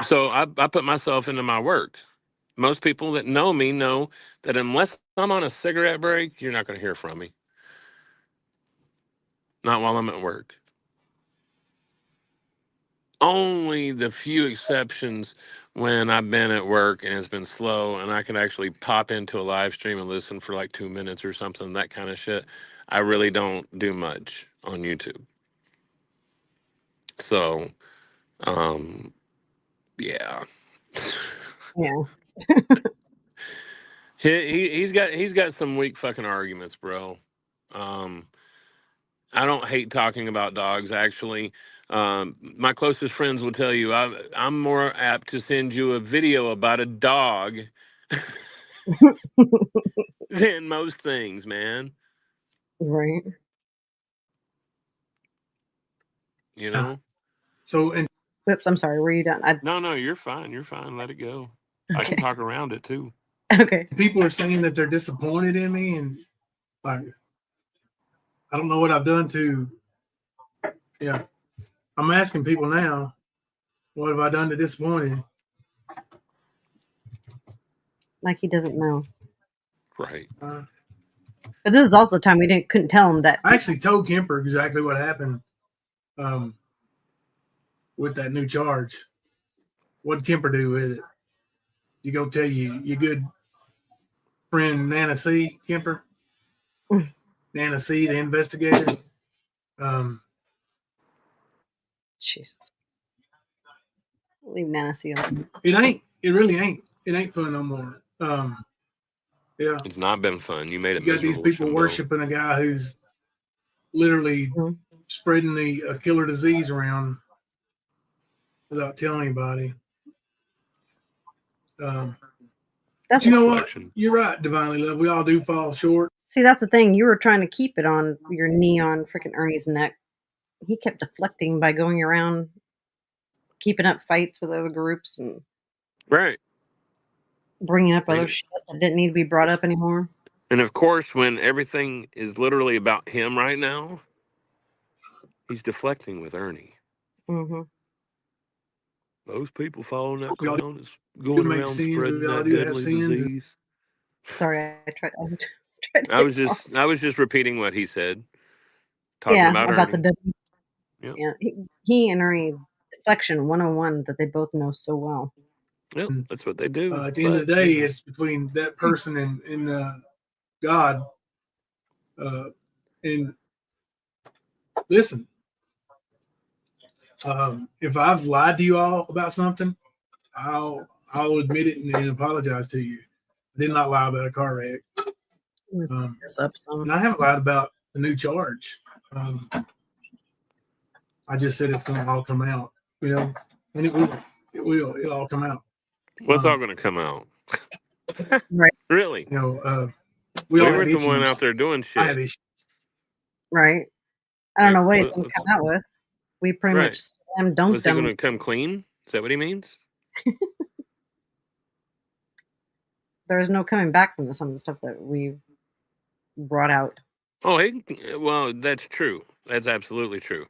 So I put myself into my work. Most people that know me know that unless I'm on a cigarette break, you're not going to hear from me. Not while I'm at work. Only the few exceptions when I've been at work and it's been slow and I can actually pop into a live stream and listen for like 2 minutes or something, that kind of shit. I really don't do much on YouTube. So, yeah. Yeah. He's got some weak fucking arguments, bro. I don't hate talking about dogs, actually. My closest friends will tell you I'm more apt to send you a video about a dog than most things, man. Right. You know? So, and Whoops, I'm sorry. Were you done? No, you're fine. You're fine. Let it go. I can Okay. talk around it too. Okay. people are saying that they're disappointed in me, and like, I don't know what I've done to. Yeah, I'm asking people now, what have I done to disappoint you? Like he doesn't know. Right. But this is also the time we couldn't tell him that. I actually told Kemper exactly what happened with that new charge. What did Kemper do with it? You go tell your good friend Nana C, Kemper? Nana C, the investigator. Jesus. Leave Nancy alone. It really ain't. It ain't fun no more. Yeah. It's not been fun. You made it You got these miserable, people Jimbo. worshiping a guy who's literally spreading the killer disease around without telling anybody. That's you know what? You're right, Divinely Love. We all do fall short. See, that's the thing. You were trying to keep it on your knee on freaking Ernie's neck. He kept deflecting by going around, keeping up fights with other groups and right, bringing up other shit that didn't need to be brought up anymore. And of course, when everything is literally about him right now, he's deflecting with Ernie. Mm-hmm. Those people following that clown is going around spreading that deadly disease. Sorry, I tried. I was just repeating what he said. Talking about the Ernie. Yep. Yeah, he and Ernie deflection 101 that they both know so well. Yep, that's what they do. At the end of the day, it's between that person and God. And listen, if I've lied to you all about something, I'll admit it and apologize to you. I did not lie about a car wreck. And I haven't lied about the new charge. I just said it's going to all come out, and it will. It'll all come out. What's all going to come out? Right. Really? We all weren't the one out there doing shit. I have issues. Right. I don't know what he's going to come out with. We pretty much slam dunked Was he going to come clean? Is that what he means? There's no coming back from some of the stuff that we brought out. Oh, well, that's true. That's absolutely true.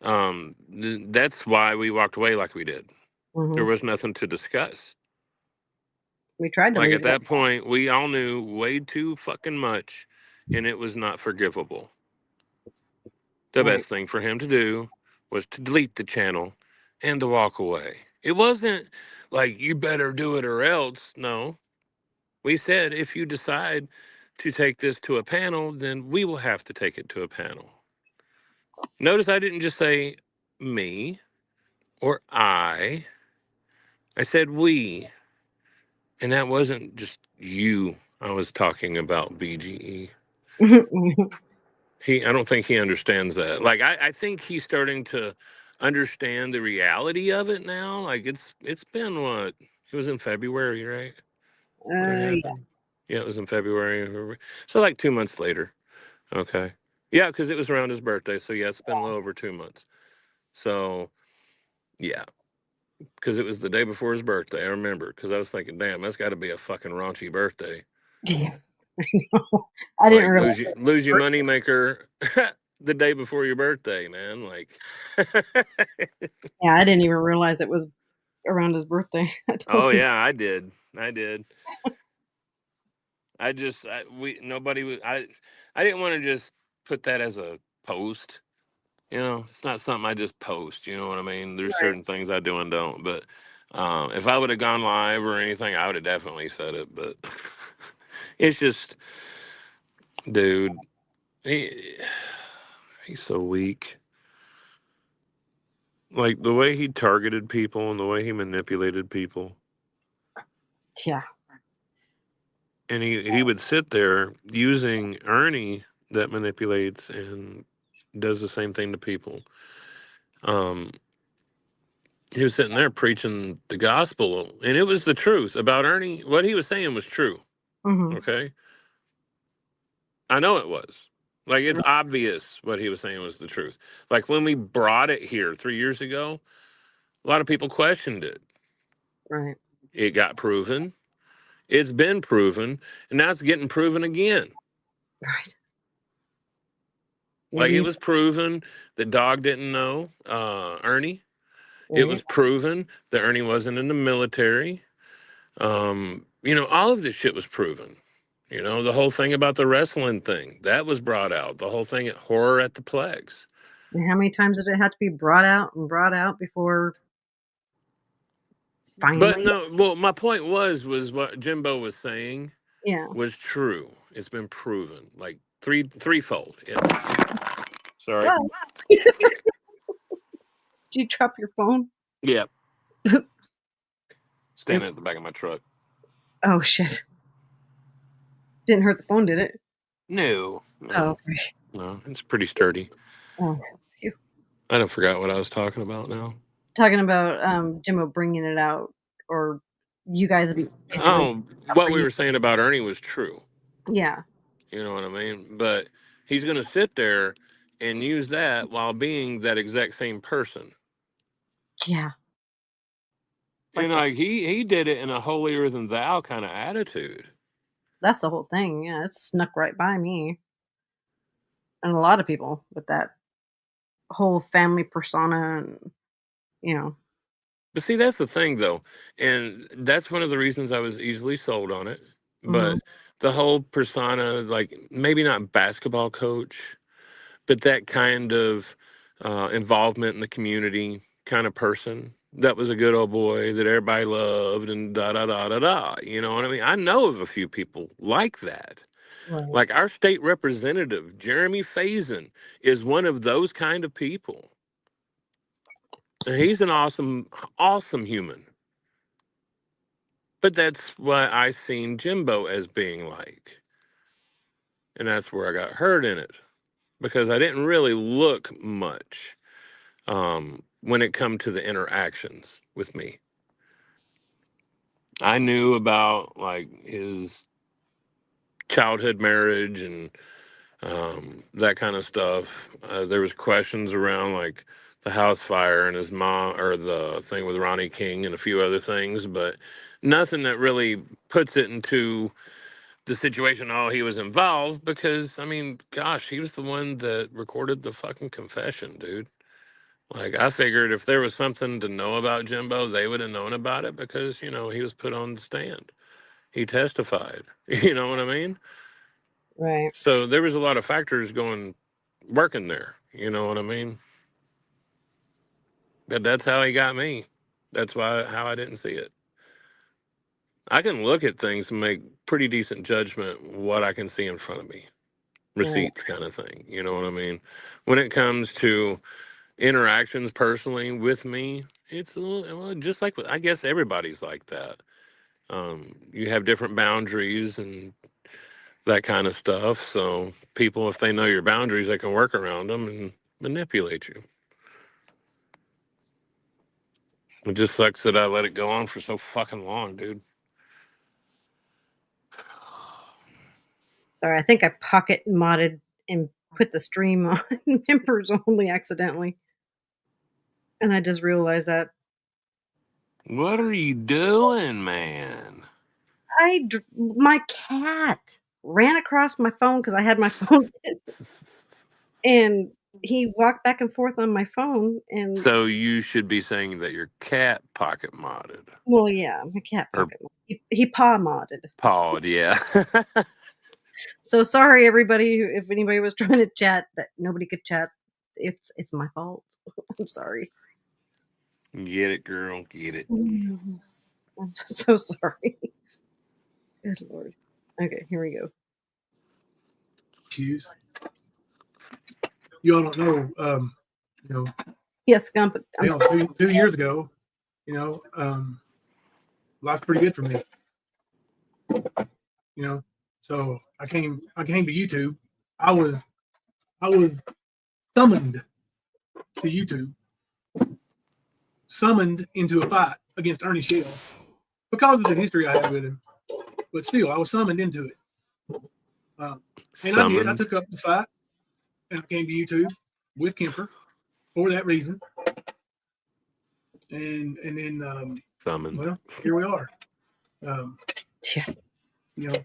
That's why we walked away like we did. Mm-hmm. There was nothing to discuss. We tried to at that point, we all knew way too fucking much, and it was not forgivable. The best thing for him to do was to delete the channel and to walk away. It wasn't like, you better do it or else. No. We said, if you decide to take this to a panel, then we will have to take it to a panel. Notice I didn't just say me or I said we. And that wasn't just you. I was talking about BGE. I don't think he understands that. Like, I think he's starting to understand the reality of it now. Like, it's been what? It was in February, right? Yeah, it was in February. So like 2 months later. Okay. Yeah, because it was around his birthday. So yeah, it's been a little over 2 months. So yeah. Because it was the day before his birthday. I remember. Because I was thinking, damn, that's got to be a fucking raunchy birthday. Yeah, I know. I didn't realize lose your money maker the day before your birthday, man. Like, yeah, I didn't even realize it was around his birthday. Yeah, I did. I didn't want to just put that as a post. It's not something I just post. You know what I mean? There's certain things I do and don't, but If I would have gone live or anything, I would have definitely said it. But it's just, dude, he's so weak. Like the way he targeted people and the way he manipulated people. Yeah. And he would sit there using Ernie that manipulates and does the same thing to people. He was sitting there preaching the gospel, and it was the truth about Ernie. What he was saying was true. Mm-hmm. Okay. I know it was. Like, it's obvious what he was saying was the truth. Like, when we brought it here 3 years ago, a lot of people questioned it. Right. It got proven. It's been proven, and now it's getting proven again. Right. Like, it was proven that Dog didn't know Ernie. It was proven that Ernie wasn't in the military. All of this shit was proven. The whole thing about the wrestling thing, that was brought out. The whole thing at Horror at the Plex. And how many times did it have to be brought out before finally? But no, well, my point was what Jimbo was saying was true. It's been proven, like threefold. Yeah. Sorry. Oh. Did you drop your phone? Yep. Standing at the back of my truck. Oh shit. Didn't hurt the phone, did it? No. Oh, okay. No, it's pretty sturdy. Oh, phew. I don't forgot what I was talking about now. Talking about Jimbo bringing it out, or you guys. What we were saying about Ernie was true. Yeah. You know what I mean? But he's going to sit there and use that while being that exact same person. Yeah. And like he did it in a holier than thou kind of attitude. That's the whole thing. Yeah, it snuck right by me. And a lot of people with that whole family persona and. But see, that's the thing though. And that's one of the reasons I was easily sold on it. But the whole persona, like maybe not basketball coach, but that kind of involvement in the community kind of person that was a good old boy that everybody loved and da da da da da. You know what I mean? I know of a few people like that. Right. Like our state representative, Jeremy Faison, is one of those kind of people. He's an awesome, awesome human. But that's what I seen Jimbo as being like. And that's where I got hurt in it. Because I didn't really look much when it come to the interactions with me. I knew about like his childhood marriage and that kind of stuff. There was questions around like the house fire and his mom, or the thing with Ronnie King and a few other things, but nothing that really puts it into the situation. Oh, he was involved, because I mean, gosh, he was the one that recorded the fucking confession, dude. Like, I figured if there was something to know about Jimbo, they would have known about it, because, he was put on the stand. He testified. You know what I mean? Right. So there was a lot of factors working there. You know what I mean? But that's how he got me. That's how I didn't see it. I can look at things and make pretty decent judgment what I can see in front of me. Receipts kind of thing. You know what I mean? When it comes to interactions personally with me, it's a little, just like, I guess everybody's like that. You have different boundaries and that kind of stuff. So people, if they know your boundaries, they can work around them and manipulate you. It just sucks that I let it go on for so fucking long, dude. Sorry, I think I pocket modded and put the stream on members only accidentally. And I just realized that. What are you doing, man? My cat ran across my phone because I had my phone set, and he walked back and forth on my phone. And so you should be saying that your cat pocket modded. Well, yeah, my cat pocket modded. He paw modded. Pawed, yeah. So sorry, everybody. If anybody was trying to chat that nobody could chat, it's my fault. I'm sorry. Get it, girl. Get it. I'm so sorry. Good Lord. Okay, here we go. Issues. You all don't know, you know. Yes, Gump. You know, 2 years ago, you know, life's pretty good for me. You know, so I came to YouTube. I was summoned to YouTube, summoned into a fight against Ernie Shell because of the history I had with him. But still, I was summoned into it. And I did. I took up the fight, and I came to YouTube with Kemper for that reason. And then summoned. Well, here we are. Yeah. You know,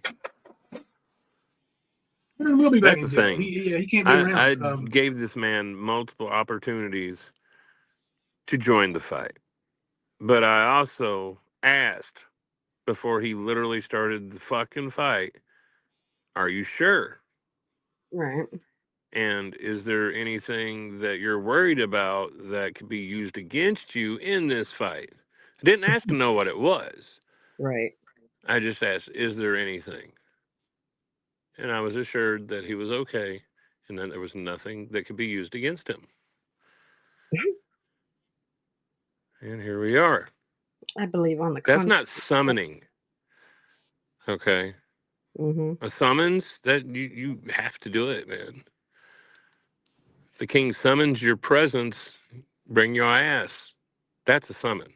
we'll be back That's in the jail. thing. He can't be around. I gave this man multiple opportunities to join the fight, but I also asked before he literally started the fucking fight, "Are you sure? Right. And is there anything that you're worried about that could be used against you in this fight?" I didn't ask to know what it was. Right. I just asked, "Is there anything?" And I was assured that he was okay and that there was nothing that could be used against him. And here we are. I believe on the That's not summoning. Okay. Mm-hmm. A summons, that you have to do it, man. If the king summons your presence, bring your ass. That's a summon.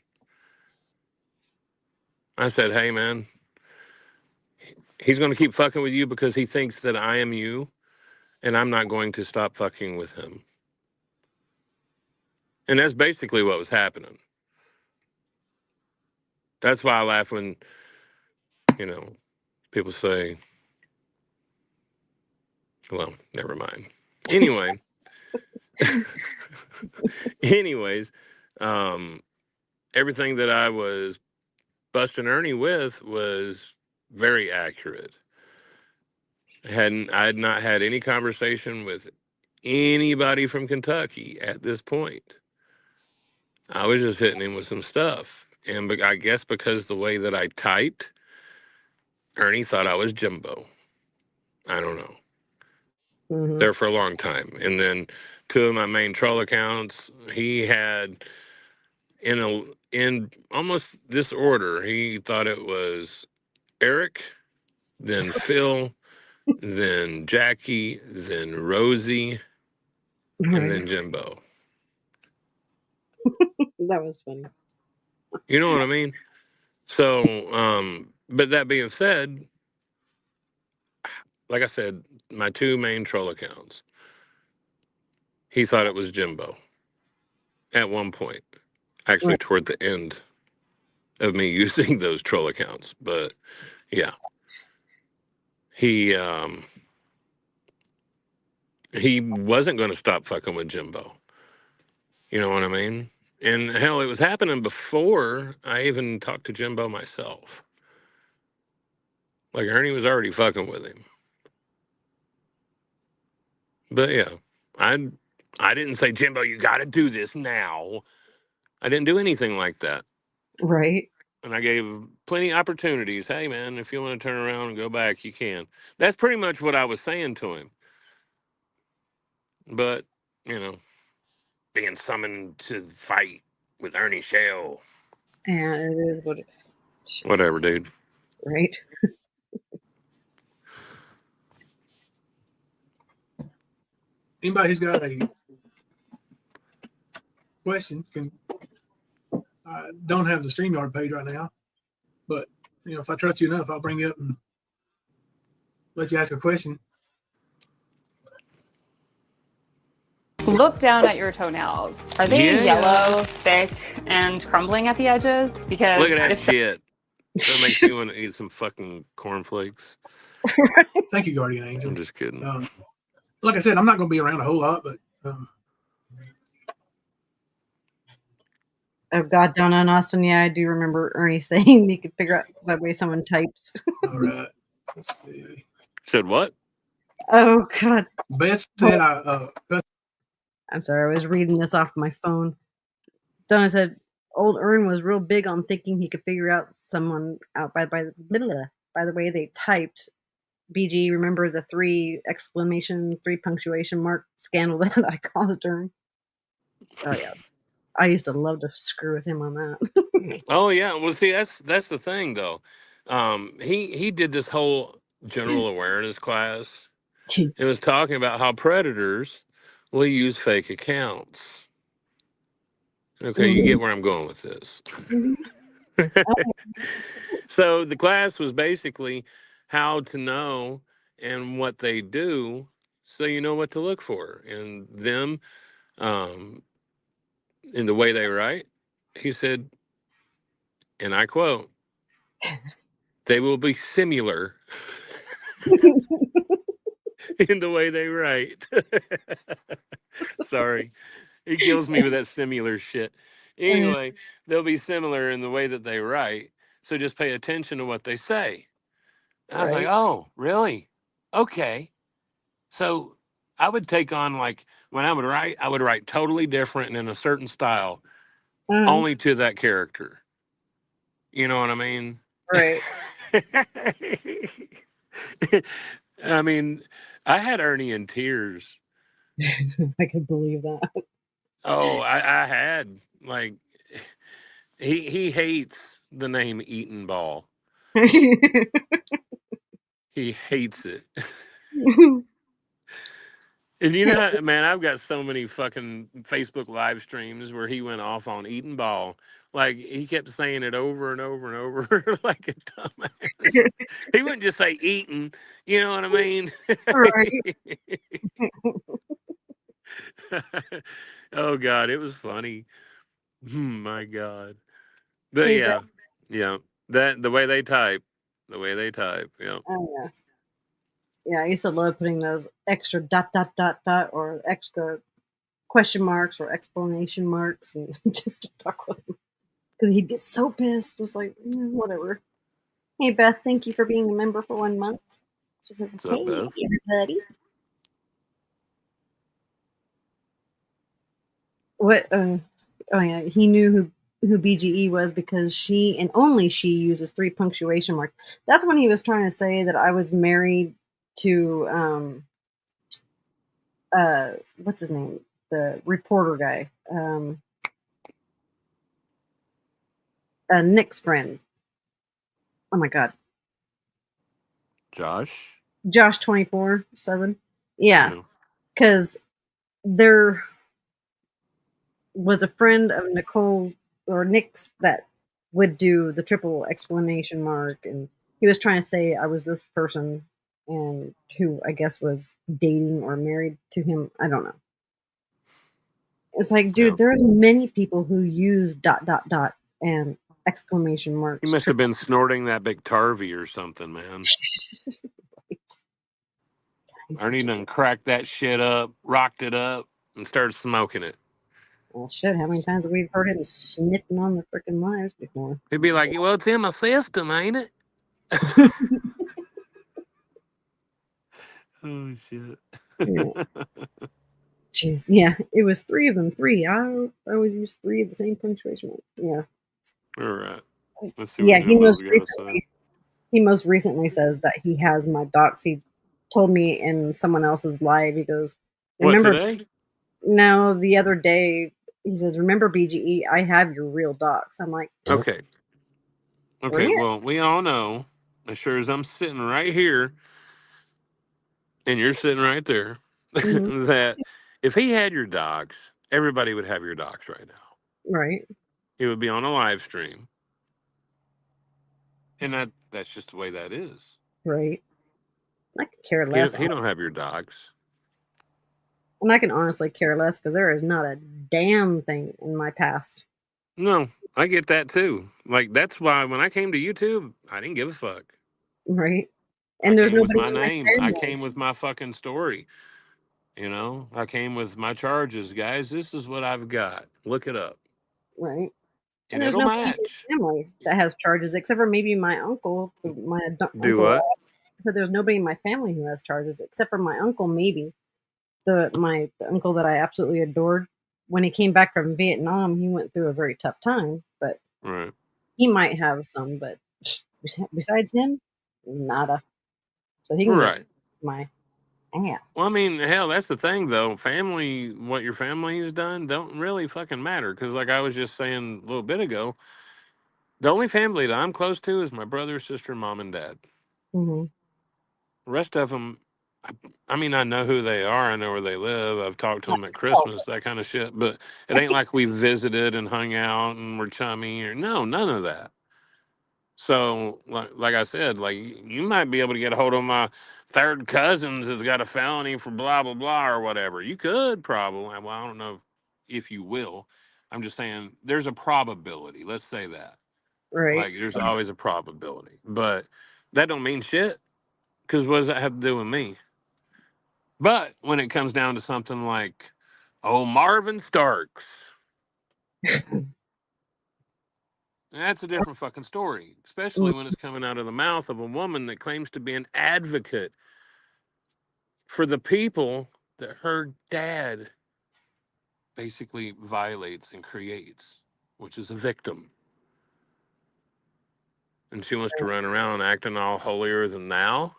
I said, "Hey, man, he's going to keep fucking with you because he thinks that I am you, and I'm not going to stop fucking with him." And that's basically what was happening. That's why I laugh when, you know, people say, well, never mind. Anyway. Anyways, everything that I was busting Ernie with was very accurate. I had not had any conversation with anybody from Kentucky at this point. I was just hitting him with some stuff. And I guess because the way that I typed, Ernie thought I was Jimbo. I don't know. Mm-hmm. There for a long time. And then 2 of my main troll accounts, he had in almost this order, he thought it was Eric, then Phil, then Jackie, then Rosie, and then Jimbo. That was funny. You know what I mean? So, but that being said, like I said, my 2 main troll accounts, he thought it was Jimbo at one point, actually toward the end of me using those troll accounts. But yeah, he wasn't going to stop fucking with Jimbo. You know what I mean? And hell, it was happening before I even talked to Jimbo myself. Like Ernie was already fucking with him. But yeah, I didn't say, "Jimbo, you got to do this now." I didn't do anything like that. Right. And I gave plenty of opportunities. "Hey, man, if you want to turn around and go back, you can." That's pretty much what I was saying to him. But, you know, being summoned to fight with Ernie Shell. Yeah, it is what it is. Whatever, dude. Right. Anybody who's got a question can. I don't have the StreamYard page right now, but you know, if I trust you enough, I'll bring you up and let you ask a question. Look down at your toenails. Are they yellow, thick, and crumbling at the edges? Because look at that if so- shit. That makes me want to eat some fucking cornflakes. Thank you, Guardian Angel. I'm just kidding. Like I said, I'm not going to be around a whole lot, but Oh God, Donna and Austin. Yeah, I do remember Ernie saying you could figure out that way someone types. all right. Let's see. Said what? Oh God. Beth said I'm sorry, I was reading this off my phone. Donna said, old Ern was real big on thinking he could figure out someone out by the way they typed. BG, remember the 3 punctuation mark scandal that I caused Ern? Oh yeah, I used to love to screw with him on that. Oh yeah, well see that's the thing though. He did this whole general awareness class. It was talking about how predators will use fake accounts. Okay, you get where I'm going with this. So the class was basically how to know and what they do, so you know what to look for in them, in the way they write. He said, and I quote, "They will be similar in the way they write." Sorry. He kills me with that similar shit. Anyway, they'll be similar in the way that they write. So just pay attention to what they say. I was like, oh, really? Okay. So I would take on, like, when I would write totally different and in a certain style, only to that character. You know what I mean? Right. I mean, I had Ernie in tears. I could believe that. Oh, I had, like, he hates the name Eaton Ball. He hates it. And you know, man, I've got so many fucking Facebook live streams where he went off on Eaton Ball. Like, he kept saying it over and over and over like a dumbass. He wouldn't just say Eaton, you know what I mean? Right. Oh, God, it was funny. My God. But Hey, yeah, yeah, that the way they type, yeah. Oh yeah. Yeah, I used to love putting those extra ... or extra question marks or explanation marks and just to fuck with him. Because he'd get so pissed. It was like, whatever. Hey, Beth, thank you for being a member for 1 month. She says, What's hey, up, Beth? everybody. What? Oh yeah, he knew who BGE was because she and only she uses 3 punctuation marks. That's when he was trying to say that I was married to what's his name, the reporter guy, Nick's friend. Oh my god, Josh 24/7. Yeah, Yeah. because there was a friend of Nicole or Nick's that would do the triple explanation mark, and he was trying to say I was this person and who I guess was dating or married to him. I don't know. It's like, dude, there's many people who use ... and exclamation marks. He must have been snorting that big Tarvey or something, man. Ernie done cracked that shit up, rocked it up, and started smoking it. Well, shit, how many times have we heard him sniffing on the freaking lives before? He'd be like, well, it's in my system, ain't it? Oh, shit. Yeah. Jeez, yeah, it was 3 of them. 3. I always use 3 of the same punctuation marks. Yeah. All right. Let's see Yeah, what Jimbo's got to say. he most recently says that he has my docs. He told me in someone else's live, he goes, remember, What, today? No, the other day, he says, remember BGE, I have your real docs. I'm like, Okay. Okay, yeah. well, we all know, as sure as I'm sitting right here, and you're sitting right there, that if he had your docs, everybody would have your docs right now. Right. He would be on a live stream. And that's just the way that is. Right. I could care less. He don't have your docs. And I can honestly care less because there is not a damn thing in my past. No, I get that too. Like, that's why when I came to YouTube, I didn't give a fuck. Right. And there's nobody with my in my name. family. I came with my fucking story. You know, I came with my charges, guys. This is what I've got. Look it up. Right. And there's it'll nobody in match. my family that has charges except for maybe my uncle. My Do uncle. what? So there's nobody in my family who has charges except for my uncle, maybe. The uncle that I absolutely adored. when he came back from Vietnam, he went through a very tough time, but Right. he might have some, but besides him, nada. So he can Right. get my ass. Well, I mean, hell, that's the thing, though. Family, what your family has done, don't really fucking matter. Because, like I was just saying a little bit ago, the only family that I'm close to is my brother, sister, mom, and dad. Mm-hmm. The rest of them, I mean, I know who they are. I know where they live. I've talked to them at Oh, Christmas, that kind of shit. But it ain't like we visited and hung out and were chummy or no, none of that. So, like I said, like you might be able to get a hold of my third cousins that's got a felony for blah blah blah or whatever. You could probably. Well, I don't know if you will. I'm just saying there's a probability. Let's say that. right. Like there's always a probability, but that don't mean shit. Because what does that have to do with me? But when it comes down to something like, oh, Marvin Starks, that's a different fucking story, especially when it's coming out of the mouth of a woman that claims to be an advocate for the people that her dad basically violates and creates, which is a victim. And she wants to run around acting all holier than thou.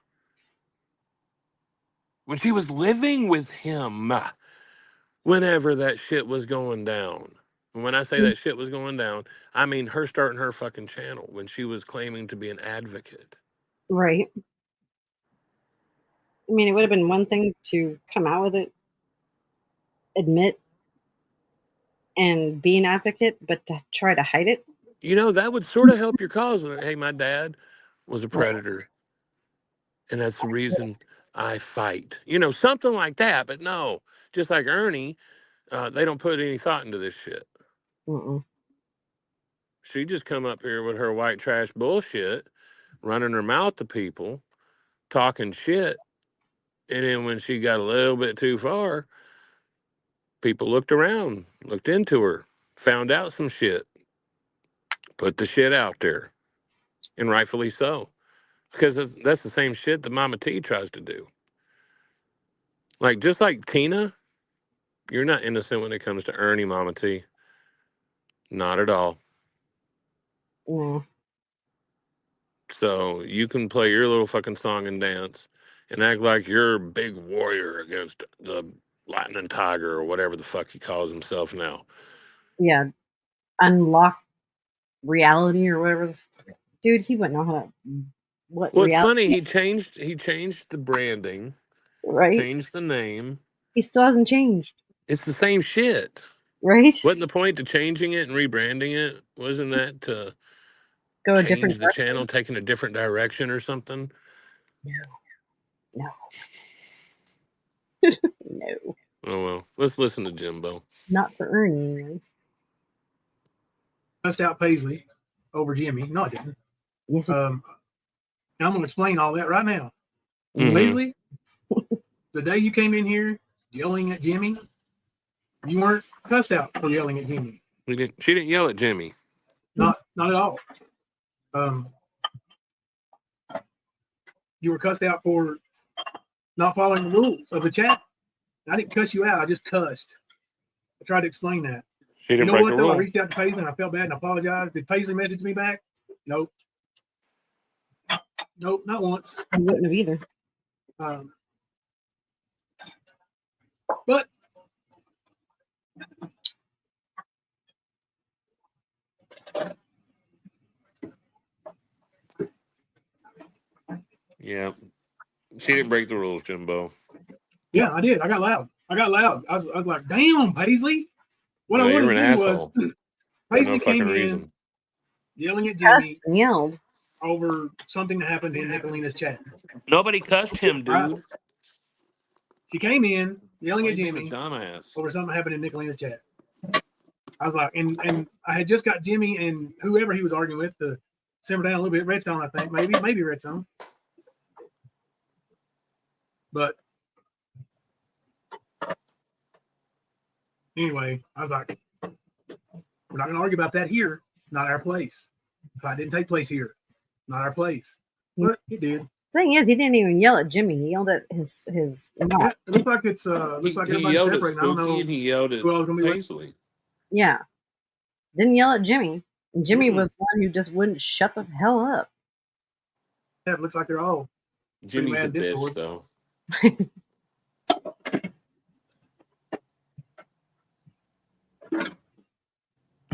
When she was living with him, whenever that shit was going down. And when I say that shit was going down, I mean her starting her fucking channel when she was claiming to be an advocate. Right. I mean, it would have been one thing to come out with it, admit, and be an advocate, but to try to hide it. You know, that would sort of help your cause. Hey, my dad was a predator, and that's the reason I fight. You know, something like that. But no, just like Ernie, they don't put any thought into this shit. Mm-mm. She just come up here with her white trash bullshit, running her mouth to people, talking shit. And then when she got a little bit too far, people looked around, looked into her, found out some shit, put the shit out there. And rightfully so. Because that's the same shit that Mama T tries to do. Like, just like Tina, you're not innocent when it comes to Ernie, Mama T. Not at all. No. So you can play your little fucking song and dance and act like you're a big warrior against the lightning tiger or whatever the fuck he calls himself now. Yeah. Unlock reality or whatever. Dude, he wouldn't know how to. What Well, it's reality? funny. He changed the branding, Right. changed the name. He still hasn't changed. It's the same shit. Right. Wasn't the point to changing it and rebranding it? Wasn't that to Go a change different the direction? channel, taking a different direction or something? No. No. Oh, well. Let's listen to Jimbo. Not for Ernie, anyways. Cussed out Paisley over Jimmy. No, I didn't. Yes. I'm going to explain all that right now. Mhm. Paisley, the day you came in here yelling at Jimmy, you weren't cussed out for yelling at Jimmy. She didn't yell at Jimmy. Not at all. You were cussed out for not following the rules of the chat. I didn't cuss you out. I just cussed. I tried to explain that. She didn't You know break what, the though? I rule. reached out to Paisley and I felt bad and I apologized. Did Paisley message me back? Nope. Nope, not once. I wouldn't have either. But Yeah. She didn't break the rules, Jimbo. yeah, I did. I got loud. I was like, damn, Paisley. What Yeah, I you're wanted an to do asshole. was For Paisley no fucking came in reason. yelling at Cussed Jimmy and yelled. over something that happened in Nicolina's chat. Nobody cussed him, dude. She came in yelling at He's being a Jimmy dumbass. over something that happened in Nicolina's chat. I was like, and I had just got Jimmy and whoever he was arguing with to simmer down a little bit. Redstone, I think, maybe Redstone. But anyway, I was like, we're not going to argue about that here. Not our place. If I didn't take place here, not our place. But it did. Thing is, he didn't even yell at Jimmy. He yelled at his Yeah, it looks like it's looks like He everybody's yelled at separating. I don't Spooky know and he yelled at who else gonna be with. Paisley. Yeah, didn't yell at Jimmy. And Jimmy Mm-mm. was the one who just wouldn't shut the hell up. Yeah, it looks like they're all Jimmy's a mad bitch, Discord. though.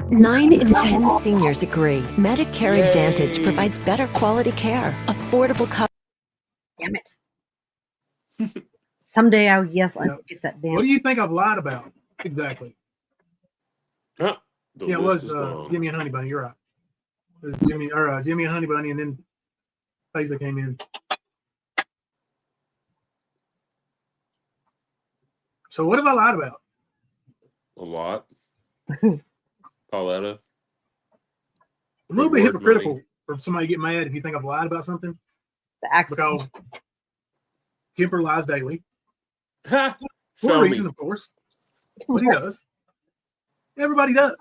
9 in 10 seniors agree Medicare Advantage provides better quality care, affordable coverage. Damn it. Someday I will get that damn. What do you think I've lied about exactly? Huh, Yeah, it was Jimmy and Honey Bunny. You're right. It was Jimmy and Honey Bunny, and then Paisley came in. So what have I lied about? A lot. Pauletta. A little bit Reward hypocritical money. for somebody to get mad if you think I've lied about something. The accident. Because Kemper lies daily. Ha! For a Show reason, me. of course. But he does. Everybody does.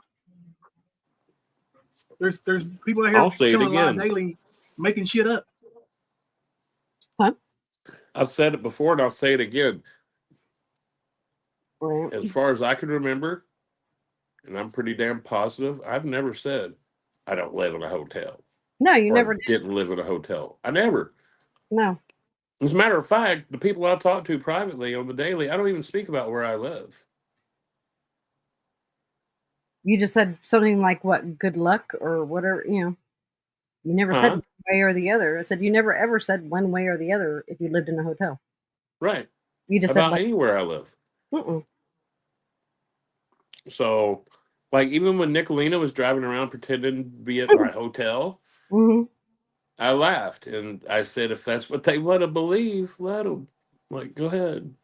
There's people out here I'll say it killing lie again. daily, making shit up. Huh? I've said it before and I'll say it again. Right. As far as I can remember, and I'm pretty damn positive, I've never said I don't live in a hotel. No, you or never I did. didn't live in a hotel. I never. No. As a matter of fact, the people I talk to privately on the daily, I don't even speak about where I live. You just said something like what, good luck or whatever, you know. You never said one way or the other. I said you never ever said one way or the other if you lived in a hotel. Right. You just about said like anywhere I live. Mm-mm. So, like, even when Nicolina was driving around pretending to be at my hotel, Mm-hmm. I laughed and I said, if that's what they want to believe, let them. Like, go ahead.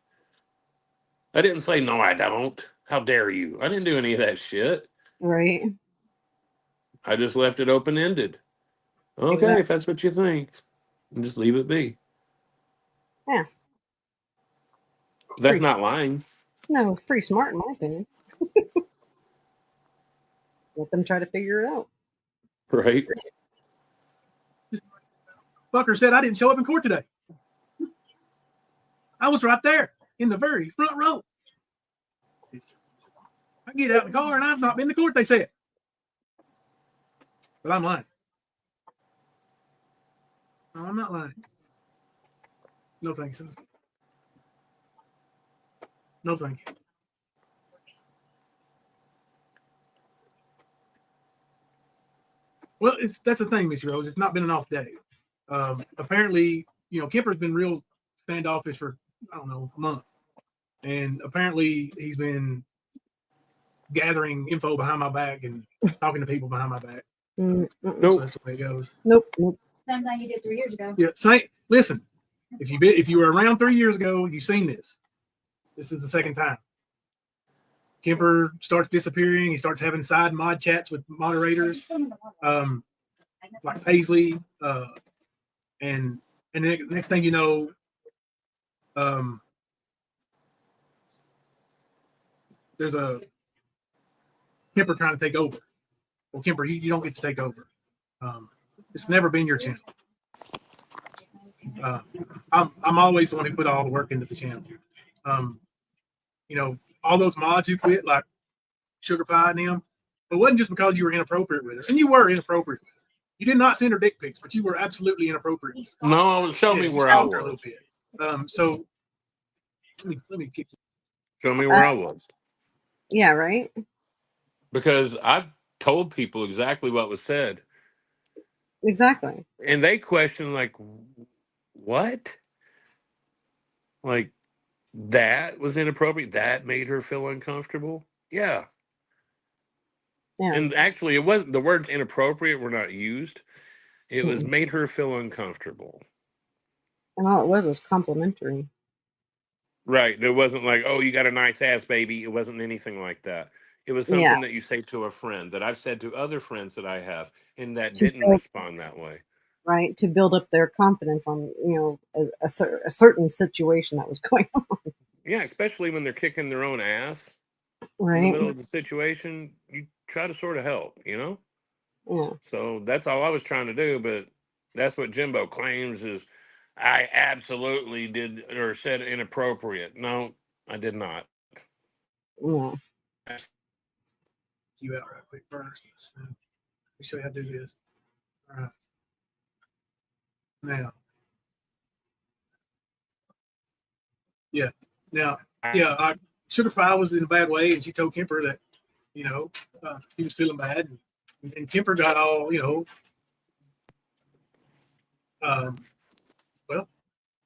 I didn't say, no, I don't. How dare you? I didn't do any of that shit. Right. I just left it open ended. Okay, Exactly. if that's what you think, and just leave it be. Yeah. That's Pretty not lying. No, it's pretty smart in my opinion. Let them try to figure it out. Right. Fucker said I didn't show up in court today. I was right there in the very front row. I get out in the car and I've not been to court, they said. But I'm lying. No, I'm not lying. No thanks. No thank you. Well, that's the thing, Miss Rose. It's not been an off day. Apparently, Kemper's been real standoffish for, I don't know, a month. And apparently he's been gathering info behind my back and talking to people behind my back. Nope. So that's the way it goes. Nope. Same thing you did 3 years ago. Yeah. Listen, if you were around 3 years ago, you've seen this. This is the second time. Kemper starts disappearing. He starts having side mod chats with moderators, like Paisley, and the next thing you know, there's a Kemper trying to take over. Well, Kemper, you don't get to take over. It's never been your channel. I'm always the one who put all the work into the channel. All those mods who quit, like Sugar Pie and them, it wasn't just because you were inappropriate with her. And you were inappropriate with her. You did not send her dick pics, but you were absolutely inappropriate. No, show me where I was. A little bit. So let me kick you. Show me where I was. Yeah, right? Because I told people exactly what was said. Exactly. And they question, like, what? Like, that was inappropriate? That made her feel uncomfortable? Yeah. And actually, it wasn't, the words inappropriate were not used. It was made her feel uncomfortable. And all it was complimentary. Right. It wasn't like, oh, you got a nice ass, baby. It wasn't anything like that. It was something that you say to a friend that I've said to other friends that I have, and that didn't respond that way. Right. To build up their confidence on, a certain situation that was going on. Yeah, especially when they're kicking their own ass in the Right. middle of the situation. You try to sort of help, Yeah. So that's all I was trying to do. But that's what Jimbo claims is, I absolutely did or said inappropriate. No, I did not. No. You out right quick first. Let me show you how to do this. All right. Now. Yeah. Now, yeah, Sugar Pie was in a bad way, and she told Kemper that, he was feeling bad. And Kemper got all,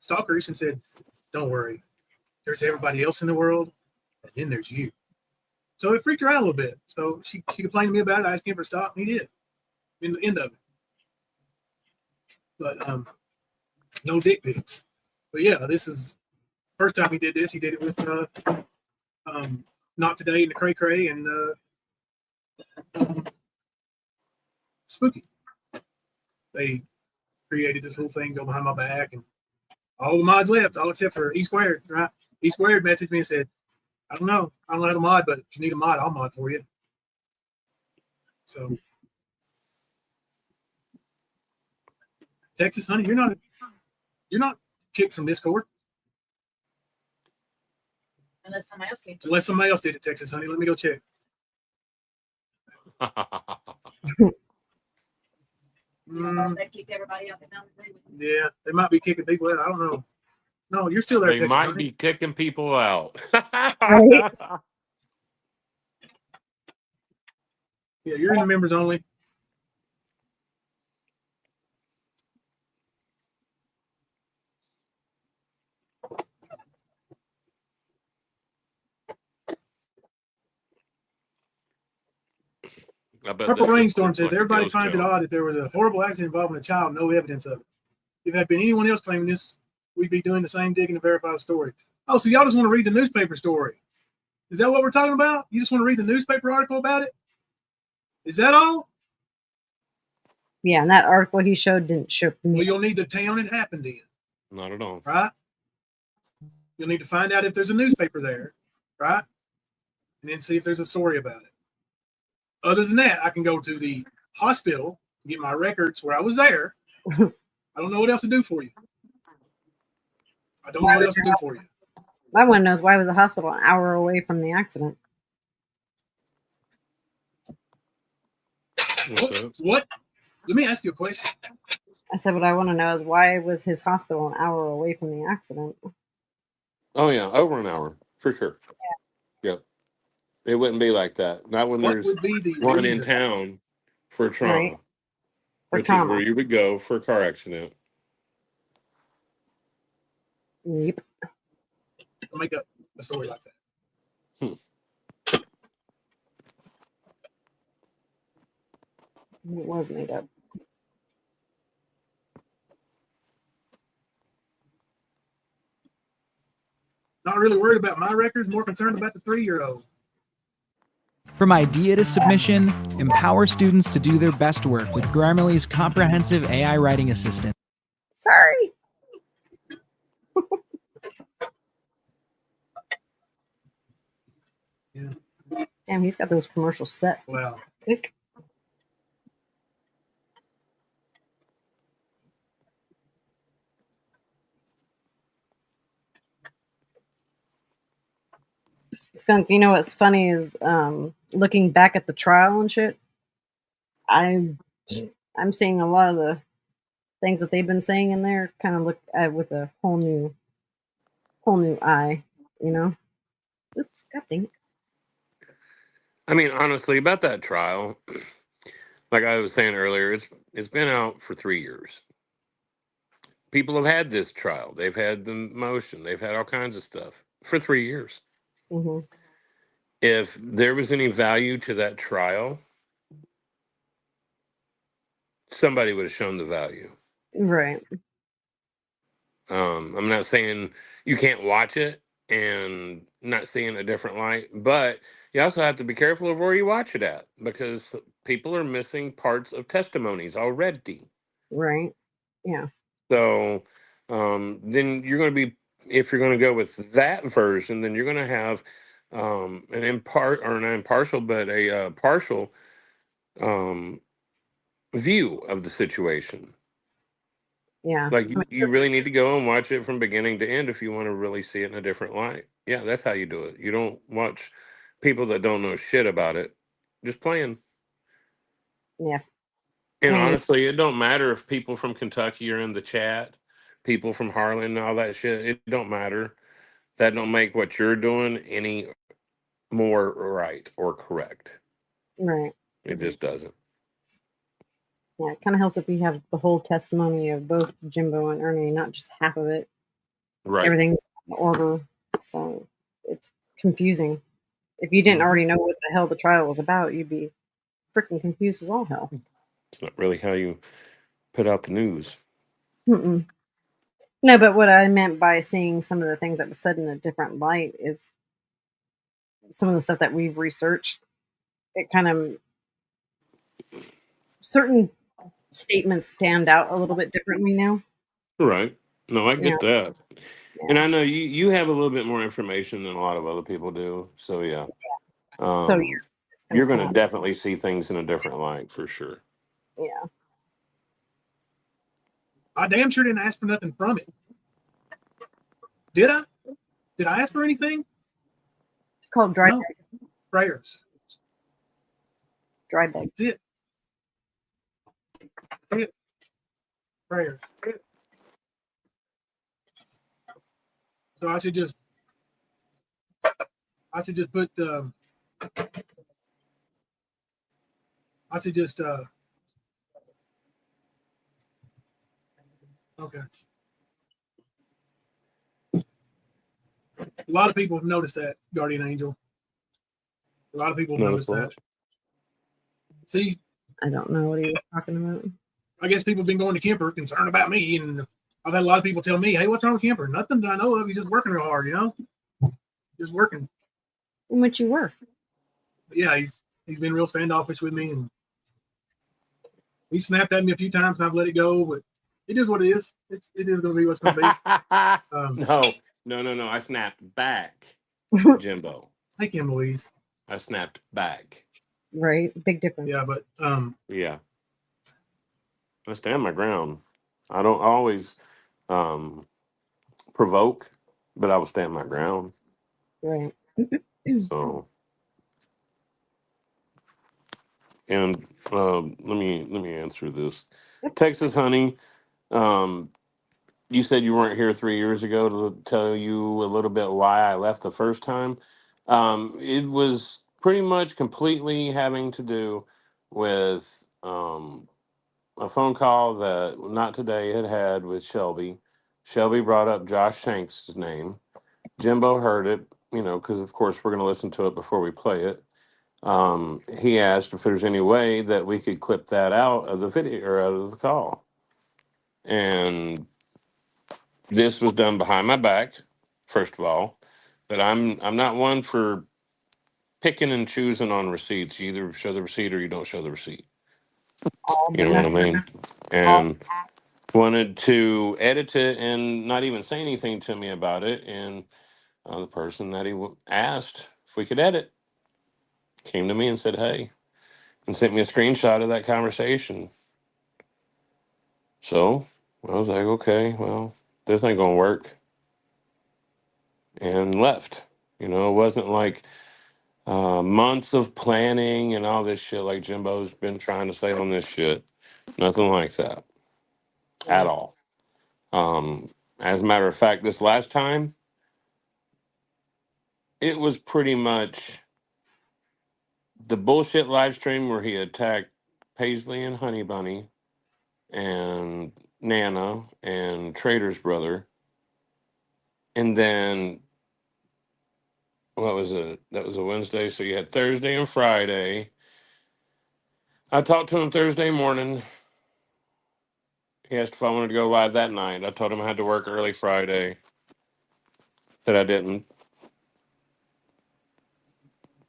stalkerish and said, don't worry. There's everybody else in the world, and then there's you. So it freaked her out a little bit. So she complained to me about it. I asked Kemper to stop, and he did. In the end of it. But no dick pics. But yeah, this is first time he did this. He did it with Not Today and the Cray Cray and Spooky. They created this little thing, go behind my back, and all the mods left, all except for E Squared. Right? E Squared messaged me and said, I don't know how to mod, but if you need a mod, I'll mod for you. So Texas Honey, you're not kicked from Discord. Unless somebody else kicked. Unless somebody else did it, Texas Honey. Let me go check. They kicked everybody else. Yeah, they might be kicking people out. I don't know. No, you're still there, They Texas might Honey. be kicking people out. Right? Yeah, you're in the members only. Purple Rainstorm says everybody finds it odd that there was a horrible accident involving a child, no evidence of it. If it had been anyone else claiming this, we'd be doing the same digging to verify the story. Oh, so y'all just want to read the newspaper story? Is that what we're talking about? You just want to read the newspaper article about it? Is that all? Yeah, and that article he showed didn't show me. Well, you'll need the town it happened in. Not at all. Right? You'll need to find out if there's a newspaper there, right? And then see if there's a story about it. Other than that, I can go to the hospital, get my records where I was there. I don't know what else to do for you. I don't know what else to do for you. My one knows why was the hospital an hour away from the accident. What? Let me ask you a question. I said, what I want to know is why was his hospital an hour away from the accident? Oh yeah, over an hour for sure. Yeah. Yep. It wouldn't be like that. Not when there's one in town for trauma, right. Which is where you would go for a car accident. Yep. I'll make up a story like that. It was made up. Not really worried about my records, more concerned about the 3-year-old. From idea to submission, empower students to do their best work with Grammarly's comprehensive AI writing assistant. Sorry. Yeah. Damn, he's got those commercials set. Wow. Quick. Skunk, you know what's funny is looking back at the trial and shit. I'm seeing a lot of the things that they've been saying in there kind of look at with a whole new eye, you know. Oops, God dang it. I mean, honestly, about that trial, like I was saying earlier, it's been out for 3 years. People have had this trial. They've had the motion. They've had all kinds of stuff for 3 years. Mm-hmm. If there was any value to that trial, somebody would have shown the value. Right. I'm not saying you can't watch it and not see in a different light, but you also have to be careful of where you watch it at, because people are missing parts of testimonies already. Right. Yeah. So then you're going to be, if you're going to go with that version, then you're going to have an impartial, but a partial view of the situation. Yeah. Like you really need to go and watch it from beginning to end if you want to really see it in a different light. Yeah, that's how you do it. You don't watch people that don't know shit about it just playing. Yeah. And I mean, honestly, it don't matter if people from Kentucky are in the chat, people from Harlan and all that shit. It don't matter. That don't make what you're doing any more right or correct. right. It just doesn't. Yeah, it kind of helps if you have the whole testimony of both Jimbo and Ernie, not just half of it. Right. Everything's in order, so it's confusing. If you didn't already know what the hell the trial was about, you'd be freaking confused as all hell. It's not really how you put out the news. Mm-mm. No, but what I meant by seeing some of the things that was said in a different light is some of the stuff that we've researched. It kind of certain statements stand out a little bit differently now. Right. No, I Yeah. get that. And I know you have a little bit more information than a lot of other people do. So yeah. So yeah, it's You're going to come. definitely see things in a different light for sure. Yeah. I damn sure didn't ask for nothing from it. Did I? Did I ask for anything? It's called dry No. bag. Prayers. Dry bag. That's it. That's it. Prayers. So I should just put okay. A lot of people have noticed that, Guardian Angel. A lot of people have noticed that. See, I don't know what he was talking about. I guess people have been going to Kemper concerned about me, and I've had a lot of people tell me, "Hey, what's wrong with Kemper? Nothing that I know of. He's just working real hard, you know, just working." In which you were. But yeah, he's been real standoffish with me, and he snapped at me a few times, and I've let it go. But it is what it is. It is going to be what's going to be. No. I snapped back, Jimbo. Thank you, Louise. I snapped back. Right, big difference. Yeah, but yeah, I stand my ground. I don't always provoke, but I will stand my ground. Right. So, and let me answer this. Texas Honey, you said you weren't here 3 years ago to tell you a little bit why I left the first time. It was pretty much completely having to do with a phone call that Not Today had with Shelby. Shelby brought up Josh Shanks' name. Jimbo heard it, because of course we're going to listen to it before we play it. He asked if there's any way that we could clip that out of the video or out of the call. And this was done behind my back, first of all. But I'm not one for picking and choosing on receipts. You either show the receipt or you don't show the receipt. You know what I mean? And wanted to edit it and not even say anything to me about it. And the person that he asked if we could edit came to me and said, "Hey," and sent me a screenshot of that conversation. So I was like, okay, well, this ain't gonna work. And left. It wasn't like months of planning and all this shit like Jimbo's been trying to say on this shit. Nothing like that at all. As a matter of fact, this last time, it was pretty much the bullshit live stream where he attacked Paisley and Honey Bunny and Nana and Trader's brother. And then, what was it? That was a Wednesday. So you had Thursday and Friday. I talked to him Thursday morning. He asked if I wanted to go live that night. I told him I had to work early Friday. That I didn't.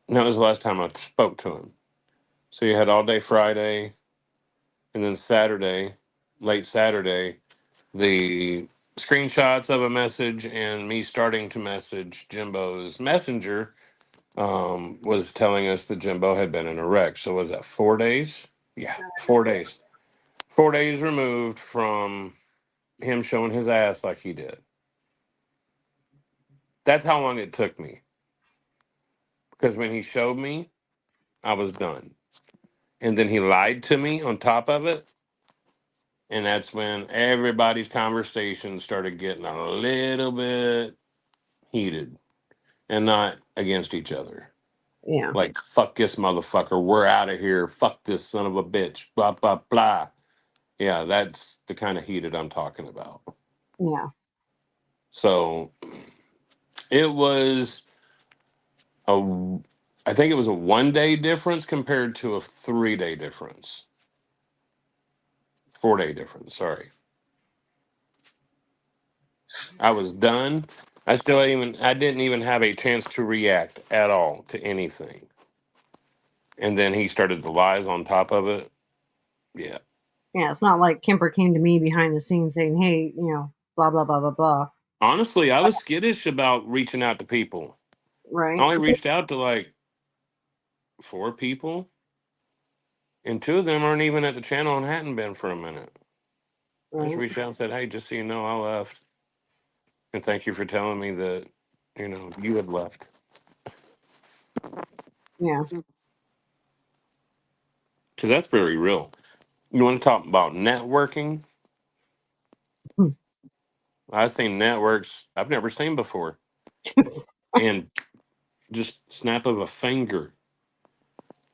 And that was the last time I spoke to him. So you had all day Friday, and then Saturday, late Saturday, the screenshots of a message and me starting to message Jimbo's messenger was telling us that Jimbo had been in a wreck. So was that 4 days? Yeah, 4 days. 4 days removed from him showing his ass like he did. That's how long it took me. Because when he showed me, I was done. And then he lied to me on top of it. And that's when everybody's conversation started getting a little bit heated and not against each other. Yeah. Like, fuck this motherfucker. We're out of here. Fuck this son of a bitch. Blah, blah, blah. Yeah, that's the kind of heated I'm talking about. Yeah. So it was I think it was a 1 day difference compared to a 3 day difference. 4 day difference, sorry. I was done. I didn't even have a chance to react at all to anything. And then he started the lies on top of it. Yeah. Yeah, it's not like Kemper came to me behind the scenes saying, hey, blah, blah, blah, blah, blah. Honestly, I was skittish about reaching out to people. Right. I only reached out to like 4 people. And 2 of them aren't even at the channel and hadn't been for a minute. I just Right. reached out and said, hey, just so you know, I left. And thank you for telling me that, you had left. Yeah. Because that's very real. You want to talk about networking? I've seen networks I've never seen before. And just snap of a finger.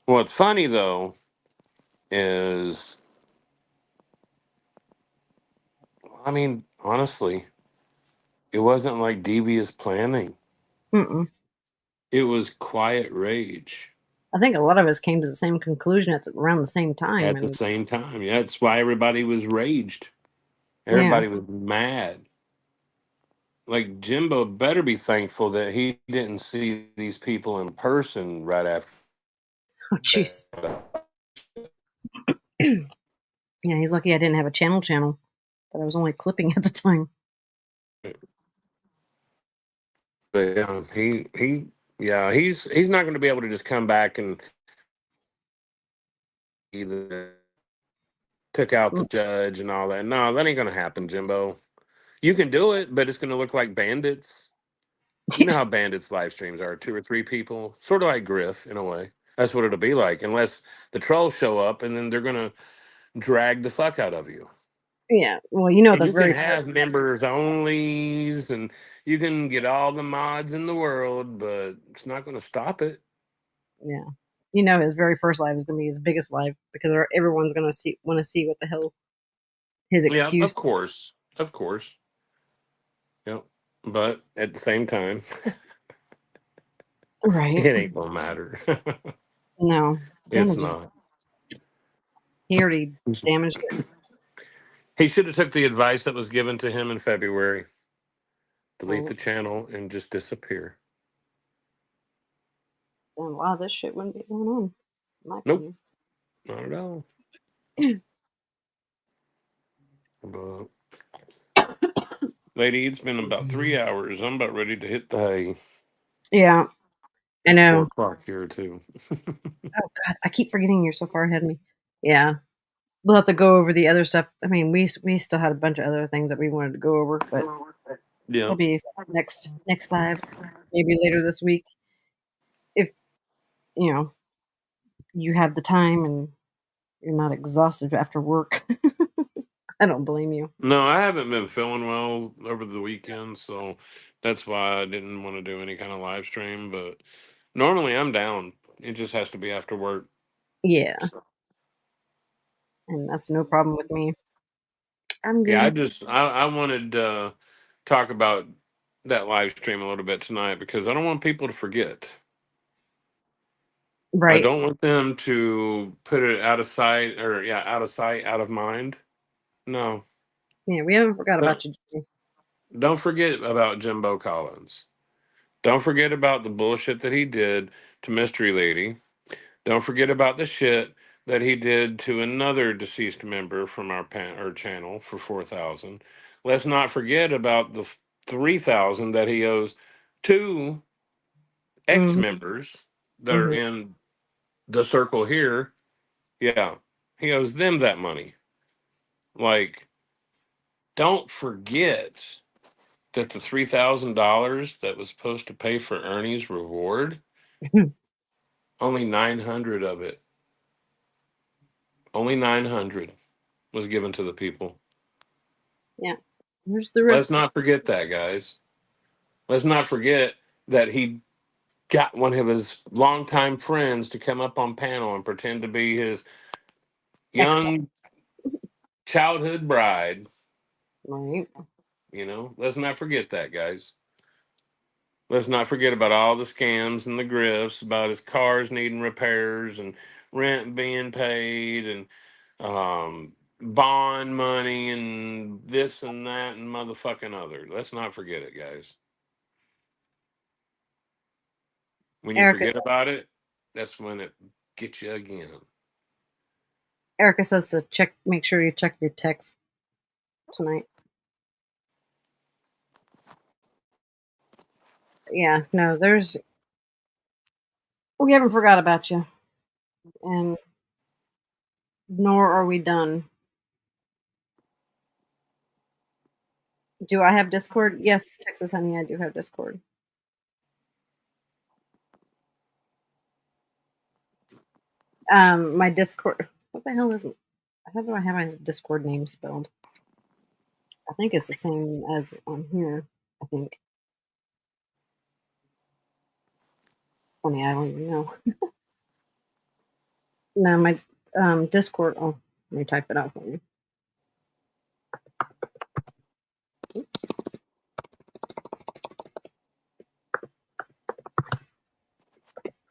What's funny, though, is, I mean, honestly, it wasn't like devious planning. Mm-mm. It was quiet rage. I think a lot of us came to the same conclusion around the same time. At the same time. Yeah, that's why everybody was raged. Everybody was mad. Like, Jimbo better be thankful that he didn't see these people in person right after. Oh, jeez. Yeah, he's lucky I didn't have a channel that I was only clipping at the time. But he's not going to be able to just come back and either took out the judge and all that. No, that ain't going to happen, Jimbo. You can do it, but it's going to look like bandits. You know how bandits live streams are, 2 or 3 people, sort of like Griff in a way. That's what it'll be like, unless the trolls show up and then they're going to drag the fuck out of you. Yeah, well, And the you can very have members onlys and you can get all the mods in the world, but it's not going to stop it. Yeah. His very first live is going to be his biggest live because everyone's going to want to see what the hell his excuse. Yeah, of course. Of course. Yep. But at the same time, right. It ain't going to matter. No. It's not. He already damaged it. He should have took the advice that was given to him in February. Delete Right. the channel and just disappear. And a lot of this shit wouldn't be going on. In my Nope. opinion. Not at all. But, lady, it's been about 3 hours. I'm about ready to hit the hay. Yeah. I It's know. 4 o'clock here, too. Oh, God. I keep forgetting you're so far ahead of me. Yeah. We'll have to go over the other stuff. I mean, we still had a bunch of other things that we wanted to go over, but Yeah. it'll be next live, maybe later this week. If, you have the time and you're not exhausted after work. I don't blame you. No, I haven't been feeling well over the weekend, so that's why I didn't want to do any kind of live stream. But normally I'm down. It just has to be after work. Yeah. And that's no problem with me. I'm good. Yeah, I wanted to talk about that live stream a little bit tonight because I don't want people to forget. Right. I don't want them to put it out of sight out of sight, out of mind. No. Yeah, we haven't forgot about you. Don't forget about Jimbo Collins. Don't forget about the bullshit that he did to Mystery Lady. Don't forget about the shit that he did to another deceased member from our channel for 4,000. Let's not forget about the 3,000 that he owes to ex-members that are in the circle here. Yeah, he owes them that money. Like, don't forget that the $3,000 that was supposed to pay for Ernie's reward, only 900 of it, only 900 was given to the people. Yeah. Here's the Let's rest. not forget that, guys. Let's not forget that he got one of his longtime friends to come up on panel and pretend to be his young childhood bride. Right. You know, let's not forget that, guys. Let's not forget about all the scams and the grifts, about his cars needing repairs and rent being paid and bond money and this and that and motherfucking other. Let's not forget it, guys. When you Erica forget says, about it, that's when it gets you again. Erica says to make sure you check your text tonight. Yeah, no, we haven't forgot about you, and nor are we done. Do I have Discord? Yes, Texas Honey, I do have Discord. My Discord. What the hell is? How do I have my Discord name spelled? I think it's the same as on here. I think. Funny, I don't even know. No, my Discord. Oh, let me type it out for you. Oops.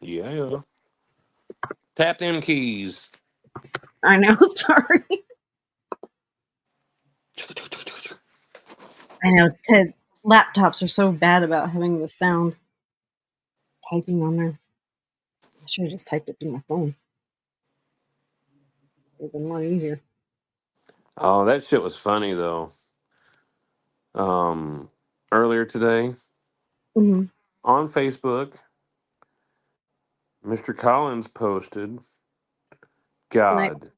Yeah. Tap them keys. I know. Sorry. I know. Laptops are so bad about having the sound typing on there. I should have just typed it through my phone. It would have been a lot easier. Oh, that shit was funny though. Earlier today Mm-hmm. on Facebook, Mr. Collins posted God.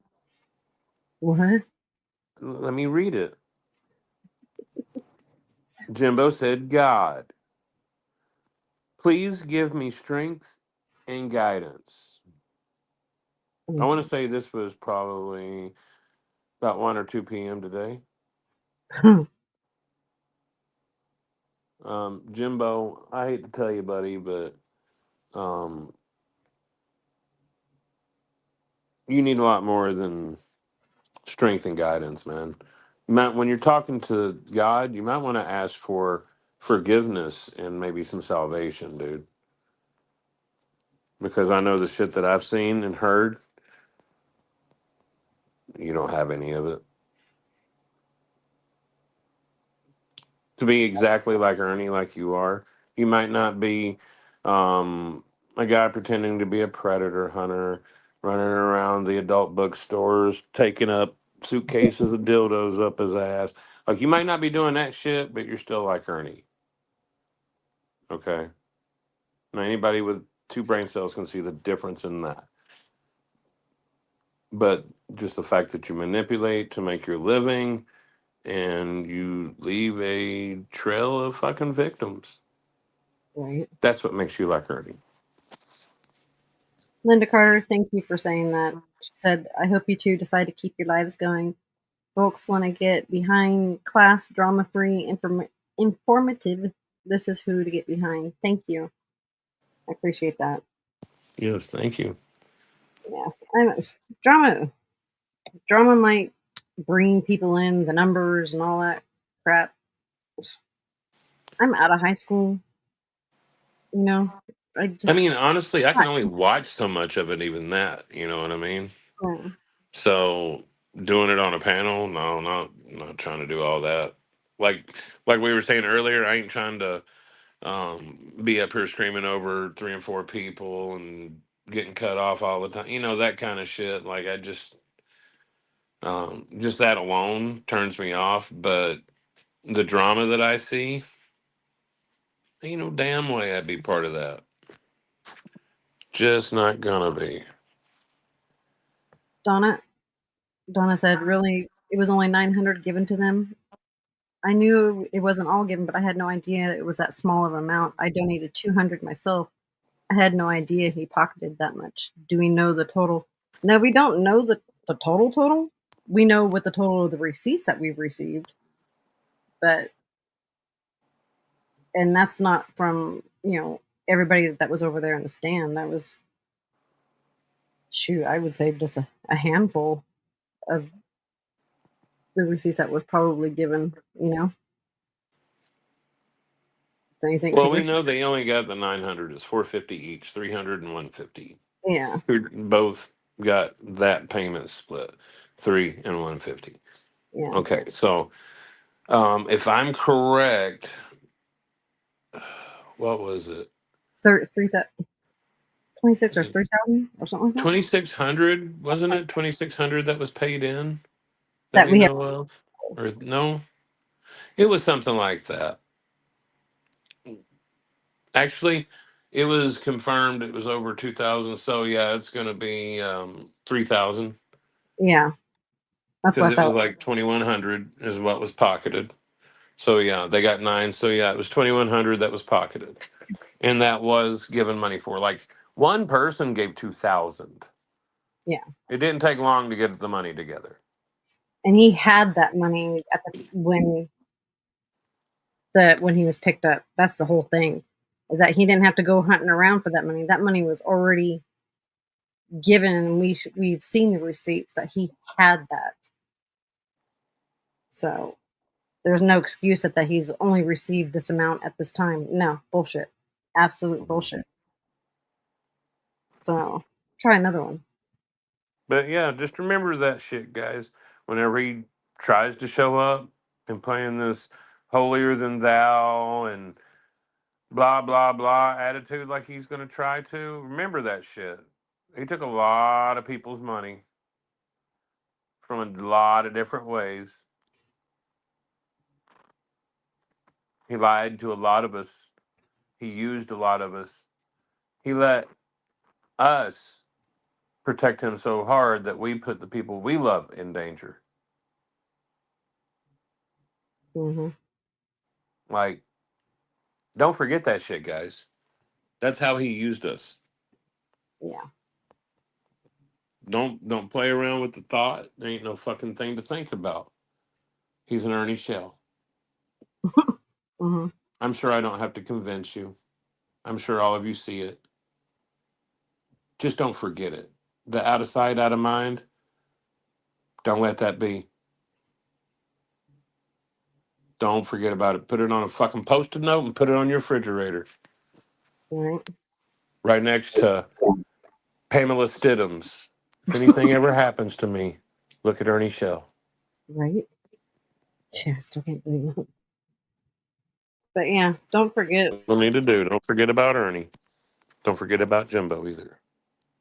What? Let me read it. Jimbo said, God, please give me strength and guidance. I want to say this was probably about 1 or 2 p.m. today. Jimbo, I hate to tell you, buddy, but you need a lot more than strength and guidance, man. When you're talking to God, you might want to ask for forgiveness and maybe some salvation, dude. Because I know the shit that I've seen and heard, you don't have any of it. To be exactly like Ernie, like you are, you might not be a guy pretending to be a predator hunter, running around the adult bookstores, taking up suitcases of dildos up his ass. Like, you might not be doing that shit, but you're still like Ernie. Okay? Now, anybody with 2 brain cells can see the difference in that. But just the fact that you manipulate to make your living and you leave a trail of fucking victims. Right. That's what makes you like Ernie. Linda Carter, thank you for saying that. She said, I hope you two decide to keep your lives going. Folks want to get behind class, drama-free, informative. This is who to get behind. Thank you. I appreciate that. Yes, thank you. Yeah. Drama might bring people in, the numbers and all that crap. I'm out of high school. You know, I mean, honestly, I can only watch so much of it, even that. You know what I mean? Yeah. So doing it on a panel, no, not trying to do all that. Like we were saying earlier, I ain't trying to be up here screaming over 3 and 4 people and getting cut off all the time. You know, that kind of shit. Like, I just that alone turns me off. But the drama that I see, ain't no damn way I'd be part of that. Just not gonna be. Donna said, really, it was only 900 given to them. I knew it wasn't all given, but I had no idea it was that small of an amount. I donated 200 myself. I had no idea he pocketed that much. Do we know the total? No, we don't know the total. We know what the total of the receipts that we've received, but and that's not from everybody that was over there in the stand. That was I would say just a handful of the receipts that was probably given. Don't you think, Well, we Peter? know they only got the 900. It's 450 each, 300 and 150. Yeah. Both got that payment split, 3 and 150. Yeah. Okay, so if I'm correct, what was it? 26 or 3,000 or something like that. 2,600, wasn't it? 2,600 that was paid in that That we we have. know of, or no? It was something like that. Actually, it was confirmed it was over 2,000. So yeah, it's going to be 3,000 Yeah, that's because what I it was thought. like 2,100 is what was pocketed. So yeah, they got 9. So yeah, it was 2,100 that was pocketed, and that was given money for. Like one person gave 2,000. Yeah, It didn't take long to get the money together. and he had that money at when he was picked up. That's the whole thing, is that he didn't have to go hunting around for that money. That money was already given, and we've seen the receipts that he had that. So there's no excuse that he's only received this amount at this time. No, bullshit. Absolute bullshit. So try another one. But yeah, just remember that shit, guys. Whenever he tries to show up and playing this holier than thou and blah blah blah attitude like he's going to try to, remember that shit. He took a lot of people's money from a lot of different ways. He lied to a lot of us. He used a lot of us. He let us protect him so hard that we put the people we love in danger. Mm-hmm. Like, don't forget that shit, guys. That's how he used us. Yeah. Don't play around with the thought. There ain't no fucking thing to think about. He's an Ernie shell. Mm-hmm. I'm sure I don't have to convince you. I'm sure all of you see it. Just don't forget it. The out of sight, out of mind. Don't let that be. Don't forget about it. Put it on a fucking post-it note and put it on your refrigerator. Right. Right next to Pamela Stidham's. If anything ever happens to me, look at Ernie Shell. Right. Yeah, I still can't believe it. But yeah, don't forget. What need to do. Don't forget about Ernie. Don't forget about Jimbo either.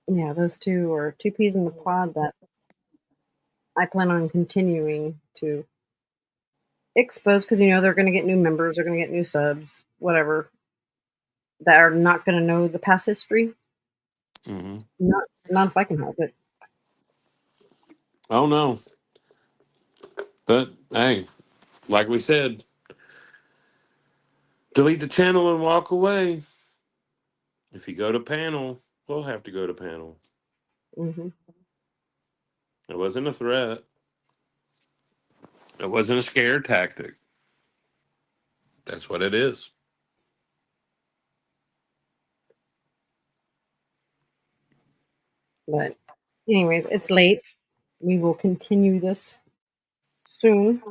Yeah, those two are two peas in the pod that I plan on continuing to expose, because they're going to get new members, they're going to get new subs, whatever, that are not going to know the past history. Mm-hmm. Not if I can help it. Oh no. But hey, like we said, delete the channel and walk away. If you go to panel, we'll have to go to panel. Mm-hmm. It wasn't a threat. It wasn't a scare tactic. That's what it is. But anyways, it's late. We will continue this soon,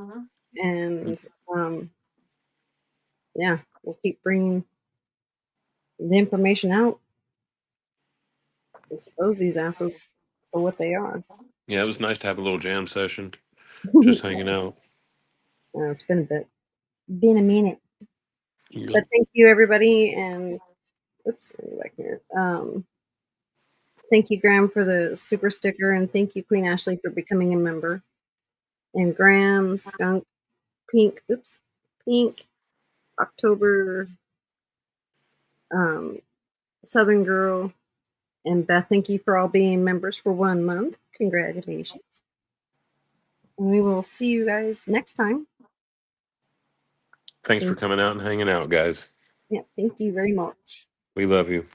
and yeah, we'll keep bringing the information out, expose these assholes for what they are. Yeah, it was nice to have a little jam session. Just hanging out. It's been a bit. Been a minute. Yep. But thank you, everybody, and oops, let me back here. Thank you, Graham, for the super sticker, and thank you, Queen Ashley, for becoming a member. And Graham, Skunk, Pink, October, Southern Girl, and Beth, thank you for all being members for 1 month. Congratulations. And we will see you guys next time. Thanks for coming out and hanging out, guys. Yeah, thank you very much. We love you.